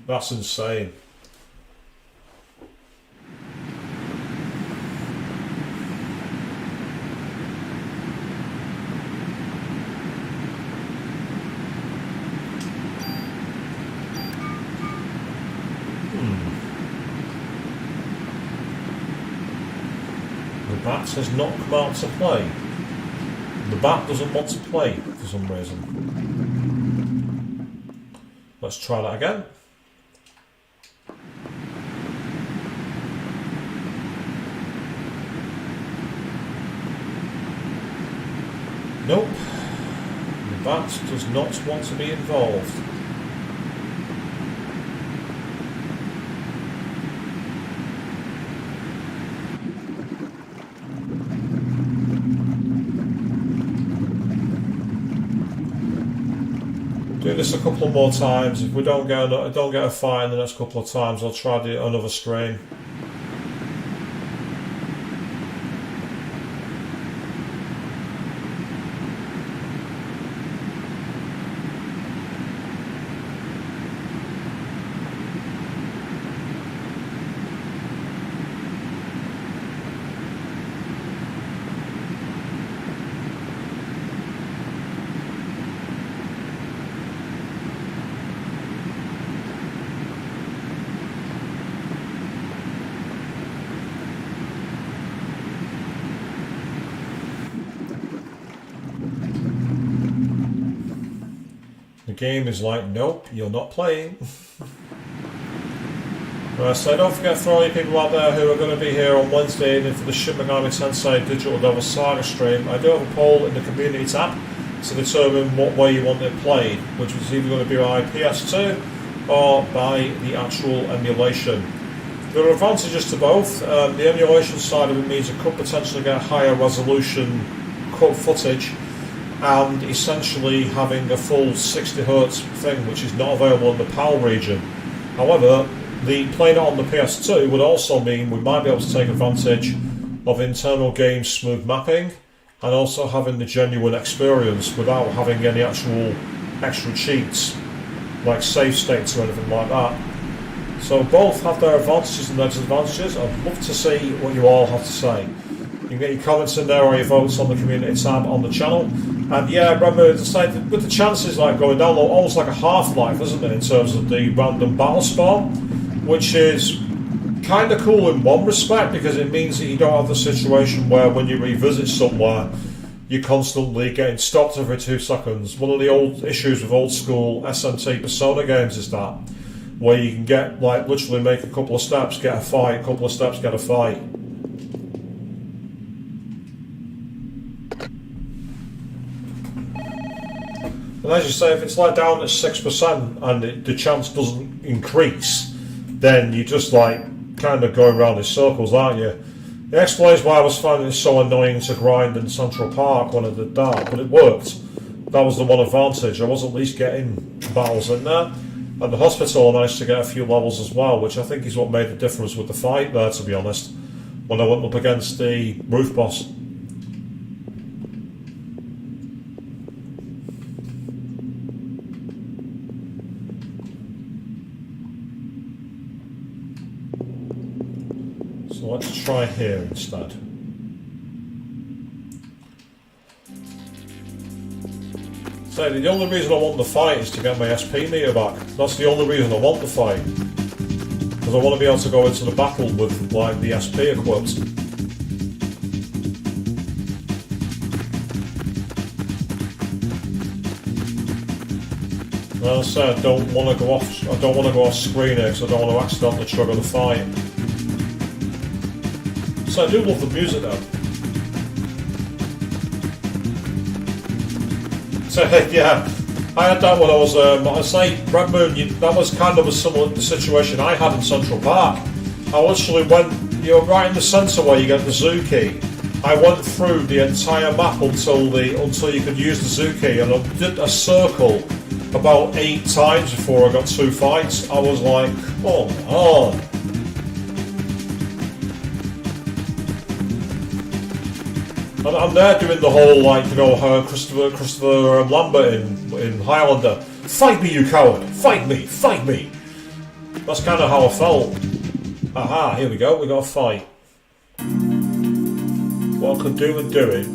That's insane. The bat has not come out to play. The bat doesn't want to play for some reason. Let's try that again. Nope. The bat does not want to be involved. Do this a couple more times. If we don't get a fight in the next couple of times, I'll try another stream. The game is like, nope, you're not playing. So don't forget, for all you people out there who are going to be here on Wednesday evening for the Shin Megami Tensei Digital Devil Saga stream, I do have a poll in the community tab to determine what way you want it played, which is either going to be by PS2 or by the actual emulation. There are advantages to both. The emulation side of it means it could potentially get higher resolution cut footage, and essentially having a full 60Hz thing, which is not available in the PAL region. However, playing it on the PS2 would also mean we might be able to take advantage of internal game smooth mapping and also having the genuine experience without having any actual extra cheats like save states or anything like that. So both have their advantages and their disadvantages. I'd love to see what you all have to say. You can get your comments in there or your votes on the community tab on the channel. And yeah, remember to say that with the chances like going down almost like a Half-Life, isn't it, in terms of the random battle spawn, which is kind of cool in one respect because it means that you don't have the situation where when you revisit somewhere you're constantly getting stopped every 2 seconds. One of the old issues with old school SMT Persona games is that, where you can get like literally make a couple of steps, get a fight, a couple of steps, get a fight. And as you say, if it's like down at 6% and the chance doesn't increase, then you're just like kind of going around in circles, aren't you? It explains why I was finding it so annoying to grind in Central Park when I did that, but it worked. That was the one advantage. I was at least getting battles in there. And the hospital I managed to get a few levels as well, which I think is what made the difference with the fight there, to be honest, when I went up against the roof boss. So let's try here instead. So the only reason I want the fight is to get my SP meter back. That's the only reason I want the fight. Because I want to be able to go into the battle with like the SP equipped. As I said, I don't want to go off screen here because I don't want to accidentally trigger the fight. So I do love the music though. So yeah, I had that when I was, I say, Red Moon, that was kind of a similar situation I had in Central Park. I literally went, right in the centre where you get the zoo key. I went through the entire map until you could use the zoo key, and I did a circle about 8 times before I got 2 fights. I was like, come on. And I'm there doing the whole, like, Christopher Lambert in Highlander. Fight me, you coward! Fight me! Fight me! That's kind of how I felt. Aha, here we go, we got a fight. What I could do and do it.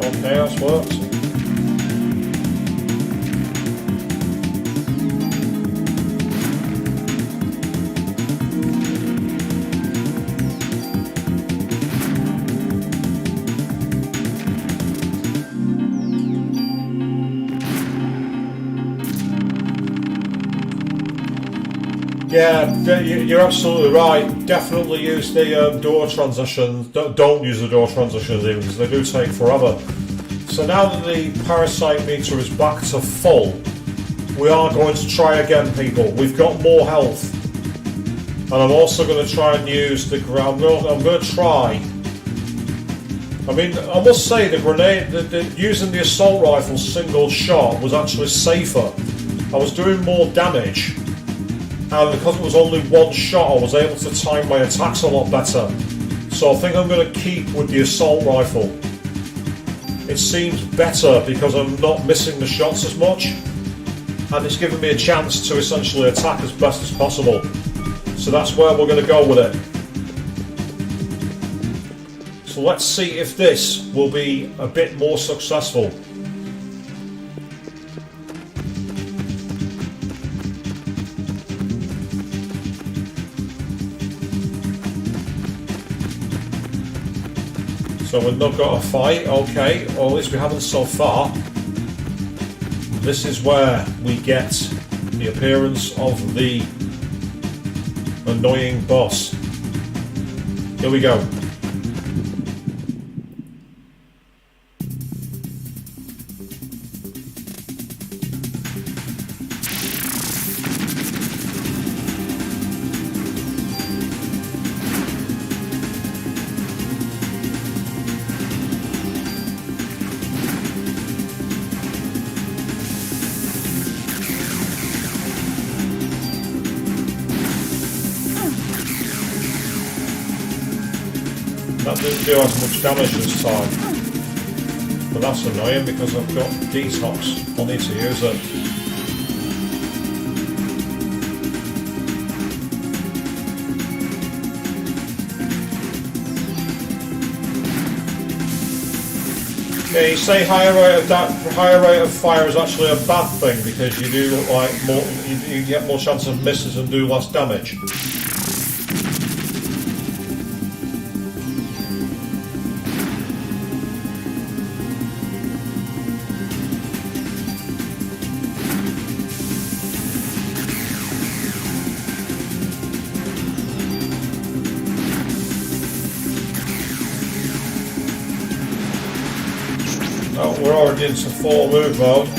Okay, that's worked. Yeah, you're absolutely right. Definitely use the door transitions. Don't use the door transitions even, because they do take forever. So now that the Parasite meter is back to full, we are going to try again, people. We've got more health. And I'm also going to try and use the... I'm going to try... I mean, I must say the grenade... using the assault rifle single shot was actually safer. I was doing more damage. And because it was only one shot, I was able to time my attacks a lot better. So I think I'm going to keep with the assault rifle. It seems better because I'm not missing the shots as much, and it's given me a chance to essentially attack as best as possible. So that's where we're going to go with it. So let's see if this will be a bit more successful. So we've not got a fight, okay, or at least we haven't so far. This is where we get the appearance of the annoying boss. Here we go. That didn't do as much damage this time, but that's annoying because I've got detox. I'll need to use it. Yeah, you say higher rate of fire is actually a bad thing because you do like more, you get more chance of misses and do less damage. Oh, we're already into full move mode.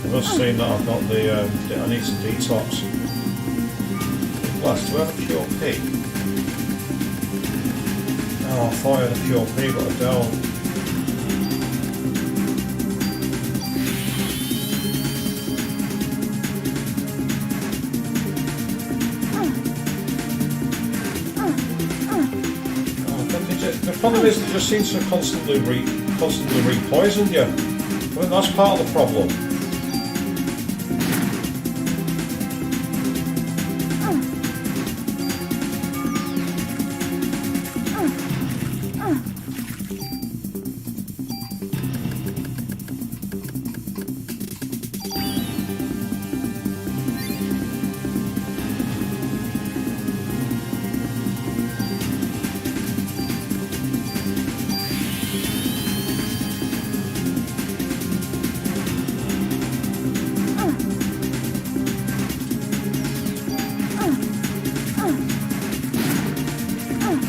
I've just seen that I've got the, I need some detox. Last, do I have a pure P? Oh, I thought I had a pure P, but I don't. Oh, the problem is they just seem to constantly re-poison you. I mean, that's part of the problem.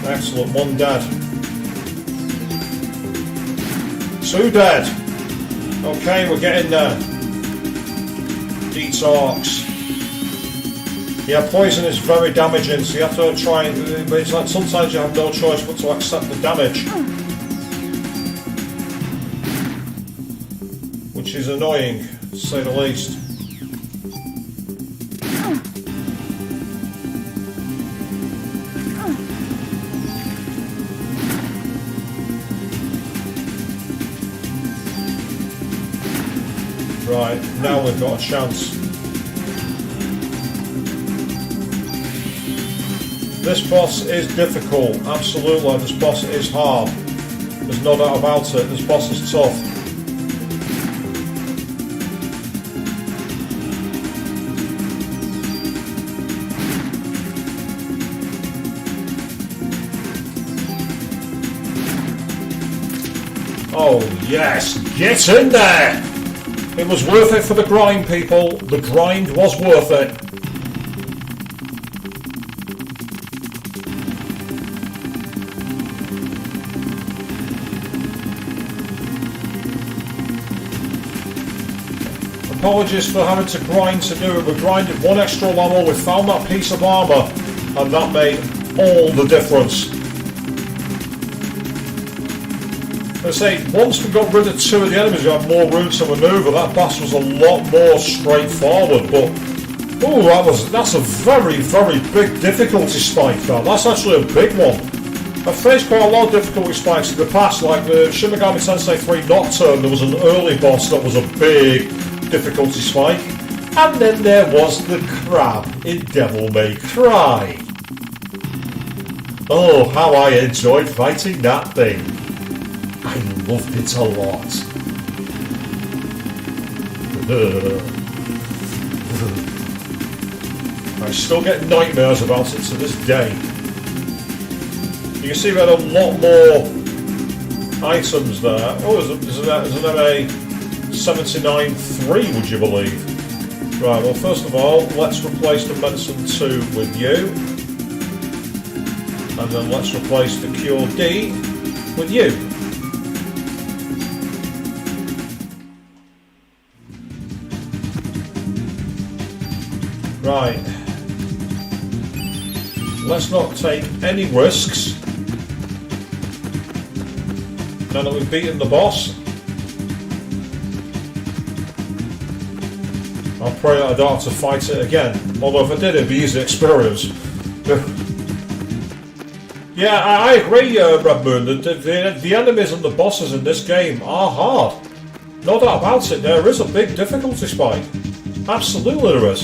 Excellent, one dead. Two dead. Okay, we're getting there. Detox. Yeah, poison is very damaging, so you have to try and... But it's like sometimes you have no choice but to accept the damage. Which is annoying, to say the least. Right, now we've got a chance. This boss is difficult, absolutely. This boss is hard. There's no doubt about it. This boss is tough. Oh yes, get in there! It was worth it for the grind, people. The grind was worth it. Apologies for having to grind to do it. We grinded one extra level, we found that piece of armour, and that made all the difference. I say, once we got rid of two of the enemies, we had more room to manoeuvre. That boss was a lot more straightforward, but that's a very, very big difficulty spike. That's actually a big one. I've faced quite a lot of difficulty spikes in the past, like the Shin Megami Tensei 3 Nocturne. There was an early boss that was a big difficulty spike, and then there was the crab in Devil May Cry. Oh, how I enjoyed fighting that thing. I loved it a lot. I still get nightmares about it to this day. You can see we had a lot more items there. Oh, there's an MA79-3, would you believe? Right, well, first of all, let's replace the Medicine 2 with you. And then let's replace the Cure D with you. Right, let's not take any risks. Now that we've beaten the boss, I'll pray that I don't have to fight it again. Although if I did, it'd be easy experience. Yeah, I agree, Red Moon. The enemies and the bosses in this game are hard. No doubt about it, there is a big difficulty spike. Absolutely there is.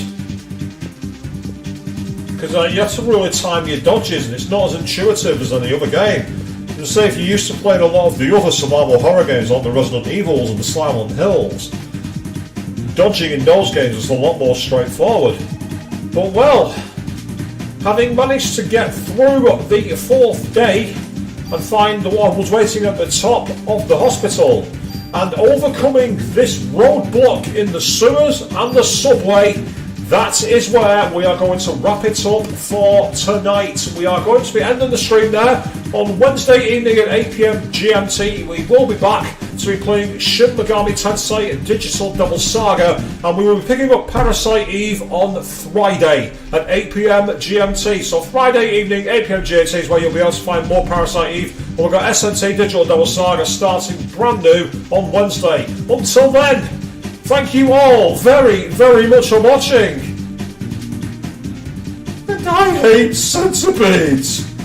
Because you have to really time your dodges, and it's not as intuitive as any other game. And say if you're used to playing a lot of the other survival horror games like the Resident Evils and the Silent Hills, dodging in those games was a lot more straightforward. But well, having managed to get through the 4th day and find the one was waiting at the top of the hospital and overcoming this roadblock in the sewers and the subway, that is where we are going to wrap it up for tonight. We are going to be ending the stream there on Wednesday evening at 8 PM GMT. We will be back to be playing Shin Megami Tensei Digital Double Saga, and we will be picking up Parasite Eve on Friday at 8 PM GMT. So Friday evening, 8 PM GMT is where you'll be able to find more Parasite Eve. And we've got SNT Digital Double Saga starting brand new on Wednesday. Until then, thank you all very, very much for watching. And I hate centipedes.